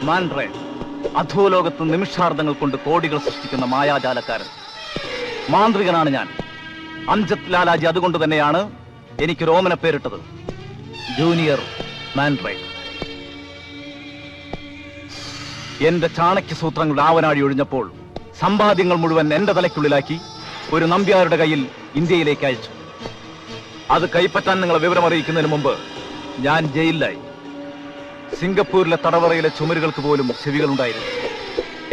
മാൻഡ്രേ, അധോലോകത്ത് നിമിഷാർദ്ധങ്ങൾ കൊണ്ട് കോടികൾ സൃഷ്ടിക്കുന്ന മായാജാലക്കാരൻ. മാന്ത്രികനാണ് ഞാൻ. അംജത് ലാലാജി അതുകൊണ്ട് തന്നെയാണ് എനിക്കൊരു ഓമന പേരിട്ടത്, ജൂനിയർ മാൻഡ്രേ. എന്റെ ചാണക്യ സൂത്രങ്ങളുടെ ആവനാഴി ഒഴിഞ്ഞപ്പോൾ സമ്പാദ്യങ്ങൾ മുഴുവൻ എന്റെ തലയ്ക്കുള്ളിലാക്കി ഒരു നമ്പ്യാരുടെ കയ്യിൽ ഇന്ത്യയിലേക്ക് അയച്ചു. അത് കൈപ്പറ്റാൻ നിങ്ങളെ വിവരം അറിയിക്കുന്നതിന് മുമ്പ് ഞാൻ ജയിലിലായി. സിംഗപ്പൂരിലെ തടവറയിലെ ചുമരുകൾക്ക് പോലും ചെവികളുണ്ടായിരുന്നു.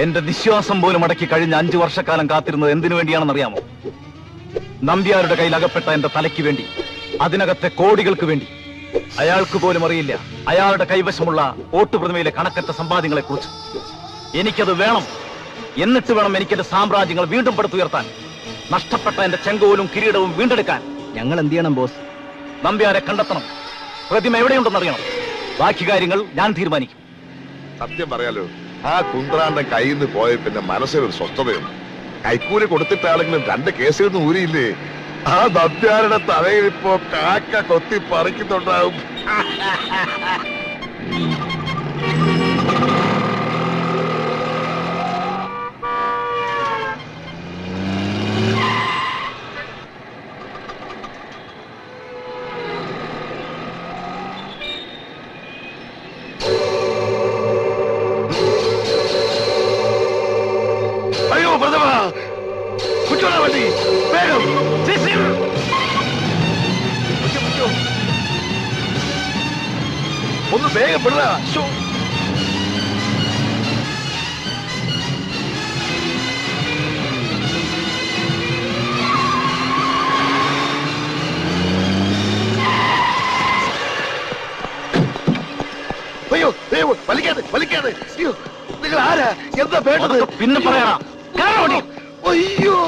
എന്റെ നിശ്വാസം പോലും അടക്കി കഴിഞ്ഞ 5 വർഷക്കാലം കാത്തിരുന്നത് എന്തിനു വേണ്ടിയാണെന്നറിയാമോ? നമ്പ്യാരുടെ കയ്യിൽ അകപ്പെട്ട എന്റെ തലയ്ക്ക് വേണ്ടി, അതിനകത്തെ കോടികൾക്ക് വേണ്ടി. അയാൾക്ക് പോലും അറിയില്ല അയാളുടെ കൈവശമുള്ള ഓട്ടുപ്രതിമയിലെ കണക്കറ്റ സമ്പാദ്യങ്ങളെ കുറിച്ച്. എനിക്കത് വേണം. എന്നിട്ട് വേണം എനിക്കെന്റെ സാമ്രാജ്യങ്ങൾ വീണ്ടും പടുത്തുയർത്താൻ, നഷ്ടപ്പെട്ട എന്റെ ചെങ്കോലും കിരീടവും വീണ്ടെടുക്കാൻ. ഞങ്ങൾ എന്ത് ചെയ്യണം ബോസ്? നമ്പ്യാരെ കണ്ടെത്തണം. പ്രതിമ എവിടെയുണ്ടെന്നറിയണം. ബാക്കി കാര്യങ്ങൾ ഞാൻ തീരുമാനിക്കും. സത്യം പറയാലോ, ആ കുന്ത്രാന്റെ കയ്യിൽ നിന്ന് പോയ പിന്നെ മനസ്സിലൊരു സ്വസ്ഥതയുണ്ട്. കൈക്കൂലി കൊടുത്തിട്ടാണെങ്കിലും 2 കേസിൽ നിന്ന് ഊരിയില്ലേ? ആ നമ്പ്യാരുടെ തലയിൽ ഇപ്പോ കാക്ക കൊത്തി പറിക്കുന്നുണ്ടാവും. അയ്യോ പ്രഥമ, കുറ്റോടാ വണ്ടി, വേഗം ഒന്ന് വേഗം പെടുക. അയ്യോ അയ്യോ, വലിക്കാതെ വലിക്കാതെ. അയ്യോ, നിങ്ങൾ ആരാ? എന്താ വേണ്ടത്? പിന്നെ പറയാം. അയ്യോ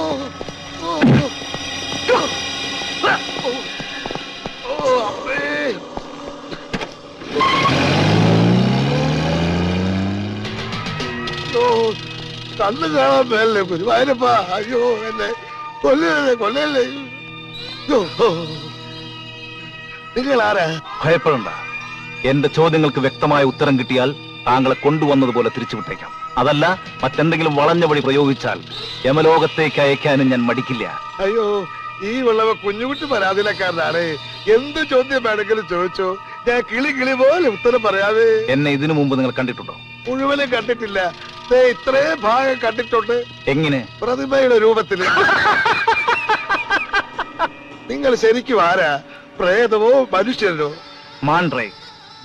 കണ്ണു കാണാൻ മേലേ ഗുരുവായൂരപ്പ. അയ്യോ എന്നെ കൊല്ലല്ലേ കൊല്ലല്ലേ. നിങ്ങൾ ആരാ? ഭയപ്പെടണ്ട. എന്റെ ചോദ്യങ്ങൾക്ക് വ്യക്തമായ ഉത്തരം കിട്ടിയാൽ താങ്കളെ കൊണ്ടുവന്നതുപോലെ തിരിച്ചുവിട്ടേക്കാം. അതല്ല മറ്റെന്തെങ്കിലും വളഞ്ഞ വഴി പ്രയോഗിച്ചാൽ യമലോകത്തേക്ക് അയക്കാനും ഞാൻ മടിക്കില്ല. അയ്യോ, ഈ ഉള്ളവ കുഞ്ഞുകുട്ടി പരാതിയിലക്കാരനാണ്. എന്ത് ചോദ്യം വേണമെങ്കിലും ചോദിച്ചോ, ഞാൻ കിളി കിളി പോലെ ഉത്തരം പറയാതെ. എന്നെ ഇതിനു മുമ്പ് നിങ്ങൾ കണ്ടിട്ടുണ്ടോ? മുഴുവനും കണ്ടിട്ടില്ല. ഇത്രയും ഭാഗം കണ്ടിട്ടുണ്ട്. എങ്ങനെ? പ്രതിമയുടെ രൂപത്തില്. നിങ്ങൾ ശരിക്കും ആരാ? പ്രേതമോ മനുഷ്യനോ? മാൻഡ്രേ,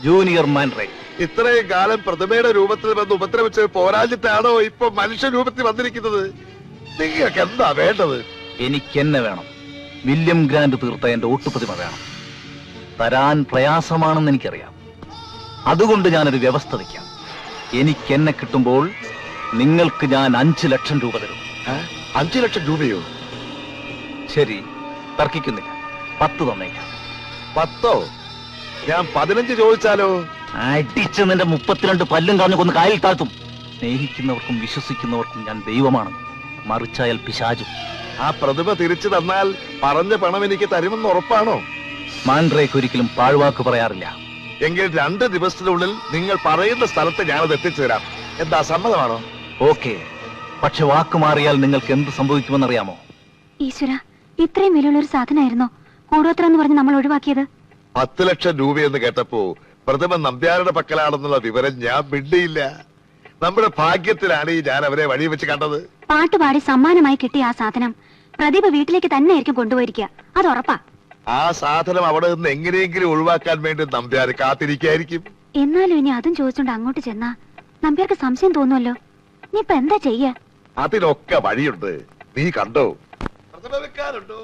ജൂനിയർ മാൻഡ്രേ. ഇത്രയും കാലം പ്രതിമയുടെ രൂപത്തിൽ വന്ന് ഉപദ്രവിച്ച് പോരാഞ്ഞിട്ടാണോ ഇപ്പൊ മനുഷ്യ രൂപത്തിൽ വന്നിരിക്കുന്നത്? നിങ്ങൾക്ക് എന്താ വേണ്ടത്? എനിക്കെന്നെ വേണം. വില്യം ഗ്രാൻഡ് തീർത്ത എന്റെ ഓട്ടുപ്രതിമ വേണം. തരാൻ പ്രയാസമാണെന്ന് എനിക്കറിയാം. അതുകൊണ്ട് ഞാനൊരു വ്യവസ്ഥ വയ്ക്കാം. എനിക്കെന്നെ കിട്ടുമ്പോൾ നിങ്ങൾക്ക് ഞാൻ 5 ലക്ഷം രൂപ തരും. 5 ലക്ഷം രൂപയോ? ശരി, തർക്കിക്കുന്നില്ല. 10 തന്നേക്കാം. 10? ഞാൻ 15 ചോദിച്ചാലോ? അടിച്ച് നിന്റെ 32 പല്ലും കളഞ്ഞു കൊന്ന് കായൽ താഴ്ത്തും. സ്നേഹിക്കുന്നവർക്കും വിശ്വസിക്കുന്നവർക്കും ഞാൻ ദൈവമാണ്, മറിച്ചായാൽ പിശാചും. ആ പ്രതിമ തിരിച്ചു തന്നാൽ പറഞ്ഞ പണം എനിക്ക് തരുമെന്ന് ഉറപ്പാണോ? മാൻഡ്രേക്ക് ഒരിക്കലും പാഴ്വാക്ക് പറയാറില്ല. എങ്കിൽ 2 ദിവസത്തിനുള്ളിൽ നിങ്ങൾ പറയുന്ന സ്ഥലത്ത് ഞാനത് എത്തിച്ചു തരാം. എന്താ, സമ്മതമാണോ? ഓക്കെ, പക്ഷെ വാക്ക് മാറിയാൽ നിങ്ങൾക്ക് എന്ത് സംഭവിക്കുമെന്നറിയാമോ? ഈശ്വര, ഇത്രയും വിലയുള്ള ഒരു സാധനമായിരുന്നോ കൂടോത്രം എന്ന് പറഞ്ഞ് നമ്മൾ ഒഴിവാക്കിയത്? 10 ലക്ഷം രൂപയെന്ന് കേട്ടപ്പോ പ്രതിമ നമ്പ്യാരുടെ പക്കലാണെന്നുള്ള വിവരം ഞാൻ മിണ്ടിയില്ല. നമ്മുടെ ഭാഗ്യത്തിലാണ് ഞാൻ അവരെ വഴി വെച്ച് കണ്ടത്. പാട്ടുപാടി സമ്മാനമായി കിട്ടിയ ആ സാധനം പ്രതിഭ വീട്ടിലേക്ക് തന്നെ ആയിരിക്കും കൊണ്ടുപോയിരിക്കുക, അത് ഉറപ്പാ. ആ സാധനം അവിടെ നിന്ന് എങ്ങനെയെങ്കിലും ഒഴിവാക്കാൻ വേണ്ടി നമ്പ്യാർ കാത്തിരിക്കായിരിക്കും. എന്നാലും ഇനി അതും ചോദിച്ചോണ്ട് അങ്ങോട്ട് ചെന്നാ നമ്പ്യാർക്ക് സംശയം തോന്നുമല്ലോ. നീ ഇപ്പൊ എന്താ ചെയ്യാ? അതിനൊക്കെ വഴിയുണ്ട്, നീ കണ്ടോ? പ്രതിമ വെക്കാറുണ്ടോ?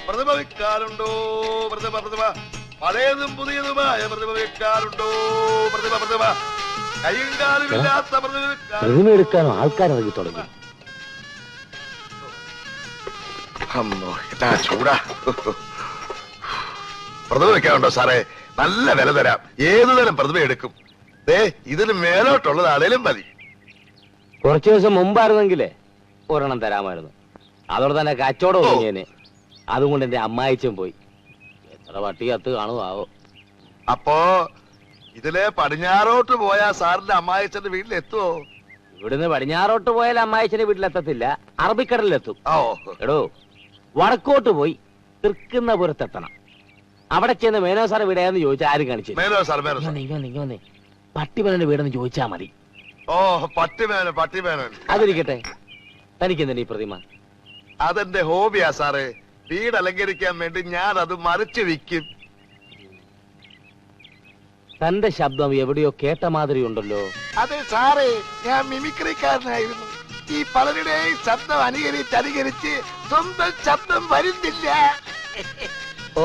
പ്രതിമ വെക്കാറുണ്ടോ? പ്രതിമ പഴയതും പുതിയതുമായ പ്രതിമ വെക്കാറുണ്ടോ? പ്രതിമ കയ്യും കാലുമില്ലാത്ത പ്രതിമ എടുക്കാനോ ആൾക്കാരിറങ്ങി തുടങ്ങി. ചൂടാ. പ്രതിമ വെക്കാറുണ്ടോ സാറേ? നല്ല വില തരാം. ഏതു തരം പ്രതിമ എടുക്കും? ഇതിന് മേലോട്ടുള്ളതാണേലും മതി. കുറച്ചു ദിവസം മുമ്പായിരുന്നെങ്കിലേ ഒരെണ്ണം തരാമായിരുന്നു. അതോടെ തന്നെ കച്ചവടം ഒതുങ്ങിയേനെ. അതുകൊണ്ട് എന്റെ അമ്മായിച്ചും പോയി. എത്ര പട്ടി കത്ത് കാണുമാവോ? അപ്പോ ഇതിലെ പടിഞ്ഞാറോട്ട് പോയാ സാറിന്റെ അമ്മായിച്ചന്റെ വീട്ടിലെത്തുവോ? ഇവിടുന്ന് പടിഞ്ഞാറോട്ട് പോയാൽ അമ്മായിച്ചന്റെ വീട്ടിലെത്തത്തില്ല, അറബിക്കടലിലെത്തും. എടോ, വടക്കോട്ട് പോയി തൃക്കുന്നപുരത്തെത്തണം. അവിടെ ചെന്ന് മേനോ സാറ് വീടാന്ന് ചോദിച്ചാൽ ആരും കാണിച്ചു പട്ടിമേനോന്റെ വീടെന്ന് ചോദിച്ചാ മതി. ഓ, പട്ടിമേനോൻ. അതിരിക്കട്ടെ, തനിക്കെന്തിനാ ഈ പ്രതിമ? അതെന്റെ ഹോബിയാ സാറേ. വീട് അലങ്കരിക്കാൻ വേണ്ടി ഞാൻ അത് മറിച്ചു വിൽക്കും. തന്റെ ശബ്ദം എവിടെയോ കേട്ട മാതിരി ഉണ്ടല്ലോ. അതെ സാറേ, ഞാൻ മിമിക്രിക്കാരനായിരുന്നു. ഈ പലരുടെയും ശബ്ദം അനുകരിച്ച് സ്വന്തം ശബ്ദം വരുന്നില്ല.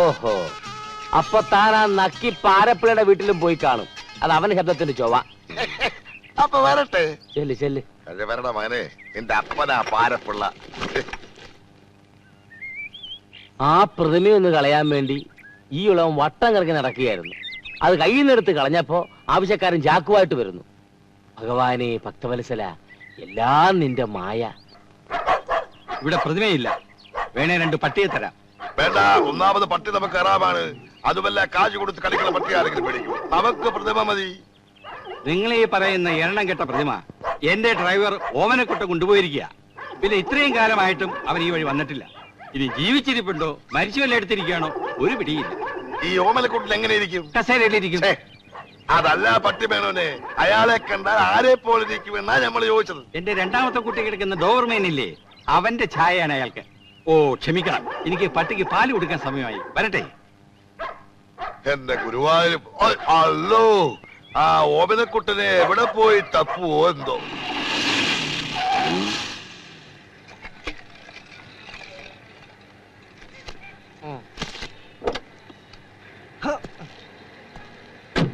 ഓഹോ, അപ്പൊ താൻ ആ നക്കി പാരപ്പിള്ളയുടെ വീട്ടിലും പോയി കാണും. അത് അവന്റെ ശബ്ദത്തിന്റെ ചൊവ്വ. അപ്പൊ വരട്ടെ. ചെല്ല് ചെല്ല്. അതെ വരണ മകനെ, നിന്റെ അപ്പനാ പാരപ്പിള്ള. ആ പ്രതിമയൊന്ന് കളയാൻ വേണ്ടി ഈ ഉളവൻ വട്ടം കറക്കി നടക്കുകയായിരുന്നു. അത് കയ്യിൽ നിന്നെടുത്ത് കളഞ്ഞപ്പോ ആവശ്യക്കാരൻ ചാക്കുമായിട്ട് വരുന്നു. ഭഗവാനെ ഭക്തവത്സല, എല്ലാം നിന്റെ മായ. ഇവിടെ പ്രതിമയില്ല, വേണേ 2 പട്ടിയെ തരാം. വേണ്ട, ഒന്നാമത് പട്ടി നമുക്ക് കറാമാണ്. അതുമല്ല കാശ് കൊടുത്ത് കളിക്കുന്ന പട്ടി ആരെങ്കിലും മേടിക്കും. നമുക്ക് പ്രതിമ മതി. നിങ്ങൾ ഈ പറയുന്ന എണ്ണം കെട്ട പ്രതിമ എന്റെ ഡ്രൈവർ ഓമനക്കുട്ട കൊണ്ടുപോയിരിക്കുക. പിന്നെ ഇത്രയും കാലമായിട്ടും അവൻ ഈ വഴി വന്നിട്ടില്ല. ഇനി ജീവിച്ചിരിപ്പുണ്ടോ മരിച്ചു വല്ല എടുത്തിരിക്കുകയാണോ ഒരു പിടിയില്ല. ഈ ഓമനക്കുട്ടൻ എങ്ങനെ ഇരിക്കും? കസേരയിലിരിക്കും. അതല്ല പട്ടി മേനോനെ, അയാളെ കണ്ടാൽ ആരെ പോലെ ഇരിക്കുമെന്നാ നമ്മൾ ചോദിച്ചത്. എന്റെ 2ാമത്തെ കുട്ടി കിടക്കുന്ന ഡോവർമേനില്ലേ, അവന്റെ ഛായയാണ് അയാൾക്ക്. ഓ ക്ഷമിക്കണം, എനിക്ക് പട്ടിക്ക് പാല് കൊടുക്കാൻ സമയമായി. വരട്ടെ. എന്റെ ഗുരുവായൂർ, അല്ലോ, ആ ഓമനക്കുട്ടനെ എവിടെ പോയി തപ്പുവോ എന്തോ.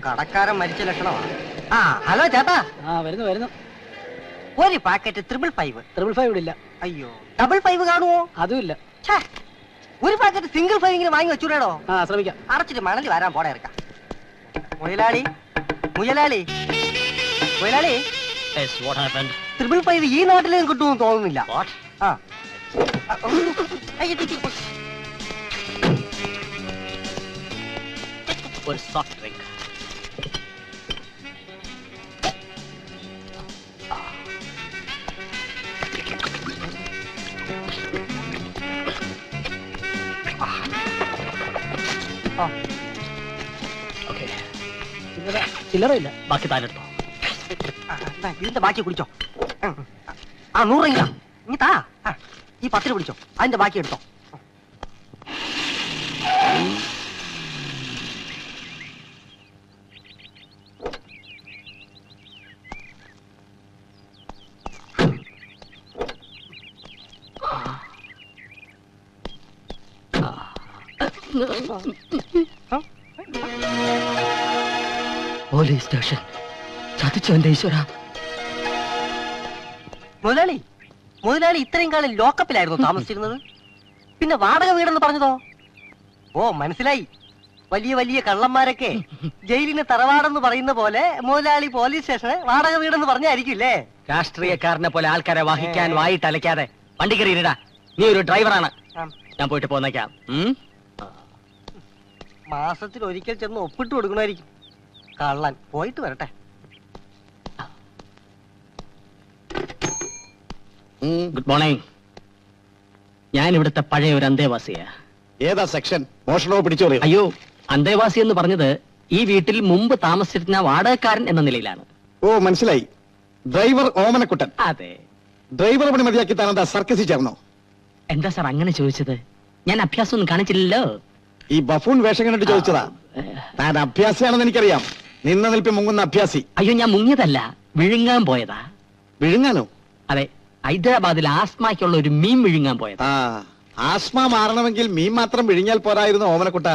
കടക്കാരൻ മരിച്ച ലക്ഷണമാണ്. ആ ഹലോ ചേട്ടാ. വരുന്നു. ഒരു പാക്കറ്റ് 555. 555 ഇല്ല. അയ്യോ, 555 കാണുമോ? അതുമില്ല. ഒരു പാക്കറ്റ് സിംഗിൾ 5 വാങ്ങി വെച്ചൂടോ. ശ്രമിക്കാം. അടച്ചിട്ട് മണല് വരാൻ പോടെ ഇറക്കാം. മുയലാളി 555 ഈ നാട്ടിലും കിട്ടുമെന്ന് തോന്നുന്നില്ല. ഒരു സോഫ്റ്റ് ഡ്രിങ്ക്. ചില്ലറയില്ല. ബാക്കി താനെടുത്തോ. ഇതിന്റെ ബാക്കി കുടിച്ചോ. 100 രൂപ ഇനി താ. ഈ 10 പിടിച്ചോ, അതിന്റെ ബാക്കി എടുത്തോ. Police station. ചതിച്ചു എന്റെ ഈശ്വര. മുതലാളി ഇത്രയും കാലം ലോക്കപ്പിലായിരുന്നു താമസിച്ചിരുന്നത്. പിന്നെ വാടക വീടെന്ന് പറഞ്ഞതോ? ഓ മനസ്സിലായി. വലിയ വലിയ കള്ളന്മാരൊക്കെ ജയിലിന് തറവാടെന്ന് പറയുന്ന പോലെ മുതലാളി പോലീസ് സ്റ്റേഷന് വാടക വീടെന്ന് പറഞ്ഞായിരിക്കില്ലേ? രാഷ്ട്രീയക്കാരനെ പോലെ ആൾക്കാരെ വഹിക്കാൻ വായിട്ട് അലക്കാതെ വണ്ടി കയറിയിടാ. നീ ഒരു ഡ്രൈവറാണ്. ഞാൻ പോയിട്ട് പോന്നേക്കാം. മാസത്തിൽ ഒരിക്കൽ ചെന്ന് ഒപ്പിട്ട് കൊടുക്കണമായിരിക്കും. കള്ളൻ പോയിട്ട് വരട്ടെ. Good morning. ഞാൻ ഇവിടുത്തെ പഴയ ഒരു അന്തേവാസിയാ. ഏതാ സെക്ഷൻ? മോഷണമോ പിടിച്ചോറിയോ? അയ്യോ, അന്തേവാസി എന്ന് പറഞ്ഞത് ഈ വീട്ടിൽ മുമ്പ് താമസിച്ചിരുന്ന വാടകക്കാരൻ എന്ന നിലയിലാണ്. ഓ മനസ്സിലായി. ഡ്രൈവർ ഓമനക്കുട്ടൻ. അതെ. ഡ്രൈവർ പണി മതിയാക്കി താൻ എന്താ സർക്കസിൽ ചേർന്നോ? എന്താ സാർ അങ്ങനെ ചോദിച്ചത്? ഞാൻ അഭ്യാസം ഒന്നും കാണിച്ചില്ലല്ലോ. ഈ ബഫൂൺ വേഷം കണ്ടിട്ട് ചോദിച്ചതാ. താൻ അഭ്യാസിയാണെന്ന് എനിക്കറിയാം. നിന്ന നിൽപ്പി മുങ്ങുന്ന അഭ്യാസി. അയ്യോ, ഞാൻ മുങ്ങിയതല്ല, വിഴുങ്ങാൻ പോയതാ. വിഴുങ്ങാനോ? അതെ, ഹൈദരാബാദിൽ ആസ്മയ്ക്കുള്ള ഒരു മീൻ വിഴുങ്ങാൻ പോയതാ. ആസ്മ മാറണമെങ്കിൽ മീൻ മാത്രം വിഴുങ്ങിയാൽ പോരായിരുന്നു ഓമനക്കുട്ട.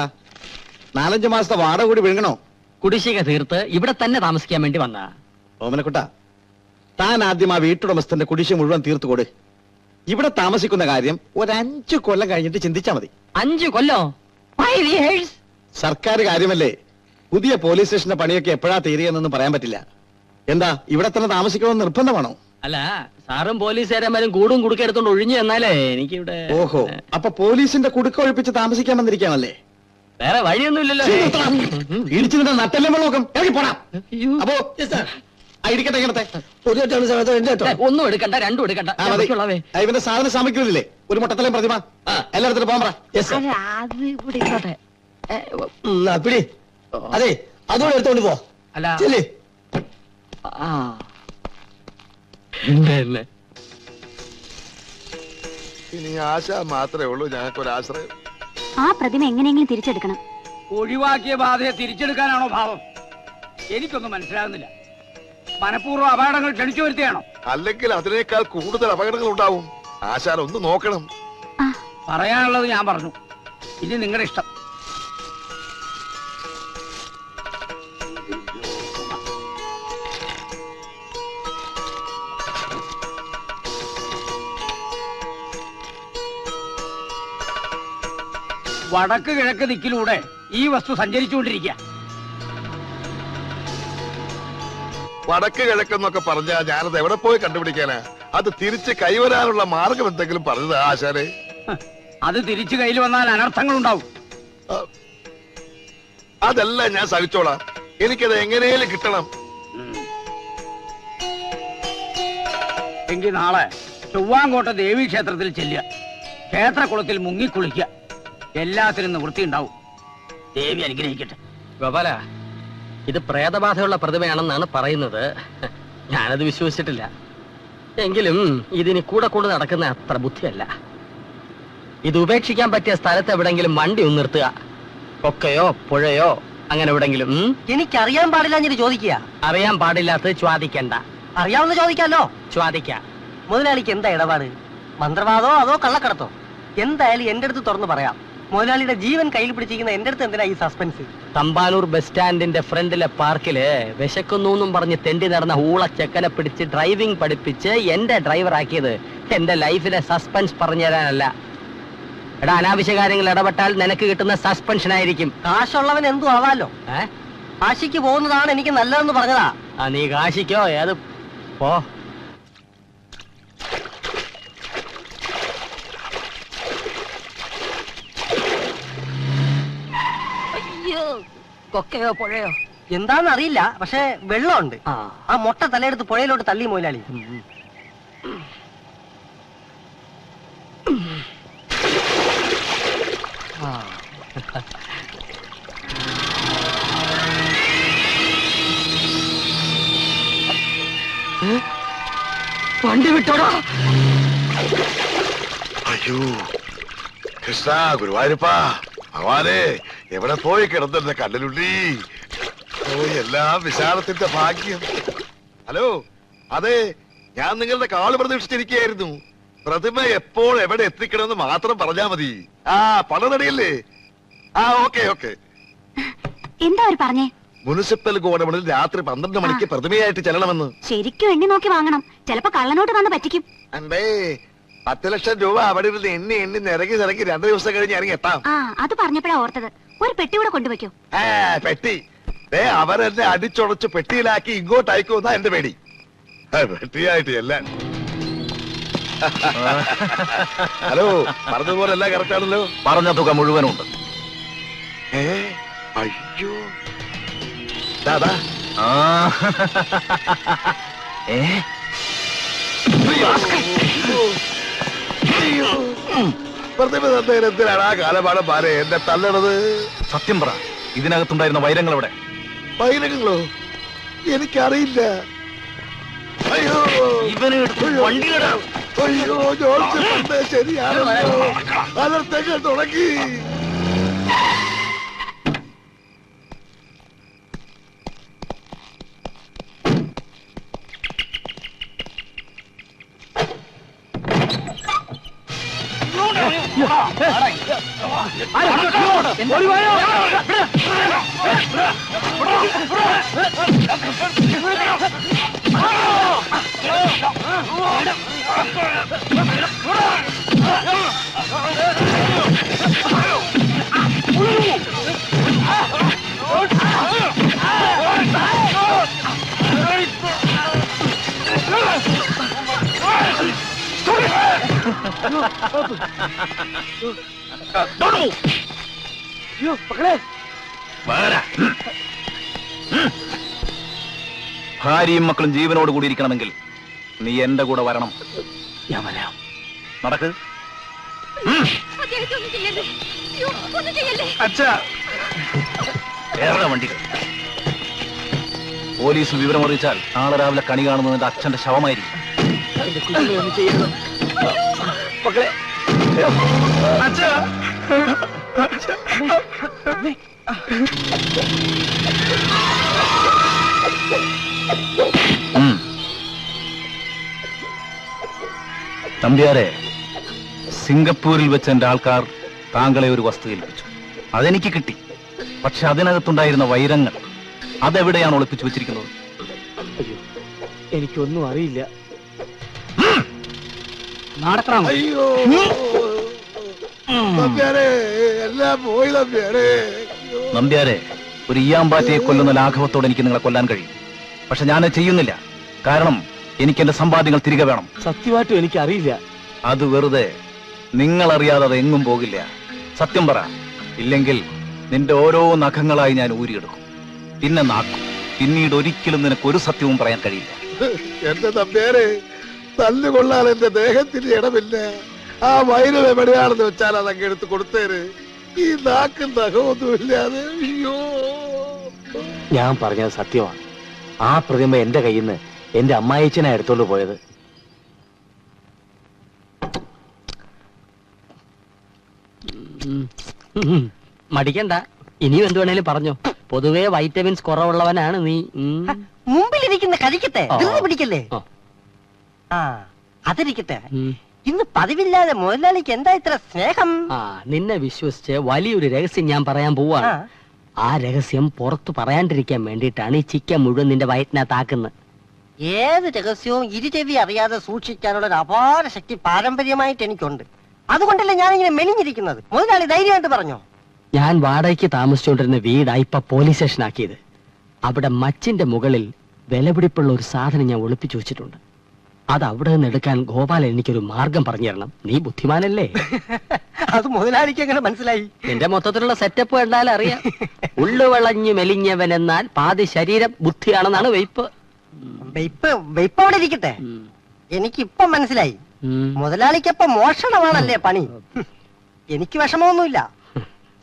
4-5 മാസത്തെ വാടക കൂടി വിഴുങ്ങണോ? കുടിശ്ശിക തീർത്ത് ഇവിടെ തന്നെ താമസിക്കാൻ വേണ്ടി വന്നാ. ഓമനക്കുട്ട, താൻ ആദ്യം ആ വീട്ടുടമസ്ഥന്റെ കുടിശ്ശിക മുഴുവൻ തീർത്തു കൊടു. ഇവിടെ താമസിക്കുന്ന കാര്യം ഒരു 5 കൊല്ലം കഴിഞ്ഞിട്ട് ചിന്തിച്ചാ മതി. 5 കൊല്ലോ? സർക്കാർ കാര്യമല്ലേ. പുതിയ പോലീസ് സ്റ്റേഷന്റെ പണിയൊക്കെ എപ്പോഴാ തീരുകയെന്നൊന്നും പറയാൻ പറ്റില്ല. എന്താ ഇവിടെ തന്നെ താമസിക്കണമെന്ന് നിർബന്ധമാണോ? അല്ല, സാറും പോലീസുകാരന്മാരും കൂടും കുടുക്കെടുത്തോണ്ട് ഒഴിഞ്ഞു എന്നാലേ എനിക്കിവിടെ. ഓഹോ, അപ്പൊ പോലീസിന്റെ കുടുക്ക ഒഴിപ്പിച്ച് താമസിക്കാൻ വന്നിരിക്കാണല്ലേ? വേറെ വഴിയൊന്നുമില്ലല്ലോ. ഇടിച്ചു നിന്റെ നട്ടെല്ലാം നോക്കും. ഇറങ്ങി പോടാ. അപ്പോ ഇരിക്കട്ടെ ഇങ്ങനത്തെ ഒന്നും എടുക്കണ്ട, 2 എടുക്കണ്ട. ഇവന്റെ സാധന സാമഗ്രികളില്ലേ? ഒരു മുട്ടത്തലയും പ്രതിമ എല്ലായിടത്തും പോകാൻ പറ. പിടി. അതെ, അതുകൂടെ എടുത്തോണ്ട് പോ. അല്ല ഇനി ആശ മാത്രമേ ഉള്ളൂ ഞങ്ങൾക്കൊരാശ്രയം. ആ പ്രതിമ എങ്ങനെയെങ്കിലും ഒഴിവാക്കിയ ബാധയെ തിരിച്ചെടുക്കാനാണോ ഭാവം? എനിക്കൊന്നും മനസ്സിലാകുന്നില്ല. മനഃപൂർവ്വം അപകടങ്ങൾ ക്ഷണിച്ചു വരുത്തിയാണോ? അല്ലെങ്കിൽ അതിനേക്കാൾ കൂടുതൽ അപകടങ്ങൾ ഉണ്ടാവും. ആശാൻ ഒന്ന് നോക്കണം. പറയാനുള്ളത് ഞാൻ പറഞ്ഞു. ഇനി നിങ്ങളുടെ ഇഷ്ടം. വടക്ക് കിഴക്ക് ദിക്കിലൂടെ ഈ വസ്തു സഞ്ചരിച്ചുകൊണ്ടിരിക്കുക. വടക്ക് കിഴക്കെന്നൊക്കെ പറഞ്ഞാ ഞാനത് എവിടെ പോയി കണ്ടുപിടിക്കാനാ? അത് തിരിച്ച് കൈവരാനുള്ള മാർഗം എന്തെങ്കിലും പറഞ്ഞത് ആശാനെ? അത് തിരിച്ചു കയ്യിൽ വന്നാൽ അനർത്ഥങ്ങൾ ഉണ്ടാവും. അതല്ല ഞാൻ സഹിച്ചോളാം. എനിക്കത് എങ്ങനെയും കിട്ടണം. എങ്കിൽ നാളെ ചൊവ്വാങ്കോട്ട ദേവീ ക്ഷേത്രത്തിൽ ചെല്ലുക. ക്ഷേത്രകുളത്തിൽ മുങ്ങിക്കുളിക്കുക. എല്ലാത്തിനും നിവൃത്തി ഉണ്ടാവും. ദേവി അനുഗ്രഹിക്കട്ടെ. ഗോപാല, ഇത് പ്രേതബാധയുള്ള പ്രതിമയാണെന്നാണ് പറയുന്നത്. ഞാനത് വിശ്വസിച്ചിട്ടില്ല. എങ്കിലും ഇതിന് കൂടെ കൊണ്ട് നടക്കുന്ന അത്ര ബുദ്ധിയല്ല. ഇത് ഉപേക്ഷിക്കാൻ പറ്റിയ സ്ഥലത്ത് എവിടെങ്കിലും വണ്ടി ഒന്ന് നിർത്തുക. കൊക്കയോ പുഴയോ അങ്ങനെ എവിടെങ്കിലും. എനിക്കറിയാൻ പാടില്ല ഞാൻ ചോദിക്കുക. അറിയാൻ പാടില്ലാത്തത് ചോദിക്കണ്ട. അറിയാവുന്ന ചോദിക്കാലോ. ചോദിക്കാം. മുതലാളിക്ക് എന്താ ഇടപാട്? മന്ത്രവാദോ അതോ കള്ളക്കടത്തോ? എന്തായാലും എന്റെ അടുത്ത് തുറന്നു പറയാം. മുതലാളിയുടെ ജീവൻ കയ്യിൽ പിടിച്ചിരിക്കുന്ന എന്റെ അടുത്ത് എന്തിനാ ഈ സസ്പെൻസ്? തമ്പാനൂർ ബസ് സ്റ്റാൻഡിന്റെ ഫ്രണ്ടിലെ പാർക്കില് വിശക്കുന്നു പറഞ്ഞ് തെണ്ടി നടന്ന ഊള ചെക്കനെ പിടിച്ച് ഡ്രൈവിംഗ് പഠിപ്പിച്ച് എന്റെ ഡ്രൈവർ ആക്കിയത് എന്റെ ലൈഫിലെ സസ്പെൻസ് പറഞ്ഞു തരാനല്ല. എടാ, അനാവശ്യ കാര്യങ്ങൾ ഇടപെട്ടാൽ നിനക്ക് കിട്ടുന്ന സസ്പെൻഷൻ ആയിരിക്കും. കാശുള്ളവൻ എന്തു ആവാലോ. കാശിക്ക് പോകുന്നതാണ് എനിക്ക് നല്ലതെന്ന് പറഞ്ഞതാ. നീ കാശിക്കോ ഏത് പോ. കൊക്കയോ പുഴയോ എന്താന്ന് അറിയില്ല, പക്ഷെ വെള്ളമുണ്ട്. ആ മൊട്ട തലയെടുത്ത് പുഴയിലോട്ട് തള്ളി മുതലാളി. വണ്ടി വിട്ടോടാ. അയ്യോ കൃഷ്ണ, ഗുരുവായൂരപ്പാ, ഭഗവാനെ, എവിടെ പോയി കിടന്നിരുന്ന കല്ലിലുള്ളി? ഓ, എല്ലാം വിശാലത്തിന്റെ ഭാഗ്യം. ഹലോ, അതെ, ഞാൻ നിങ്ങളുടെ കാള് പ്രതീക്ഷിച്ചിരിക്കുകയായിരുന്നു. പ്രതിമ എപ്പോൾ എവിടെ എത്തിക്കണമെന്ന് മാത്രം പറഞ്ഞാ മതി. പണതടിയല്ലേ? Okay okay. എന്താ അവർ പറഞ്ഞേ? മുനിസിപ്പൽ ഗോഡൌണിൽ രാത്രി 12 മണിക്ക് പ്രതിമയായിട്ട് ചെല്ലണമെന്ന്. ശരിക്കും എണ്ണി നോക്കി വാങ്ങണം. ചിലപ്പോ കള്ളനോട്ട് വന്ന് പറ്റിക്കും. അണ്ടേ, 10 ലക്ഷം രൂപ അവിടെ ഇരുന്ന് എണ്ണി നിരങ്ങി 2 ദിവസം കഴിഞ്ഞ് ഇറങ്ങി എത്താം. അത് പറഞ്ഞപ്പോഴാ ഓർത്തത്. ഒരു പെട്ടി കൂടെ കൊണ്ടുവയ്ക്കോ. പെട്ടി അവരെന്നെ അടിച്ചുടച്ച് പെട്ടിയിലാക്കി ഇങ്ങോട്ട് അയക്കുമെന്നാ എന്റെ പേടി. പെട്ടിയായിട്ട് എല്ലാം. ഹലോ, പറഞ്ഞതുപോലെ എല്ലാം കറക്റ്റ് ആണല്ലോ? പറഞ്ഞ തുക മുഴുവനുണ്ട്. അയ്യോ, ദാദാ. പ്രതിമ എന്തിനാണ് ആ കാലപാടം പാരെ എന്നെ തല്ലണത്? സത്യം പറ, ഇതിനകത്തുണ്ടായിരുന്ന വൈരങ്ങൾ എവിടെ? വൈരങ്ങളോ? എനിക്കറിയില്ല. അയ്യോ, അയ്യോ, ജോർജ് പണ്ട് ശരിയാണല്ലോ. അനർത്ഥങ്ങൾ തുടങ്ങി. ഭാര്യയും മക്കളും ജീവനോട് കൂടി ഇരിക്കണമെങ്കിൽ നീ എന്റെ കൂടെ വരണം. ഞാൻ വരാം. നടക്ക്. വണ്ടികൾ പോലീസ് വിവരമറിയിച്ചാൽ നാളെ രാവിലെ കണി കാണുന്നതിന്റെ അച്ഛന്റെ ശവമായിരിക്കും. മക്കളെ, നമ്പ്യാരെ, സിംഗപ്പൂരിൽ വെച്ച് എന്റെ ആൾക്കാർ താങ്കളെ ഒരു വസ്തു ഏൽപ്പിച്ചു. അതെനിക്ക് കിട്ടി. പക്ഷെ അതിനകത്തുണ്ടായിരുന്ന വൈരങ്ങൾ അതെവിടെയാണ് ഒളിപ്പിച്ചു വെച്ചിരിക്കുന്നത്? എനിക്കൊന്നും അറിയില്ല. നടക്കണം. അയ്യോ നമ്പ്യാരെ, എല്ലാം പോയി നമ്പ്യാരെ. നമ്പ്യാരെ, ഒരു ഈയാമ്പാറ്റയെ കൊല്ലുന്ന ലാഘവത്തോടെ എനിക്ക് നിങ്ങളെ കൊല്ലാൻ കഴിയും. പക്ഷെ ഞാനത് ചെയ്യുന്നില്ല. കാരണം എനിക്ക് എന്റെ സമ്പാദ്യങ്ങൾ തിരികെ വേണം. സത്യമായിട്ടും എനിക്ക് അറിയില്ല. അത് വെറുതെ നിങ്ങൾ അറിയാതെ അത് എങ്ങും പോകില്ല. സത്യം പറ. ഇല്ലെങ്കിൽ നിന്റെ ഓരോ നഖങ്ങളായി ഞാൻ ഊരിയെടുക്കും, പിന്നെ നാക്കും. പിന്നീട് ഒരിക്കലും നിനക്ക് ഒരു സത്യവും പറയാൻ കഴിയില്ല. എന്റെ നമ്പ്യാരെ, തല്ലുകൊള്ളാൻ എന്റെ ദേഹത്തിന് ഇടമില്ല. ആ വൈരം എവിടെയാണെന്ന് വെച്ചാൽ അതങ്ങ് എടുത്ത് കൊടുത്തേര്. ഈ നാക്കും നഖമൊന്നുമില്ലാതെ. അയ്യോ, ഞാൻ പറഞ്ഞത് സത്യമാണ്. ആ പ്രതിമ എന്റെ കയ്യിൽ നിന്ന് എന്റെ അമ്മായിച്ചനാ എടുത്തോണ്ട് പോയത്. മടിക്കണ്ട, ഇനിയും എന്ത് വേണേലും പറഞ്ഞോ. പൊതുവേ വൈറ്റമിൻസ് കുറവുള്ളവനാണ് നീ. മുമ്പിലിരിക്കുന്ന കരിക്കട്ടെ, പിടിക്കല്ലേ. ആ, അതിരിക്കട്ടെ. ഇന്ന് പതിവില്ലാതെ മുതലാളിക്ക് എന്താ ഇത്ര സ്നേഹം? നിന്നെ വിശ്വസിച്ച് വലിയൊരു രഹസ്യം ഞാൻ പറയാൻ പോവാണ്. ആ രഹസ്യം പുറത്തു പറയാണ്ടിരിക്കാൻ വേണ്ടിയിട്ടാണ് ഈ ചിക്കൻ മുഴുവൻ നിന്റെ വയറ്റിനകത്താക്കുന്നത്. ഏത് രഹസ്യവും ഇരുചെവി അറിയാതെ സൂക്ഷിക്കാനുള്ള ഒരു അപാര ശക്തി പാരമ്പര്യമായിട്ട് എനിക്കുണ്ട്. അതുകൊണ്ടല്ലേ ഞാൻ ഇങ്ങനെ മെലിഞ്ഞിരിക്കുന്നത്. മുതലാളി ധൈര്യമായിട്ട് പറഞ്ഞോ. ഞാൻ വാടകയ്ക്ക് താമസിച്ചുകൊണ്ടിരുന്ന വീടായി ഇപ്പൊ പോലീസ് സ്റ്റേഷൻ ആക്കിയത്. അവിടെ മച്ചിന്റെ മുകളിൽ വിലപിടിപ്പുള്ള ഒരു സാധനം ഞാൻ ഒളിപ്പിച്ചു വെച്ചിട്ടുണ്ട്. അത് അവിടെ നിന്ന് എടുക്കാൻ ഗോപാലൻ എനിക്കൊരു മാർഗം പറഞ്ഞു തരണം. നീ ബുദ്ധിമാനല്ലേ? അത് മുതലാളിക്ക് എങ്ങനെ മനസ്സിലായി? എന്റെ മൊത്തത്തിലുള്ള സെറ്റപ്പ് കണ്ടാലും അറിയാം. ഉള്ളു വളഞ്ഞു മെലിഞ്ഞവൻ എന്നാൽ പാതി ശരീരം ബുദ്ധിയാണെന്നാണ് വെയ്പ്പ്. വെയ്പ്പ് അവിടെ ഇരിക്കട്ടെ. എനിക്കിപ്പം മനസ്സിലായി. മുതലാളിക്കപ്പം മോഷണമാണല്ലേ പണി. എനിക്ക് വിഷമമൊന്നുമില്ല.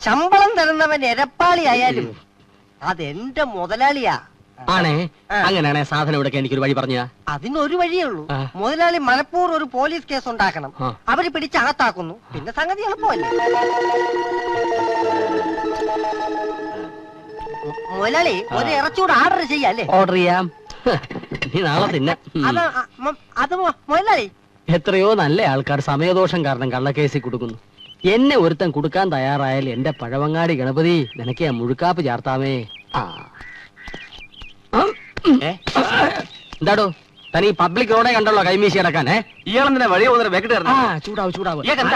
ശമ്പളം തരുന്നവൻ എരപ്പാളി ആയാലും അതെന്റെ മുതലാളിയാ. ആണേ, അങ്ങനെയാണെ സാധനം ഇവിടെ എനിക്കൊരു വഴി പറഞ്ഞ. അതിനൊരു വഴിയേ ഉള്ളൂ. മുതലാളി മനഃപൂർവ്വം ഒരു പോലീസ് കേസ് ഉണ്ടാക്കണം. അവര് പിടിച്ച് അകത്താക്കുന്നു. പിന്നെ സംഗതി എളുപ്പമല്ലേ. മുതലാളി ഒരു ഇറച്ചൂടെ ഓർഡർ ചെയ്യാല്ലേ? ഓർഡർ ചെയ്യാം. നീ നാളെ തിന്നെ. അത് മുതലാളി, എത്രയോ നല്ല ആൾക്കാർ സമയദോഷം കാരണം കള്ളക്കേസിൽ കൊടുക്കുന്നു. എന്നെ ഒരുത്തൻ കൊടുക്കാൻ തയ്യാറായാൽ എന്റെ പഴവങ്ങാടി ഗണപതി നിനക്ക് ഞാൻ മുഴുക്കാപ്പ് ചേർത്താമേ. എന്താടോ തനി പബ്ലിക് റോഡേ കണ്ടല്ലോ കൈമീശി അടക്കാൻ? ഇയാളെന്തിനാ വഴി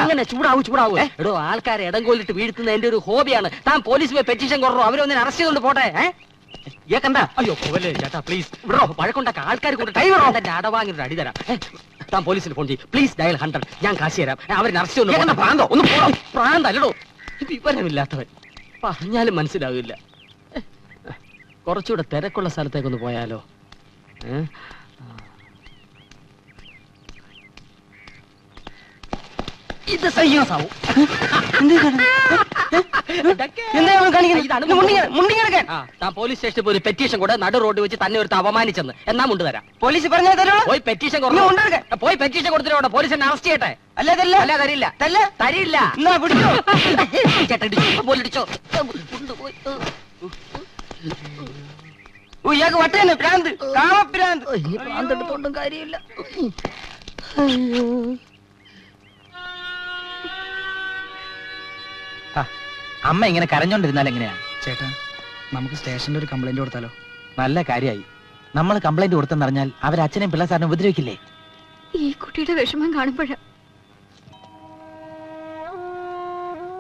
അങ്ങനെ ചൂടാവൂ. എടോ, ആൾക്കാരെ ഇടം കൊല്ലിട്ട് വീഴ്ത്തുന്ന എന്റെ ഒരു ഹോബിയാണ്. താൻ പോലീസ് പോയി പെറ്റീഷൻ കുറോ, അവരൊന്നിനെ അറസ്റ്റ് ചെയ്തോണ്ട് പോട്ടെ. അയ്യോ പോവല്ലേ ചേട്ടാ, പ്ലീസ്. ഇവിടെ വഴക്കുണ്ടാക്ക ആൾക്കാർ കൂടെ അടവാങ്ങിട്ട് അടി തരാം. താൻ പോലീസിൽ ഫോൺ ചെയ്യും പ്ലീസ്. ഡയൽ 100. ഞാൻ കാശ് തരാം. അവരെ അറസ്റ്റ് ചെയ്തോ. പ്രാന്തല്ലടോ, വിവരമില്ലാത്തവൻ. പറഞ്ഞാലും മനസ്സിലാവില്ല. കുറച്ചുകൂടെ തിരക്കുള്ള സ്ഥലത്തേക്കൊന്ന് പോയാലോ? ഇത് സയ്യാസാവും. പോലീസ് സ്റ്റേഷനിൽ പോയി പെറ്റീഷൻ കൂടെ നടു റോഡ് വെച്ച് തന്നെ ഒരുത്ത് അപമാനിച്ചെന്ന് എന്നാ മുണ്ട് തരാം. പോലീസ് പറഞ്ഞാൽ പോയി പെറ്റീഷൻ പോയി പെറ്റീഷൻ കൊടുത്തിട്ട് പോലീസ് എന്നെ അറസ്റ്റ് ചെയ്യട്ടെ. അല്ല തരില്ല. തരില്ല. പോലിടിച്ചോ. ഇയാൾക്ക് വട്ടേന്ന് ഭ്രാന്ത്, കാമഭ്രാന്ത്. ഭ്രാന്ത് എടുത്തോണ്ടും കാര്യമില്ല. അമ്മ ഇങ്ങനെ കരഞ്ഞോണ്ടിരുന്നാൽ എങ്ങനെയാ? ചേട്ടാ, നമുക്ക് സ്റ്റേഷനിൽ ഒരു കംപ്ലൈന്റ് കൊടുത്താലോ? നല്ല കാര്യമായി. നമ്മൾ കംപ്ലൈന്റ് കൊടുത്തെന്നറിഞ്ഞാൽ അവരച്ഛനെയും പിള്ളസാറിനെ ഉപദ്രവിക്കില്ലേ? ഈ കുട്ടിയുടെ വിഷമം കാണുമ്പോഴാ.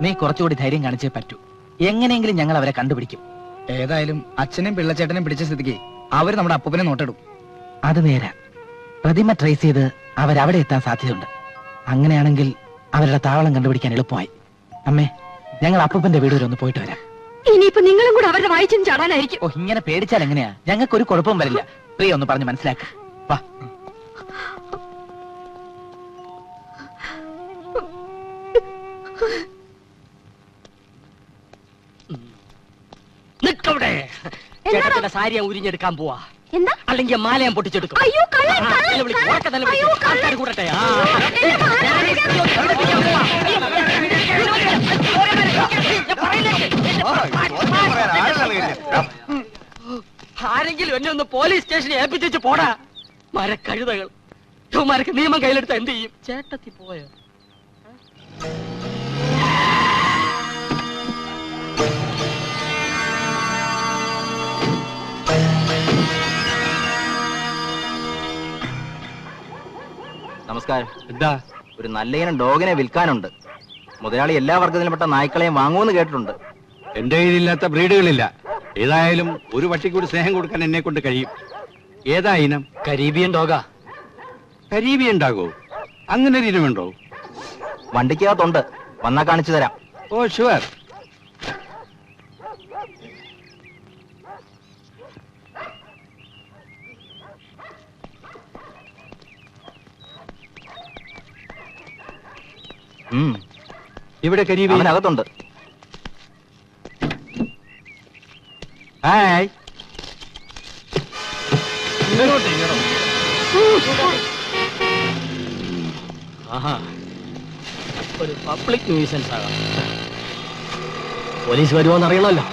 നീ കുറച്ചുകൂടി ധൈര്യം കാണിച്ചേ പറ്റൂ. എങ്ങനെയെങ്കിലും ഞങ്ങൾ അവരെ കണ്ടുപിടിക്കും. ഏതായാലും അച്ഛനെയും പിള്ളച്ചേട്ടനെയും പിടിച്ച സ്ഥിതിക്ക് അവര് നമ്മുടെ അപ്പൂപ്പനെ നോട്ടെടും. അത് നേരെ. പ്രതിമ ട്രേസ് ചെയ്ത് അവരവിടെ എത്താൻ സാധ്യതയുണ്ട്. അങ്ങനെയാണെങ്കിൽ അവരുടെ താവളം കണ്ടുപിടിക്കാൻ എളുപ്പമായി. അമ്മേ, ഞങ്ങൾ അപ്പൂപ്പന്റെ വീട് വരെ ഒന്ന് പോയിട്ട് വരാം. ഇനിയിപ്പോ നിങ്ങളും കൂടെ അവരുടെ വായിച്ചും ചാടാനായിരിക്കും. ഓ, ഇങ്ങനെ പേടിച്ചാൽ എങ്ങനെയാ? ഞങ്ങൾക്ക് ഒരു കുഴപ്പവും വരില്ല. പ്രിയ ഒന്ന് പറഞ്ഞ് മനസ്സിലാക്ക. വാ. നിക്കവിടെ. ചേട്ടത്തിന്റെ സാരി ഞാൻ ഉരിഞ്ഞെടുക്കാൻ പോവാ. എന്താ? അല്ലെങ്കിൽ മാല ഞാൻ പൊട്ടിച്ചെടുക്കും. കൂടട്ടെ. ആരെങ്കിലും ആരെങ്കിലും എന്നെ ഒന്ന് പോലീസ് സ്റ്റേഷനിൽ ഏൽപ്പിച്ചു പോടാ. മരക്കഴുതകൾ ഇവന്മാരൊക്കെ നിയമം കയ്യിലെടുത്ത് എന്ത് ചെയ്യും? ചേട്ടത്തി പോയോ? നമസ്കാരം. എന്താ? ഒരു നല്ല ഇനം ഡോഗിനെ വിൽക്കാനുണ്ട്. മുതലാളി എല്ലാ വർഗത്തിലുംപ്പെട്ട നായ്ക്കളെയും വാങ്ങുമെന്ന് കേട്ടിട്ടുണ്ട്. എന്റെ കയ്യിലില്ലാത്ത ബ്രീഡുകളില്ല. ഏതായാലും ഒരു പട്ടിക്കൂടി സ്നേഹം കൊടുക്കാൻ എന്നെ കൊണ്ട് കഴിയും. ഏതാ ഇനം? കരീബിയൻ ഡോഗാ. കരീബിയൻ ഉണ്ടാകോ? അങ്ങനെ ഒരു ഇനമുണ്ടോ? വണ്ടിക്കകത്തുണ്ട്, വന്നാ കാണിച്ചു തരാം. Oh sure. ഇവിടെ കരീബിയൻ അകത്തുണ്ട്. ഹായ്. ആഹാ, ഒരു പബ്ലിക് ന്യൂസൻസ് ആകാം. പോലീസ് വരുമോന്ന് അറിയണമല്ലോ.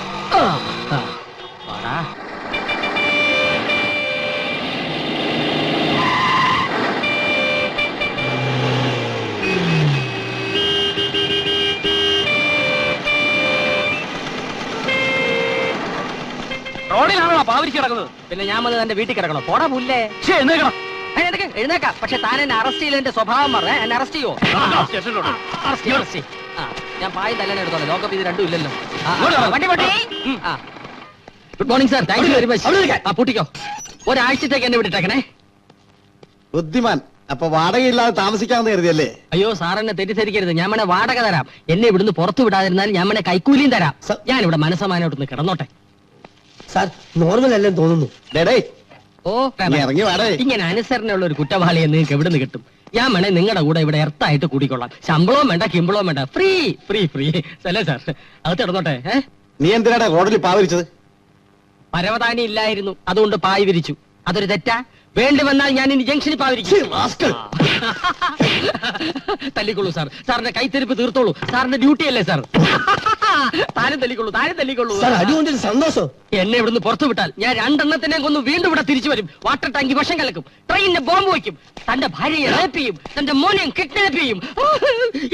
റോഡിലാണോ പാവരിച്ച് കിടക്കുന്നത്? പിന്നെ ഞാൻ വന്ന് എന്റെ വീട്ടിൽ കിടക്കണോ? പോടാ പുല്ലേ. എഴുന്നേക്കാം. പക്ഷെ താൻ എന്നെ അറസ്റ്റ് ചെയ്തതിന്റെ സ്വഭാവം പറഞ്ഞ എന്നെ അറസ്റ്റ് ചെയ്യുമോ? ഞാൻ പായും തല്ലാൻ എടുത്തോളാം. ലോക്കപ്പ് ഇത് രണ്ടും ഇല്ലല്ലോ. Good morning sir. Thank you very much. പൂട്ടിക്കോ. ഒരാഴ്ചത്തേക്ക് എന്നെ വിട്ടിട്ടേക്കണേ. ബുദ്ധിമാൻ. അപ്പൊ വാടകയില്ലാതെ താമസിക്കാമെന്ന് കരുതിയല്ലേ? അയ്യോ സാർ, എന്നെ തെറ്റിദ്ധരിക്കരുത്. ഞാൻ വേണേ വാടക തരാം. എന്നെ ഇവിടുന്ന് പുറത്തു വിടാതിരുന്നാൽ ഞാൻ വേണേ കൈക്കൂലിയും തരാം. ഞാൻ ഇവിടെ മനസ്സമാനോട്ടൊന്ന് കിടന്നോട്ടെ. സാർ നോർമൽ അല്ലെന്ന് തോന്നുന്നു. ഓ, ഇങ്ങനെ അനുസരണയുള്ള ഒരു കുറ്റവാളിയെ നിങ്ങൾക്ക് എവിടെ നിന്ന് കിട്ടും? ഞാൻ വേണേ നിങ്ങളുടെ കൂടെ ഇവിടെ എർത്തായിട്ട് കൂടിക്കൊള്ളാം. ശമ്പളവും വേണ്ട, കിമ്പളവും വേണ്ട. ഫ്രീ ഫ്രീ ഫ്രീ അല്ലേ സാർ? അത് കിടന്നോട്ടെ. നീ എന്തിനാണ് റോഡിൽ പാവരിച്ചത്? പരവതാനി ഇല്ലായിരുന്നു, അതുകൊണ്ട് പായ് വിരിച്ചു. അതൊരു തെറ്റാ? വേണ്ടി വന്നാൽ ഞാൻ ഇനി ജംഗ്ഷനിൽ പാവിരിക്കും. തല്ലിക്കൊള്ളൂ സാർ. സാറിന്റെ കൈത്തെരിപ്പ് തീർത്തോളൂ. സാറിന്റെ ഡ്യൂട്ടി അല്ലേ സാർ? താനും തല്ലിക്കൊള്ളൂ. സന്തോഷം. എന്നെ ഇവിടുന്ന് പുറത്തു വിട്ടാൽ ഞാൻ രണ്ടെണ്ണത്തിനെ കൊന്ന് വീണ്ടും ഇവിടെ തിരിച്ചു വരും. വാട്ടർ ടാങ്കി വിഷം കലക്കും, ട്രെയിനിന് ബോംബ് വയ്ക്കും, തന്റെ ഭാര്യയെ റേപ്പ് ചെയ്യും, തന്റെ മോനെയും കിഡ്നാപ്പ് ചെയ്യും.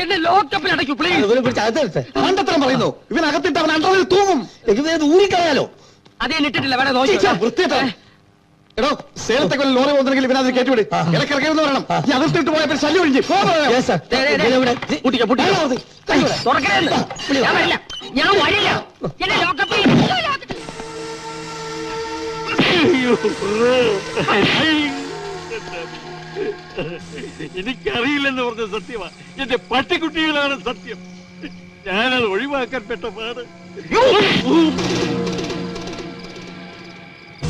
എന്നെ ലോക്കപ്പിൽ അടയ്ക്കും പ്ലീസ്. പറയുന്നു ഇവനകത്തിട്ട് അവൻ അണ്ടറിൽ തൂങ്ങും. ഊരിക്കളയാലോ? അതേ ഇട്ടിട്ടില്ല. വേണേ നോക്കി. എടോ, സേലത്തെ ലോറി പോകുന്നെങ്കിൽ ഇവനത് കേട്ടുവിട്. ഇടക്കിറക്കിയെന്ന് പറയണം. ഈ അതിർത്തിട്ട് പോയപ്പോൾ ശല്യം ഒഴിഞ്ഞ് ഞാൻ വരില്ല. എന്നെ ലോക്കപ്പിൽ എനിക്കറിയില്ലെന്ന് പറഞ്ഞ സത്യമാ. എന്റെ പട്ടിക്കുട്ടികളാണ് സത്യം. ഞാനത് ഒഴിവാക്കാൻ പെട്ട പാട്.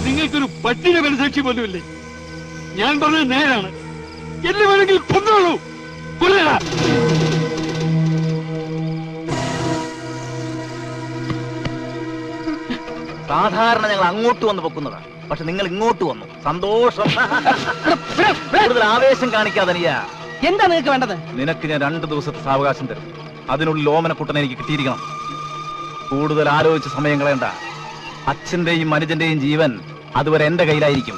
നിങ്ങൾക്കൊരു പട്ടിയുടെ മനസാക്ഷി പോലുമില്ലേ? ഞാൻ പറഞ്ഞത് നേരാണ്. എന്നെ വേണമെങ്കിൽ കൊന്നോളൂ. കൊല്ലടാ. സാധാരണ ഞങ്ങൾ അങ്ങോട്ട് വന്ന് പൊക്കുന്നതാണ്, പക്ഷെ നിങ്ങൾ ഇങ്ങോട്ട് വന്നു. സന്തോഷം. കൂടുതൽ ആവേശം കാണിക്കാതനിയ. എന്താ നിനക്ക് വേണ്ടത്? നിനക്ക് ഞാൻ 2 ദിവസത്തെ സാവകാശം തരും. അതിനുള്ളിൽ ഓമനക്കുട്ടനെ എനിക്ക് കിട്ടിയിരിക്കണം. കൂടുതൽ ആലോചിച്ച് സമയം കളയണ്ട. അച്ഛന്റെയും അനുജന്റെയും ജീവൻ അതുവരെ എന്റെ കയ്യിലായിരിക്കും.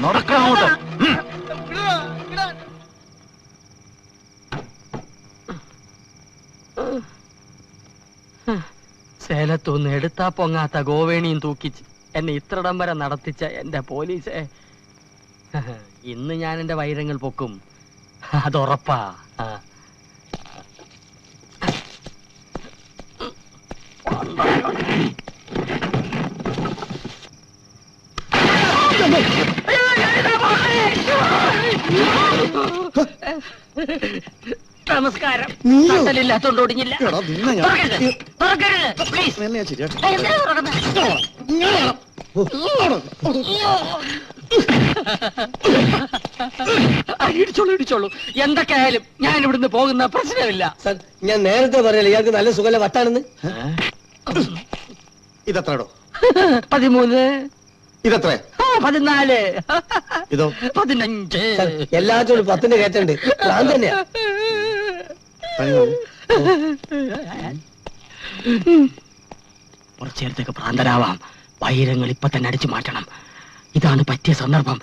നടക്കണോട്ടോ. സേലത്തൊന്ന് എടുത്താ പൊങ്ങാത്ത ഗോവേണിയും തൂക്കിച്ച് എന്നെ ഇത്രടം വരെ നടത്തിച്ച എന്റെ പോലീസെ, ഇന്ന് ഞാൻ എന്റെ വൈരങ്ങൾ പൊക്കും, അതുറപ്പാ. നമസ്കാരം. തട്ടലില്ലാത്തോണ്ട് ഒടിഞ്ഞില്ല. ഇടിച്ചോളൂ. എന്തൊക്കെ ആയാലും ഞാൻ ഇവിടുന്ന് പോകുന്ന പ്രശ്നമില്ല. ഞാൻ നേരത്തെ പറഞ്ഞില്ല ഇയാൾക്ക് നല്ല സുഖല വട്ടാണെന്ന്. ഇതെത്രടോ? 13. ഇതെത്ര? 14. ഇതോ? 15. എല്ലാത്തോടും 10ന്റെ കയറ്റുണ്ട്. ഞാൻ തന്നെയാ. കുറച്ചു നേരത്തേക്ക് ഭ്രാന്തരാവാം. വൈരങ്ങൾ ഇപ്പൊ തന്നെ അടിച്ചു മാറ്റണം. ഇതാണ് പറ്റിയ സന്ദർഭം.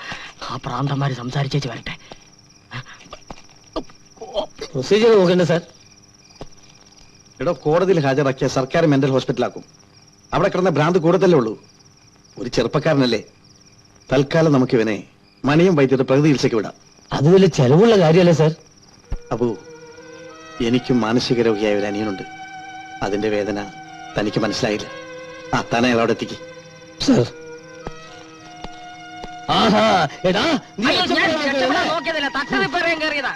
ആ ഭ്രാന്തന്മാര് സംസാരിച്ചേച്ച് വരട്ടെ. പ്രൊസീജിയർ നോക്കണ്ടേ സാർ? എടോ, കോടതിയിൽ ഹാജരാക്കിയ സർക്കാർ മെന്റൽ ഹോസ്പിറ്റലാക്കും. അവിടെ കിടന്ന ഭ്രാന്ത് കൂടത്തല്ലേ ഉള്ളൂ. ഒരു ചെറുപ്പക്കാരനല്ലേ. തൽക്കാലം നമുക്ക് ഇവനെ മണിയും വൈദ്യുത പ്രകൃതി ചികിത്സയ്ക്ക് വിടാം. അത് വലിയ ചെലവുള്ള കാര്യമല്ലേ സാർ? അപ്പോ എനിക്കും മാനസിക രോഗിയായ ഒരു അനിയനുണ്ട്. അതിന്റെ വേദന തനിക്ക് മനസ്സിലായില്ല. തന്നെ അയാൾ അവിടെ എത്തിക്ക്. സാർ നോക്കിയതല്ല, തട്ടറി പറയാൻ കയറിയതാ.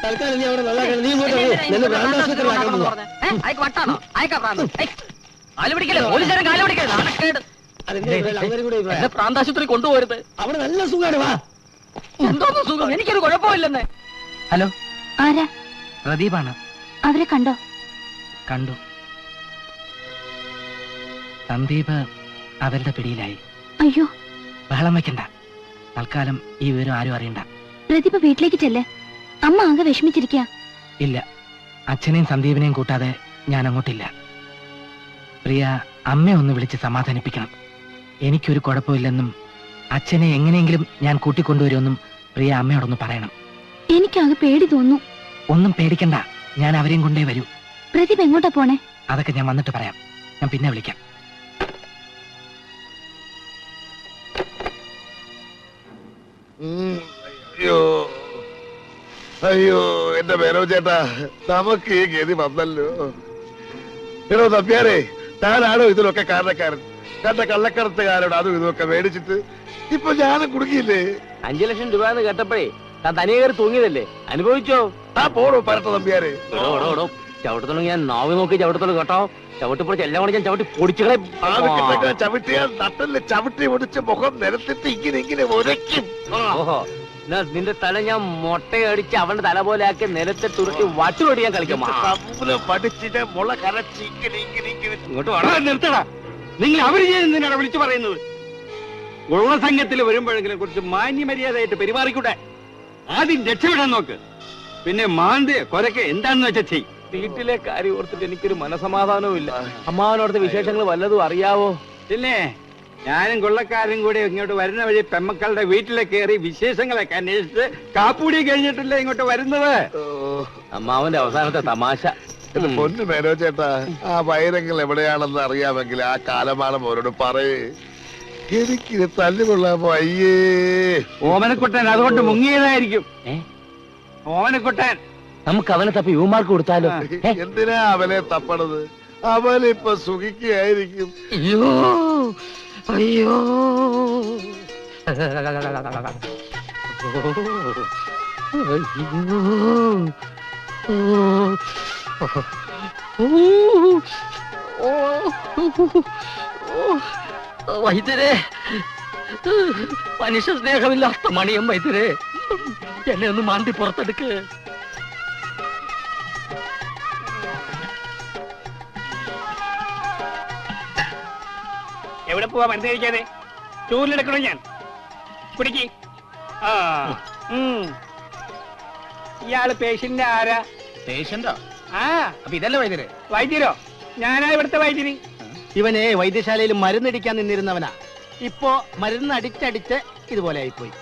തൽക്കാലം നീ അവിടെ നന്നാക്കണം. നീ ഇങ്ങോട്ട് അയക്ക് വട്ടാണോ? അയക്കാ പ്രാന്തം. കാല് പിടിക്കല്ലേ, പോലീസുകാരൻ കാല് പിടിക്കല്ലേ, നാണക്കേട്. എന്നെ പ്രാന്താശുപത്രി കൊണ്ടുപോരുത്. അവിടെ നല്ല സുഖമാണ്. വാ. എന്തോന്ന് സുഖം? എനിക്കൊരു കുഴപ്പമില്ലെന്നേ. ഹലോ, ആരാ? പ്രദീപാണ്. അവരെ കണ്ടോ? കണ്ടു. സന്ദീപ് അവരുടെ പിടിയിലായി. അയ്യോ, ബഹളം വെക്കണ്ട. തൽക്കാലം ഈ വിവരം ആരും അറിയണ്ട. പ്രദീപ് വീട്ടിലേക്ക് ചെല്ലേ. അമ്മ ആകെ വിഷമിച്ചിരിക്ക. ഇല്ല, അച്ഛനെയും സന്ദീപിനെയും കൂട്ടാതെ ഞാൻ അങ്ങോട്ടില്ല. പ്രിയ അമ്മയെ ഒന്ന് വിളിച്ച് സമാധാനിപ്പിക്കണം. എനിക്കൊരു കുഴപ്പമില്ലെന്നും അച്ഛനെ എങ്ങനെയെങ്കിലും ഞാൻ കൂട്ടിക്കൊണ്ടുവരുമെന്നും പ്രിയ അമ്മയോടൊന്ന് പറയണം. എനിക്കാകെ പേടി തോന്നുന്നു. ഒന്നും പേടിക്കണ്ട, ഞാൻ അവരെയും കൊണ്ടേ വരൂ. പ്രദീപ് എങ്ങോട്ടാ പോണേ? അതൊക്കെ ഞാൻ വന്നിട്ട് പറയാം. ഞാൻ പിന്നെ വിളിക്കാം. അയ്യോ അയ്യോ, എന്റെ മേനോ ചേട്ടാ, നമുക്ക് ഈ ഗതി വന്നല്ലോ. എടോ നമ്പ്യാരെ, താനാണോ ഇതിലൊക്കെ കാരണക്കാരൻ? കണ്ട കള്ളക്കടത്തുകാരോട് അതും ഇതൊക്കെ മേടിച്ചിട്ട് ഇപ്പൊ ഞാനും കുടുങ്ങിയില്ലേ? 5 ലക്ഷം രൂപ എന്ന് കേട്ടപ്പോഴേ താൻ തനിയെ കയറി തൂങ്ങിയതല്ലേ? അനുഭവിച്ചോ? താ പോടോ പരട്ട നമ്പ്യാരെ. ചവിട്ടത്തോളം ഞാൻ നാവ് നോക്കി ചവിട്ടത്തോളം കേട്ടോ. ചവിട്ടിപ്പൊടിച്ച് എല്ലാം കൂടി ഞാൻ ചവിട്ടി പൊടിച്ചുകളെ. ചവിട്ടിയാൽ നട്ടല് ചവിട്ടി പൊടിച്ച് മുഖം നിരത്തിട്ട് ഇങ്ങനെ ഒരയ്ക്കും. ഓഹോ, നിന്റെ തല ഞാൻ മുട്ടയടിച്ച് അവന്റെ തല പോലെ ആക്കി നിലത്തെ തുറത്തി വട്ടുപൊടി ഞാൻ കളിക്കും. മുള കരച്ച് ഇങ്ങോട്ട് വളരെ നിർത്തടാ. നിങ്ങൾ അവര് ചെയ്യുന്നതിനാണ് വിളിച്ചു പറയുന്നത്. ഗുണസംഘത്തിൽ വരുമ്പോഴെങ്കിലും കുറച്ച് മാന്യമര്യാദയായിട്ട് പെരുമാറിക്കൂടെ? ആദ്യം രക്ഷപ്പെടാൻ നോക്ക്, പിന്നെ മാന്തി കൊരക്കെ എന്താണെന്ന് വെച്ചാ ചെയ്. വീട്ടിലെ കാര്യം ഓർത്തിട്ട് എനിക്കൊരു മനസമാധാനവും ഇല്ല. അമ്മാവനോടത്തെ വിശേഷങ്ങൾ വല്ലതും അറിയാവോ? പിന്നെ ഞാനും കൊള്ളക്കാരും കൂടി ഇങ്ങോട്ട് വരുന്ന വഴി പെമ്മക്കളുടെ വീട്ടിലെ കയറി വിശേഷങ്ങളൊക്കെ അന്വേഷിച്ച് കാപ്പൂടി കഴിഞ്ഞിട്ടല്ലേ ഇങ്ങോട്ട് വരുന്നത്. അമ്മാവന്റെ അവസാനത്തെ തമാശ. പൊന്നു മേനോ ചേട്ടാ, ആ വൈരങ്ങൾ എവിടെയാണെന്ന് അറിയാമെങ്കിൽ ആ കാലമാണ് അവരോട് പറയേ. എനിക്ക് തല്ലുകൊള്ളാമോ? അയ്യേ, ഓമനക്കുട്ടൻ അതുകൊണ്ട് മുങ്ങിയതായിരിക്കും. ഓമനക്കുട്ടൻ നമുക്ക് അവനെ തപ്പി യുവമാർക്ക് കൊടുത്താലോ? എന്തിനാ അവനെ തപ്പണത്? അവനിപ്പൊ സുഖിക്കുകയായിരിക്കും. അയ്യോ അയ്യോ, വൈദ്യരെ, മനുഷ്യ സ്നേഹമില്ലാത്ത മണിയം വൈദ്യരെ, എന്നെ ഒന്ന് മാണ്ടി പുറത്തെടുക്ക്. എവിടെ പോവാ മരുന്ന് കഴിക്കാതെ? ചൂരിലെടുക്കണോ ഞാൻ? കുടിക്ക്. ഇയാള് പേഷ്യന്റ് ആരാ? പേഷ്യന്റോ? ആ, അപ്പൊ ഇതല്ലേ വൈദ്യര്? വൈദ്യരോ? ഞാനാ ഇവിടുത്തെ വൈദ്യന്. ഇവനെ വൈദ്യശാലയിൽ മരുന്നടിക്കാൻ നിന്നിരുന്നവനാ. ഇപ്പോ മരുന്ന് അടിച്ചടിച്ച് ഇതുപോലെ ആയിപ്പോയി.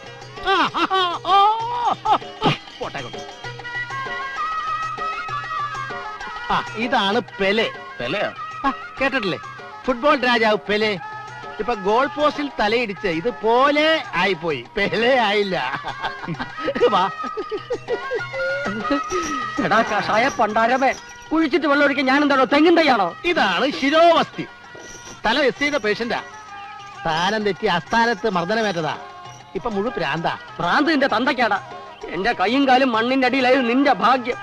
ഇതാണ് പെലെ. പെലയോ? കേട്ടിട്ടില്ലേ? ഫുട്ബോൾ രാജാവ് പെലെ. ഇപ്പൊ ഗോൾ പോസ്റ്റിൽ തലയിടിച്ച് ഇതുപോലെ ആയിപ്പോയി. പെലെ ആയില്ല. എടാ കഷായ പണ്ടാരമേ, കുഴിച്ചിട്ട് വെള്ളം ഒഴിക്കാൻ ഞാൻ എന്താണോ തെങ്ങിൻ തയ്യാണോ? ഇതാണ് ശിരോവസ്തി. തല വെസ്റ്റ് ചെയ്ത പേഷ്യന്റാ. സ്ഥാനം തെറ്റി അസ്ഥാനത്ത് മർദ്ദനമേറ്റതാ. ഇപ്പൊ മുഴു പ്രാന്താ. ഭ്രാന്ത് നിന്റെ തന്തയ്ക്കാടാ. എന്റെ കൈയും കാലും മണ്ണിന്റെ അടിയിലായത് നിന്റെ ഭാഗ്യം.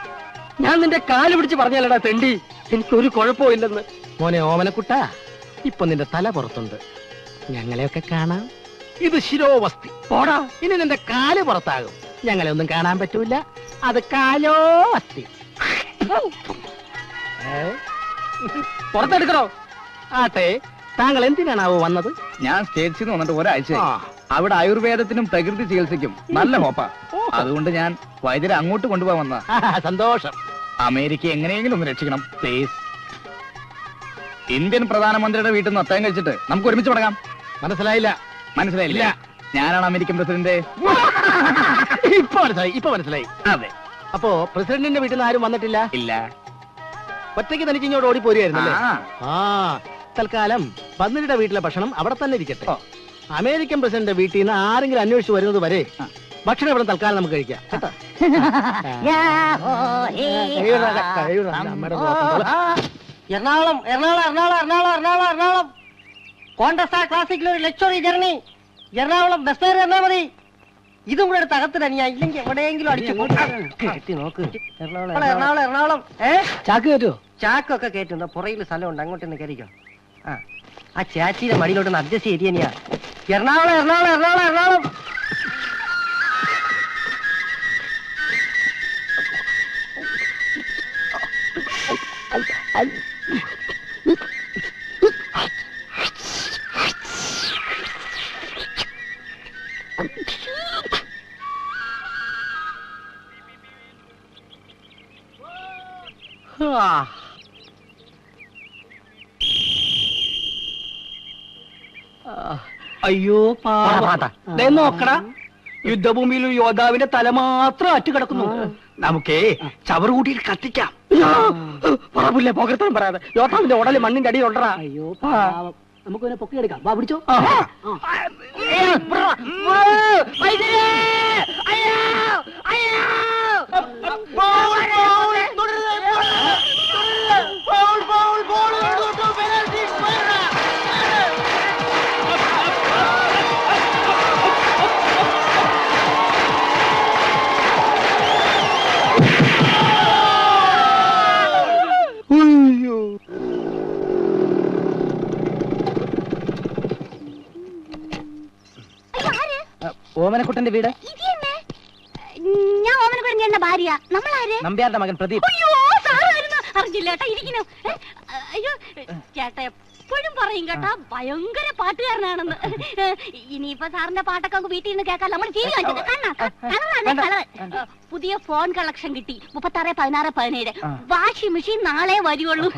ഞാൻ നിന്റെ കാല് പിടിച്ച് പറഞ്ഞല്ലടാ തെണ്ടി, എനിക്കൊരു കുഴപ്പവും ഇല്ലെന്ന്. മോനെ ഓമനക്കുട്ട, ഇപ്പൊ നിന്റെ തല പുറത്തുണ്ട്. ഞങ്ങളെയൊക്കെ കാണാം. ഇത് ശിരോവസ്തി. പോടാ, ഇനി നിന്റെ കാല് പുറത്താകും. ഞങ്ങളെ ഒന്നും കാണാൻ പറ്റൂല. അത് കാലോ അസ്ഥി. പുറത്തെടുക്കണോ? ആട്ടെ, താങ്കൾ എന്തിനാണാവോ വന്നത്? ഞാൻ സ്റ്റേറ്റ്സിൽ നിന്ന് വന്നിട്ട് ഒരാഴ്ച. അവിടെ ആയുർവേദത്തിനും പ്രകൃതി ചികിത്സയ്ക്കും നല്ല ഹോപ്പാ. അതുകൊണ്ട് ഞാൻ വൈദ്യരെ അങ്ങോട്ട് കൊണ്ടുപോകാൻ വന്ന. സന്തോഷം. അമേരിക്ക എങ്ങനെയെങ്കിലും ഒന്ന് രക്ഷിക്കണം പ്ലീസ്. ഇന്ത്യൻ പ്രധാനമന്ത്രിയുടെ വീട്ടിൽ നിന്ന് അത്താഴം കഴിച്ചിട്ട് നമുക്ക് ഒരുമിച്ച് തുടങ്ങാം. മനസ്സിലായില്ല. മനസ്സിലായില്ല? ഞാനാണ് അമേരിക്കൻ പ്രസിഡന്റ്. ഇപ്പൊ മനസ്സിലായി. അതെ. അപ്പോ പ്രസിഡന്റിന്റെ വീട്ടിൽ നിന്ന് ആരും വന്നിട്ടില്ല? ഇല്ല. ഒറ്റയ്ക്ക് തനിക്ക് ഇങ്ങോട്ട് ഓടി പോരുമായിരുന്നല്ലേ? ആ. തൽക്കാലം പന്നിയുടെ വീട്ടിലെ ഭക്ഷണം അവിടെ തന്നെ ഇരിക്കട്ടെ. അമേരിക്കൻ പ്രസിഡന്റ് വീട്ടിൽ നിന്ന് ആരെങ്കിലും അന്വേഷിച്ച് വരുന്നത് വരെ ഭക്ഷണം ഇവിടെ തൽക്കാലം നമുക്ക് കഴിക്കാം കേട്ടോ. എറണാകുളം എറണാകുളം എറണാകുളം എറണാകുളം എറണാകുളം എറണാകുളം കോണ്ടസ ക്ലാസിക്കിൽ ഒരു ലക്ഷറി ജേർണി. എറണാകുളം ബസ് കയറി തന്നാ മതി. ഇതും കൂടെ എടുത്ത് അകത്ത് തനിയാ, ഇല്ലെങ്കിൽ എവിടെയെങ്കിലും അടിച്ചു നോക്ക്. എറണാകുളം എറണാകുളം ചാക്ക് കയറ്റുമോ? ചാക്കൊക്കെ കയറ്റും. പുറയിൽ സ്ഥലമുണ്ട്, അങ്ങോട്ടൊന്ന് കയറിക്കോ. ആ ചാച്ചിയുടെ മടിയിലോട്ടൊന്ന് അഡ്ജസ്റ്റ് ചെയ്തിയാ. എറണാകുളം എറണാകുളം എറണാകുളം എറണാകുളം. അയ്യോ നോക്കടാ, യുദ്ധഭൂമിയിൽ യോദ്ധാവിന്റെ തല മാത്രം അറ്റു കിടക്കുന്നു. നമുക്കേ ചവറ് കൂട്ടിയിൽ കത്തിക്കാം. പറപ്പില്ലേ പോകർത്താൻ പറയാതെ, യോദ്ധാവിന്റെ ഉടല് മണ്ണിന്റെ അടിയിൽ ഉണ്ടടാ. അയ്യോ നമുക്ക് പൊക്കിയെടുക്കാം. വാ പിടിച്ചോ. ഓമനക്കുട്ടന്റെ വീട്. ഞാൻ ഓമനക്കുട്ടന്റെ ഭാര്യ. നമ്മളാര്? നമ്പ്യാരുടെ മകൻ പ്രദീപ്. അയ്യോ സാറായിരുന്നു, അറിഞ്ഞില്ല കേട്ടാ. ഇരിക്കുന്നു. അയ്യോ ചേട്ടാ എപ്പോഴും പറയും കേട്ടാ ഭയങ്കര പാട്ടുകാരനാണെന്ന്. ഇനിയിപ്പോ സാറിന്റെ പാട്ടൊക്കെ നമുക്ക് വീട്ടിൽ നിന്ന് കേൾക്കാം. നമ്മൾ ടി വി പുതിയ ഫോൺ കളക്ഷൻ കിട്ടി. 36, 16, 17. വാഷിംഗ് മെഷീൻ നാളെ വരുള്ളൂ.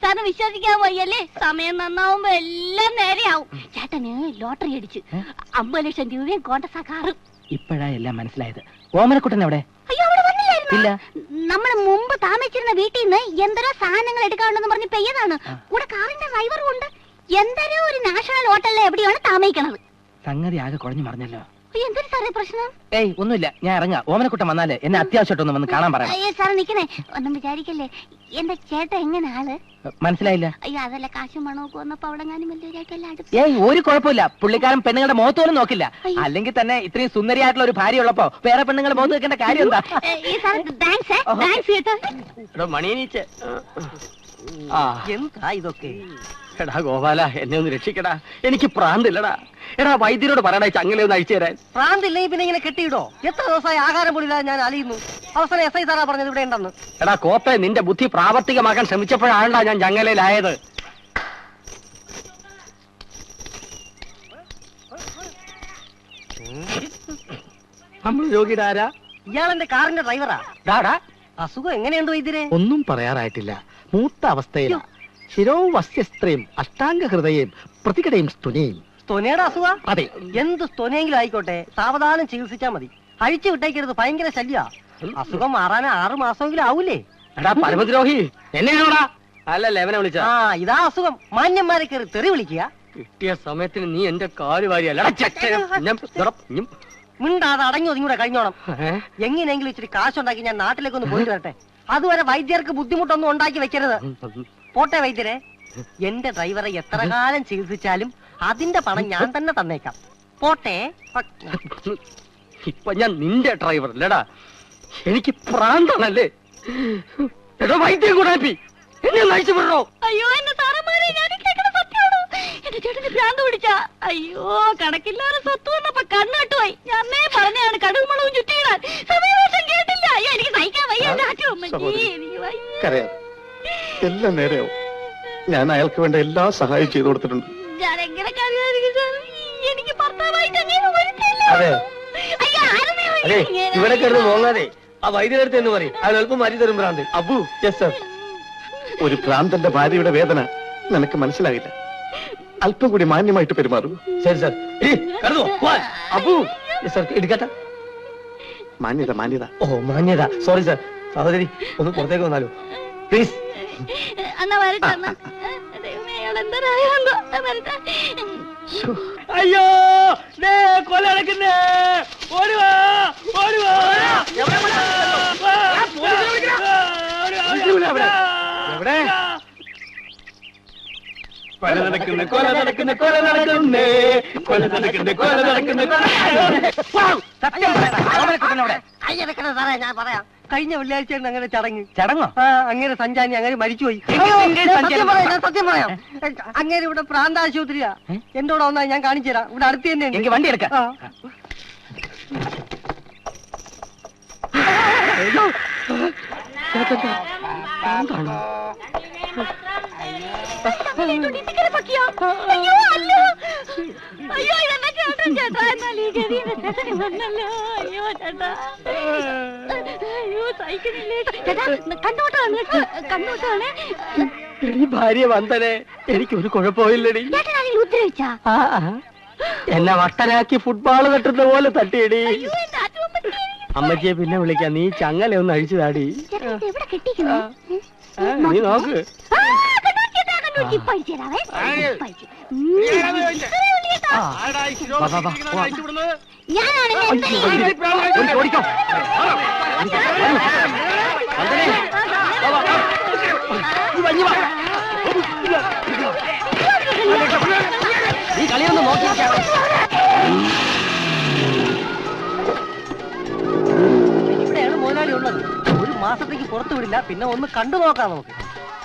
സാറിന് വിശ്വസിക്കാൻ വയ്യല്ലേ? സമയം നന്നാവുമ്പോ എല്ലാം നേരെയാവും. ചേട്ടന് ലോട്ടറി അടിച്ച് 50 ലക്ഷം രൂപയും കോണ്ടസ കാറും. ഇപ്പോഴാ എല്ലാം മനസ്സിലായത്. ഓമനക്കുട്ടൻ എവിടെ? അയ്യോ അവിടെ വന്നില്ലായിരുന്നു. ഇല്ല. നമ്മൾ മുമ്പ് താമസിച്ചിരുന്ന വീട്ടിൽ നിന്ന് എന്തരോ സാധനങ്ങൾ എടുക്കാനുണ്ടെന്ന് പറഞ്ഞ് പെയ്യതാണ്. കൂടെ കാറിന്റെ ഡ്രൈവറും ഉണ്ട്. എന്തരോ ഒരു നാഷണൽ ഹോട്ടലിൽ എവിടെയാണ് താമസിക്കണത്. സംഗതി ആകെ കുഴഞ്ഞു മറിഞ്ഞല്ലോ. എന്തൊരു സാറേ പ്രശ്നം? ഏയ് ഒന്നുമില്ല, ഞാൻ ഇറങ്ങാം. ഓമനക്കുട്ടൻ വന്നാല് എന്നെ അത്യാവശ്യമായിട്ടൊന്ന് വന്ന് കാണാൻ പറയാം. അയ്യോ സാറ് നിക്കണേ, ഒന്നും വിചാരിക്കല്ലേ. എന്റെ ചേട്ടൻ എങ്ങനെ ആള്? മനസ്സിലായില്ല? അയ്യോ അതല്ല, കാശും മണമൊക്കെ വന്നപ്പോ അവിടെ ഞാനും വലിയ. ഏയ് ഒരു കുഴപ്പമില്ല. പുള്ളിക്കാരൻ പെണ്ണുങ്ങളുടെ മുഖത്ത് പോലും നോക്കില്ല. അല്ലെങ്കിൽ തന്നെ ഇത്രയും സുന്ദരിയായിട്ടുള്ള ഒരു ഭാര്യ ഉള്ളപ്പോ വേറെ പെണ്ണുങ്ങളുടെ മുഖത്ത് വെക്കേണ്ട കാര്യം എന്താ? മണിയനീച്ച് എന്താ ഇതൊക്കെ? എടാ ഗോപാല, എന്നെ ഒന്ന് രക്ഷിക്കടാ. എനിക്ക് പ്രാന്തില്ലടാ. എടാ വൈദ്യരോട് പറയടാ ചങ്ങല ഒന്ന് അഴിച്ചു തരാൻ. പ്രാന്തില്ലെങ്കിൽ പിന്നെ ഇങ്ങനെ കെട്ടിയിടോ? എത്ര ദിവസമായി ആഹാരം പോലില്ലാതെ ഞാൻ അലിയുന്നു. അവസാനം SI സാറാ പറഞ്ഞത് ഇവിടെ ഉണ്ടെന്ന്. എടാ കോപ്പെ, നിന്റെ ബുദ്ധി പ്രാവർത്തികമാക്കാൻ ശ്രമിച്ചപ്പോഴാണ്ടാ ഞാൻ ചങ്ങലയിലായത്. നമ്മൾ രോഗിയുടെ ആരാ? ഇയാളെന്റെ കാറിന്റെ ഡ്രൈവറാ. ഡാടാ, അസുഖം എങ്ങനെയുണ്ട് വൈദ്യരെ? ഒന്നും പറയാറായിട്ടില്ല. മൂത്ത അവസ്ഥയില. ശിരോവും വസ്യസ്ത്രയും അഷ്ടാംഗ ഹൃദയം പ്രതികടയും സ്തുനയും. സ്തൊനയുടെ അസുഖ? അതെ. എന്ത് സ്തൊനയെങ്കിലും ആയിക്കോട്ടെ, സാവധാനം ചികിത്സിച്ചാ മതി. അഴിച്ചു വിട്ടേക്കരുത്, ഭയങ്കര ശല്യ. അസുഖം മാറാൻ 6 മാസമെങ്കിലും ആവൂലേ? എടാ പരമദ്രോഹി, എന്നെയാണോടാ? അല്ലല്ല എവനെ വിളിച്ച. ഇതാ അസുഖം. മാന്യന്മാരെ കയറി തെറി വിളിക്കുക. കിട്ടിയ സമയത്തിന് നീ എന്റെ കാല് വാരിയല്ല. മിണ്ടാതെ അടങ്ങി ഒതുങ്ങൂടെ കഴിഞ്ഞോണം. എങ്ങനെയെങ്കിലും ഇച്ചിരി കാശുണ്ടാക്കി ഞാൻ നാട്ടിലേക്ക് ഒന്ന് പോയിട്ട് വരട്ടെ. അതുവരെ വൈദ്യർക്ക് ബുദ്ധിമുട്ടൊന്നും ഉണ്ടാക്കി വെക്കരുത്. പോട്ടെ വൈദ്യരെ, എന്റെ ഡ്രൈവറെ എത്ര കാലം ചികിത്സിച്ചാലും അതിന്റെ പണം ഞാൻ തന്നെ തന്നേക്കാം. പോട്ടെ. ഇപ്പൊ ഞാൻ നിന്റെ ഡ്രൈവർ അല്ലടാ, എനിക്ക് പ്രാന്താണല്ലേ. എടാ വൈദ്യം കൂടാപ്പി, എന്നെ നയിച്ചു വിടണോ? അയ്യോ എന്നെ സാറന്മാരെ, ഞാൻ കേൾക്കണ സത്യമാണോ? എന്റെ ചേട്ടന് ഭ്രാന്ത് പിടിച്ച. അയ്യോ കണക്കില്ലാതെ സ്വത്ത് വന്നപ്പോ കണ്ണാട്ടുപോയി. ഞാനേ പറഞ്ഞാണ് കടുകുമുളകും ചുറ്റിയിടാൻ. സമയദോഷം കേട്ടില്ല. അയ്യോ എനിക്ക് സഹിക്കാൻ വയ്യ. എല്ലാം നേരെയോ? ഞാൻ അയാൾക്ക് വേണ്ട എല്ലാ സഹായം ചെയ്തു കൊടുത്തിട്ടുണ്ട്. ഞാൻ എങ്ങനെ കറിയായിരിക്കും സാർ? എനിക്ക് ഭർത്താവായിട്ട് അങ്ങനെ വരുന്നില്ല. അതെ അതെ, ഇവിടെ കിടന്ന് പോങ്ങാതെ ആ വൈദ്യുതി എന്ന് പറയും. അയാൾ എളുപ്പം മാറ്റി തരും ഭ്രാന്ത്. അബു. Yes sir. ഒരു ഭ്രാന്തന്റെ ഭാര്യയുടെ വേദന നിനക്ക് മനസ്സിലാകില്ല. അല്പം കൂടി മാന്യമായിട്ട് പെരുമാറൂ. ശരി സാർ. അപ്പു സാർ എടുക്കട്ടെ. മാന്യത മാന്യത. ഓ മാന്യത. Sorry sir. സഹോദരി ഒന്ന് പുറത്തേക്ക് വന്നാലോ പ്ലീസ്. അയ്യോ കൊല നടക്കുന്നേ. ഓടുവാ ഓടുവാ. എവിടെ കൊല നടക്കുന്നേ കൊല നടക്കുന്നേ കൊല നടക്കുന്നേ കൊല നടക്കുന്നേ കൊല നടക്കുന്നേ. സാറേ ഞാൻ പറയാം. കഴിഞ്ഞ വെള്ളിയാഴ്ച അങ്ങനെ ചടങ്ങോ അങ്ങനെ സഞ്ചാരി അങ്ങനെ മരിച്ചുപോയി. സത്യം പറയാം. അങ്ങനെ ഇവിടെ പ്രാന്താശുപത്രിയാ. എന്റെ കൂടെ വന്നാൽ ഞാൻ കാണിച്ചു തരാം. ഇവിടെ അടുത്ത് തന്നെ എനിക്ക് വണ്ടി എടുക്കാം. ഭാര്യ വന്ദനെ എനിക്കൊരു കുഴപ്പമില്ലടി. എന്നെ വട്ടനാക്കി ഫുട്ബോൾ തട്ടുന്ന പോലെ തട്ടിയടി. അമ്മച്ചിയെ പിന്നെ വിളിക്കാം. നീ ചങ്ങല ഒന്ന് അഴിച്ചതാടി. നീ നോക്ക്. നീ കളിയൊന്ന് നോക്കിയിരിക്കാം. ഇവിടെയാണ് മുതലാളി ഉള്ളത്. ഒരു മാസത്തേക്ക് പുറത്തു വിടില്ല. പിന്നെ ഒന്ന് കണ്ടു നോക്കാം നമുക്ക്.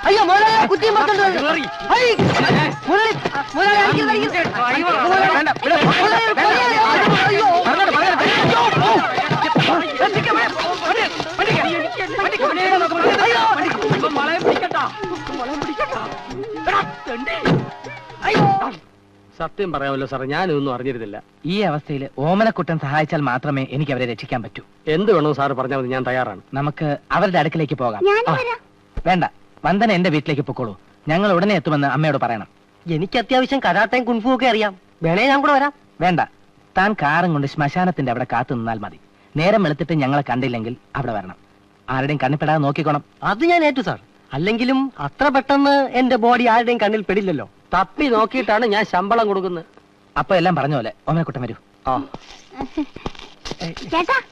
അയ്യോ മുതലാളി കുറ്റിയും സത്യം പറയാമല്ലോ സാറേ, ഞാനൊന്നും അറിഞ്ഞിരുന്നില്ല. ഈ അവസ്ഥയിൽ ഓമനക്കുട്ടൻ സഹായിച്ചാൽ മാത്രമേ എനിക്ക് അവരെ രക്ഷിക്കാൻ പറ്റൂ. എന്ത് വേണോ സാറ് പറഞ്ഞാൽ മതി, ഞാൻ തയ്യാറാണ്. നമുക്ക് അവരുടെ അടുക്കിലേക്ക് പോകാം. വേണ്ട, വന്ദന എന്റെ വീട്ടിലേക്ക് പൊക്കോളൂ. ഞങ്ങൾ ഉടനെ എത്തുമെന്ന് അമ്മയോട് പറയണം. എനിക്ക് അത്യാവശ്യം കരാട്ടയും കുൻഫു ഒക്കെ അറിയാം. വേണേ ഞാൻ കൂടെ വരാം. വേണ്ട, താൻ കാറും കൊണ്ട് ശ്മശാനത്തിന്റെ അവിടെ കാത്തു നിന്നാൽ മതി. നേരം വെളുത്തിട്ട് ഞങ്ങളെ കണ്ടില്ലെങ്കിൽ അവിടെ വരണം. ആരുടെയും കണ്ണിപ്പെടാതെ നോക്കിക്കോണം. അത് ഞാൻ ഏറ്റു സാർ. അല്ലെങ്കിലും അത്ര പെട്ടെന്ന് എന്റെ ബോഡി ആരുടെയും കണ്ണിൽ പെടില്ലല്ലോ. തപ്പി നോക്കിയിട്ടാണ് ഞാൻ ശമ്പളം കൊടുക്കുന്നത്. അപ്പൊ എല്ലാം പറഞ്ഞ പോലെ ഓമനക്കുട്ടൻ വരൂ.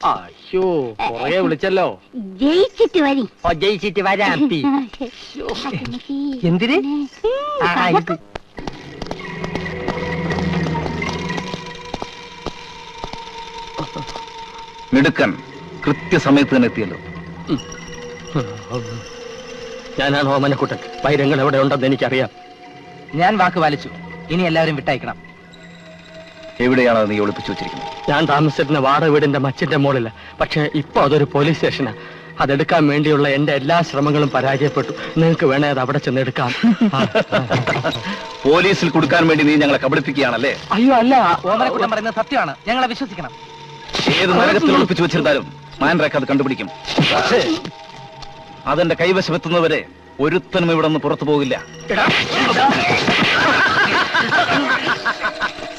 അയ്യോ പുറകെ വിളിച്ചല്ലോ. ജയിച്ചിട്ട് വരി. ജയിച്ചിട്ട് വരാം. എന്തിന്? മിടുക്കൻ കൃത്യസമയത്ത് തന്നെ എത്തിയല്ലോ. ഞാനാണ് ഓമനക്കുട്ടൻ. പൈരങ്ങൾ എവിടെ ഉണ്ടെന്ന് എനിക്കറിയാം. ഞാൻ വാക്ക് പാലിച്ചു. ഇനി എല്ലാവരും വിട്ടയക്കണം. എവിടെയാണ് നീ ഒളിപ്പിച്ചു വെച്ചിരിക്കുന്നത്? ഞാൻ താമസിച്ചിരുന്ന വാടക വീടിന്റെ മച്ചിന്റെ മുകളില്. പക്ഷെ ഇപ്പൊ അതൊരു പോലീസ് സ്റ്റേഷനാ. അതെടുക്കാൻ വേണ്ടിയുള്ള എന്റെ എല്ലാ ശ്രമങ്ങളും പരാജയപ്പെട്ടു. നിങ്ങൾക്ക് വേണേ അത് അവിടെ ചെന്ന് എടുക്കാം. പോലീസിൽ കൊടുക്കാൻ വേണ്ടി നീ ഞങ്ങളെ കബളിപ്പിക്കുകയാണല്ലേ? അയ്യോ അല്ല, ഓമനക്കുട്ടൻ പറയുന്നത് സത്യമാണ്. ഞങ്ങളെ വിശ്വസിക്കണം. ഏത് നരകത്തിൽ ഒളിപ്പിച്ചു വെച്ചിരുന്നാലും മാൻറേക്ക് അത് കണ്ടുപിടിക്കും. പക്ഷേ അതെന്റെ കൈവശമെത്തുന്നവരെ ഒരുത്തനും ഇവിടെ നിന്ന് പുറത്തു പോകില്ല.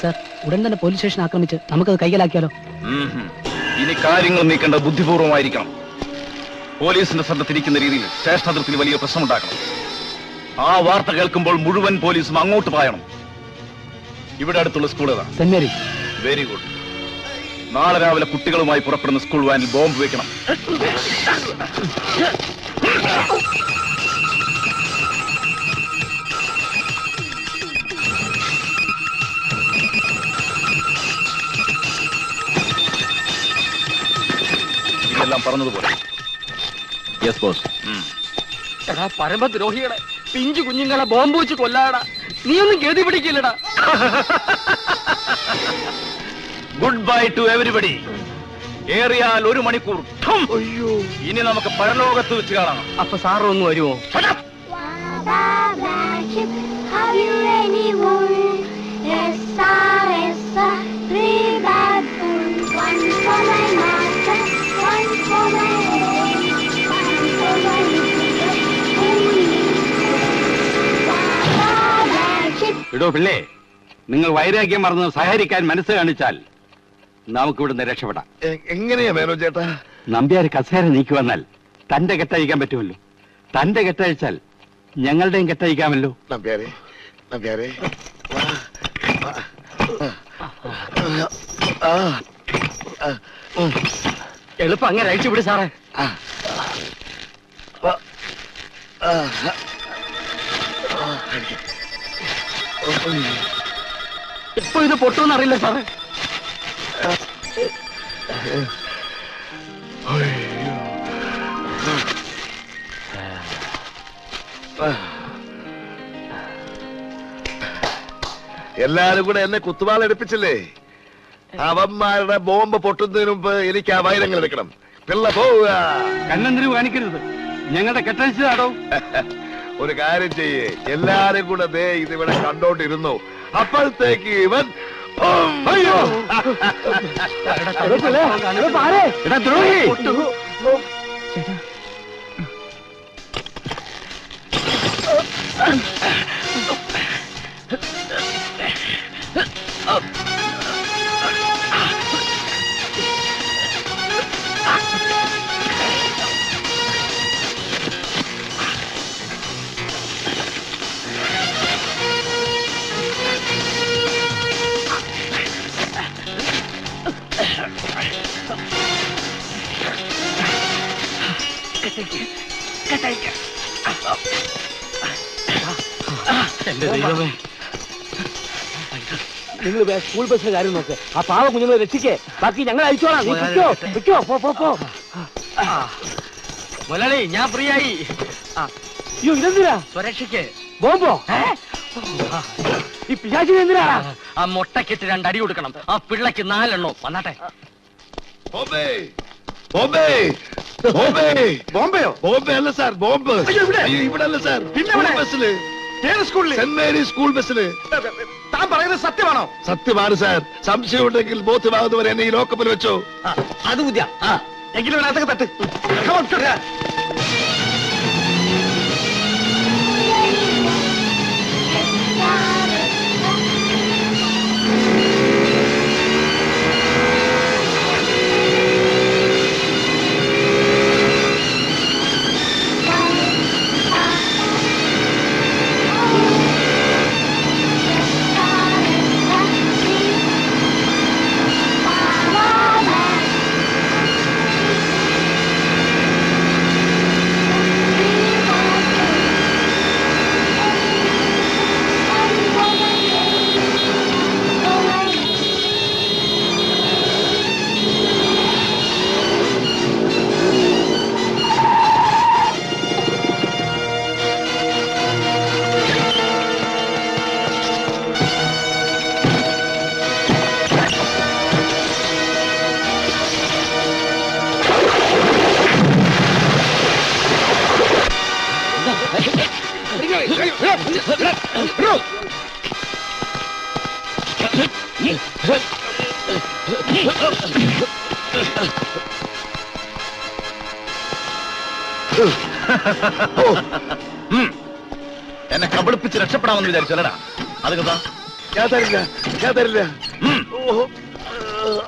സർ, ഉടൻ തന്നെ പോലീസ് സ്റ്റേഷൻ ആക്രമിച്ച് നമുക്കത് കൈകലാക്കിയാലോ? ഇനി കാര്യങ്ങൾ നീക്കേണ്ട ബുദ്ധിപൂർവമായിരിക്കണം. പോലീസിന്റെ ശ്രദ്ധ തിരിക്കുന്ന രീതിയിൽ സ്റ്റേഷൻ അതിർത്തിയിൽ വലിയ പ്രശ്നമുണ്ടാക്കണം. ആ വാർത്ത കേൾക്കുമ്പോൾ മുഴുവൻ പോലീസും അങ്ങോട്ട് പായണം. ഇവിടെ അടുത്തുള്ള സ്കൂൾ ഏതാ? Saint Mary. Very good. നാളെ രാവിലെ കുട്ടികളുമായി പുറപ്പെടുന്ന സ്കൂൾ വാനിൽ ബോംബ് വെക്കണം. ഇതെല്ലാം പറഞ്ഞതുപോലെ. Yes boss. എടാ പരമദ്രോഹികളെ, പിഞ്ചു കുഞ്ഞുങ്ങളെ ബോംബ് വെച്ച് കൊല്ലാടാ. നീ ഒന്നും ഗതി പിടിക്കില്ലടാ. Good bye to everybody. ഏറിയാൽ 1 മണിക്കൂർ. ഇനി നമുക്ക് പരലോകത്ത് വെച്ച് കാണാം. അപ്പൊ സാറ് ഒന്ന് വരുമോ? എടോ പിള്ളേ, നിങ്ങൾ വൈരാഗ്യം മറന്ന് സഹകരിക്കാൻ മനസ്സ് കാണിച്ചാൽ നമുക്കിവിടുന്ന് രക്ഷപ്പെടാം. എങ്ങനെയാ മേനോ ചേട്ടാ? നമ്പ്യാർ കസേര നീക്കി വന്നാൽ തന്റെ കെട്ടഴിക്കാൻ പറ്റുമല്ലോ. തന്റെ കെട്ടഴിച്ചാൽ ഞങ്ങളുടെയും കെട്ടഴിക്കാമല്ലോ. നമ്പ്യാരെ, നമ്പ്യാരെ, എളുപ്പം അങ്ങനെ അഴിച്ചു വിട് സാറേ. ഇപ്പൊ ഇത് പൊട്ടുമെന്ന് അറിയില്ല സാറേ. എല്ലാരും കൂടെ എന്നെ കുത്തുവാൾ എടുപ്പിച്ചില്ലേ? അവന്മാരുടെ ബോംബ് പൊട്ടുന്നതിന് മുമ്പ് എനിക്ക് ആ വൈരങ്ങൾ എടുക്കണം. പിള്ള പോവുക. കണ്ണന്തിരി കാണിക്കരുത്, ഞങ്ങളുടെ കെട്ടഴിച്ചതാടോ. ഒരു കാര്യം ചെയ്യേ, എല്ലാരും കൂടെ ദേ ഇതിവിടെ കണ്ടോണ്ടിരുന്നു. അപ്പോഴത്തേക്ക് ഇവൻ അയ്യോ ദ്രോഹി. നിങ്ങൾ സ്കൂൾ ബസ്സിലെ കാര്യം നോക്ക്. ആ പാവ കുഞ്ഞുങ്ങളെ രക്ഷിക്കേ. ബാക്കി ഞങ്ങൾ അയച്ചോളാം. നീ വിൽക്കോ. പോ. മുതലാളി, ഞാൻ ഫ്രീ ആയി. അയ്യോ, ഇതെന്തിനാ? സുരക്ഷയ്ക്ക്. ബോംബോ? ഈ പിശാചിന് എന്തിനാ? ആ മുട്ടക്കിട്ട് 2 അടി കൊടുക്കണം. ആ പിള്ളക്ക് 4 എണ്ണോ. വന്നാട്ടെ. ബോംബെയോ? ബോംബെ അല്ല സാർ, ബോംബ് ഇവിടെ അല്ല സാർ. ബസ്സില്, സെന്റ് മേരീസ് സ്കൂൾ ബസ്സില്. താൻ പറയുന്നത് സത്യമാണോ? സത്യമാണ് സാർ. സംശയം ഉണ്ടെങ്കിൽ ബോധ്യമാകുന്നവരെ എന്നെ ഈ ലോക്കപ്പിൽ വെച്ചോ. അത് ബുദ്ധിയാ. എങ്കിലും അതിനകത്തൊക്കെ തട്ട്. എന്നെ കബളിപ്പിച്ച് രക്ഷപ്പെടാമെന്ന് വിചാരിച്ചല്ലടാ. അത് കേട്ടാ ഞാൻ തരില്ല.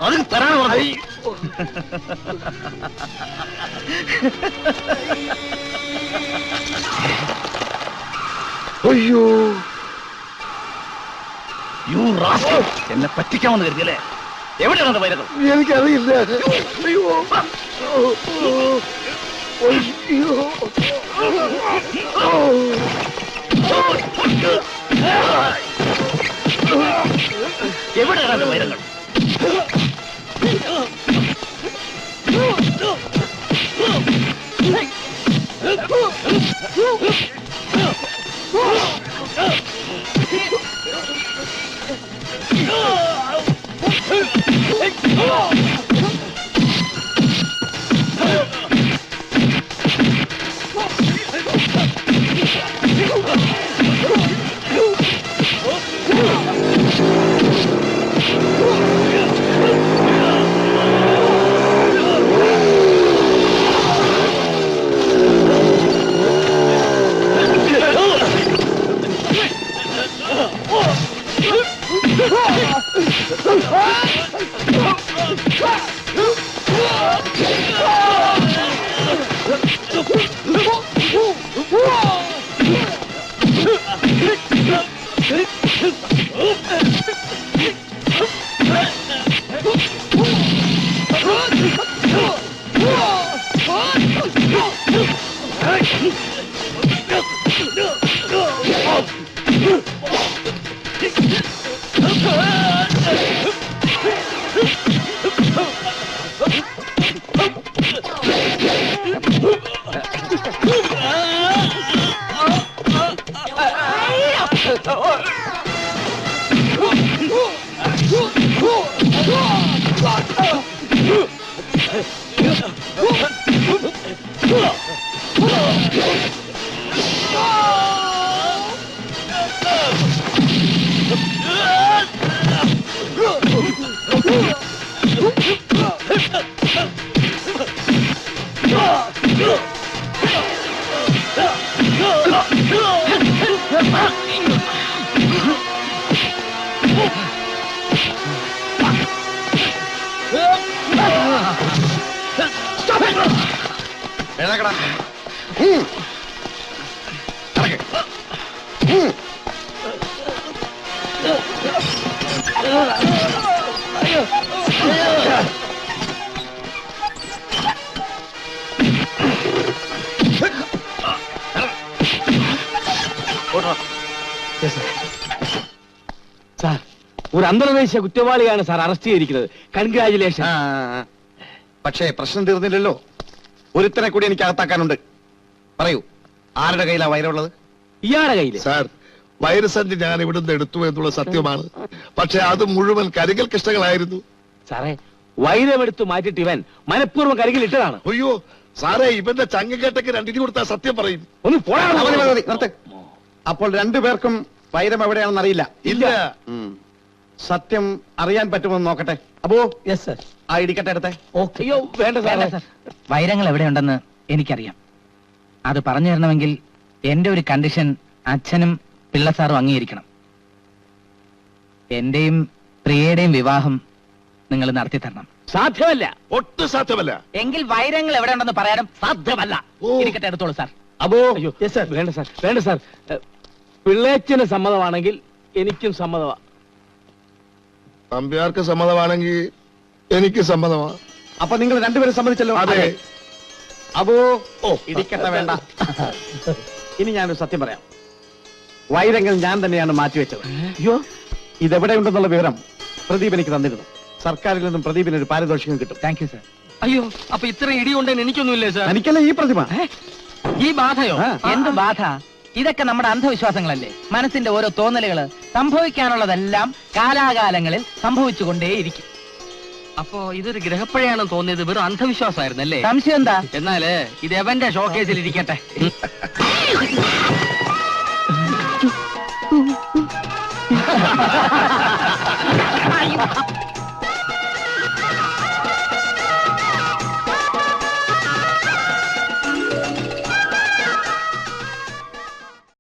അത് തരാൻ അയ്യോ, എന്നെ പറ്റിക്കാമെന്ന് കരുതിയല്ലേ? എവിടെയാണ് വൈരകൾ? എനിക്കറിയില്ല. അയ്യോ, എവിടെയാണ് വൈരങ്ങൾ? സാർ, ഒരു അന്തർദേശീയ കുറ്റവാളിയാണ് സാർ അറസ്റ്റ് ചെയ്തിരിക്കുന്നത്. കൺഗ്രാചുലേഷൻ. പക്ഷേ പ്രശ്നം തീർന്നില്ലല്ലോ. ഒരുത്തനെ കൂടി എനിക്ക് അകത്താക്കാനുണ്ട്. പറയൂ, ആരുടെ കയ്യിലാ വൈരമുള്ളത്? ഇയാളുടെ കയ്യിൽ. സാർ, വൈരസഞ്ചി ഞാൻ ഇവിടുന്ന് എടുത്തു എന്നുള്ള സത്യമാണ്. പക്ഷെ അത് മുഴുവൻ കരികൽ കൃഷ്ണകളായിരുന്നു. സാറേ, വൈരമെടുത്ത് മാറ്റിട്ട് ഇവൻ മനഃപൂർവ്വം കരികിൽ ഇട്ടതാണ്. അയ്യോ സാറേ, ഇവന്റെ ചങ്ങക്കേട്ടക്ക് രണ്ടിന് കൊടുത്താൽ സത്യം പറയും. ഒന്ന് പോടാ. നിർത്ത്. അപ്പോൾ രണ്ടുപേർക്കും വൈരം എവിടെയാണെന്ന് അറിയില്ല. ഇല്ല. സത്യം അറിയാൻ പറ്റുമെന്ന് നോക്കട്ടെ. അപ്പോ യെസ് സർ. ആ ഇടിക്കട്ടെ എടുത്തേ. അയ്യോ വേണ്ട സാറേ. വൈരങ്ങൾ എവിടെയുണ്ടെന്ന് എനിക്കറിയാം. അത് പറഞ്ഞു തരണമെങ്കിൽ എന്റെ ഒരു കണ്ടീഷൻ അച്ഛനും പിള്ളസാറും അംഗീകരിക്കണം. എന്റെയും പ്രിയയുടെയും വിവാഹം നിങ്ങൾ നടത്തി തരണം. സാധ്യമല്ല. ഒട്ടും സാധ്യമല്ല. എങ്കിൽ വൈരങ്ങൾ എവിടെയുണ്ടെന്ന് പറയാനും സാധ്യമല്ല. ഇരിക്കട്ടെ, എടുത്തോളൂ സാർ. അപ്പോ അയ്യോ വേണ്ട സാർ, വേണ്ട സാർ. പിള്ളേച്ചന് സമ്മതമാണെങ്കിൽ എനിക്കും സമ്മതമാ. നമ്പ്യാർക്ക് സമ്മതമാണെങ്കിൽ എനിക്ക് സമ്മതമാണ്. അപ്പൊ നിങ്ങൾ രണ്ടുപേരും സമ്മതിച്ചല്ലോ? അതെ. അപ്പോ ഇടിക്കട്ടെ വേണ്ട. ഇനി ഞാനൊരു സത്യം പറയാം. വൈരങ്ങൾ ഞാൻ തന്നെയാണ് മാറ്റിവെച്ചത്. അയ്യോ, ഇതെവിടെയുണ്ടെന്നുള്ള വിവരം പ്രദീപ് എനിക്ക് തന്നിരുന്നു. സർക്കാരിൽ നിന്നും പ്രദീപിന് ഒരു പാരിതോഷികം കിട്ടും. Thank you sir. അയ്യോ, അപ്പൊ ഇത്ര ഇടിയുണ്ടെന്ന് എനിക്കൊന്നുമില്ലേ സാർ? എനിക്കല്ല ഈ പ്രതിമ. ഈ ബാധയോ? എന്ത് ബാധ? ഇതൊക്കെ നമ്മുടെ അന്ധവിശ്വാസങ്ങളല്ലേ. മനസ്സിന്റെ ഓരോ തോന്നലുകള്. സംഭവിക്കാനുള്ളതെല്ലാം കാലാകാലങ്ങളിൽ സംഭവിച്ചുകൊണ്ടേയിരിക്കും. അപ്പോ ഇതൊരു ഗ്രഹപ്പഴയാണെന്ന് തോന്നിയത് വെറും അന്ധവിശ്വാസമായിരുന്നല്ലേ? സംശയം എന്താ? എന്നാല് ഇത് എവന്റെ ഷോക്കേസിൽ ഇരിക്കട്ടെ.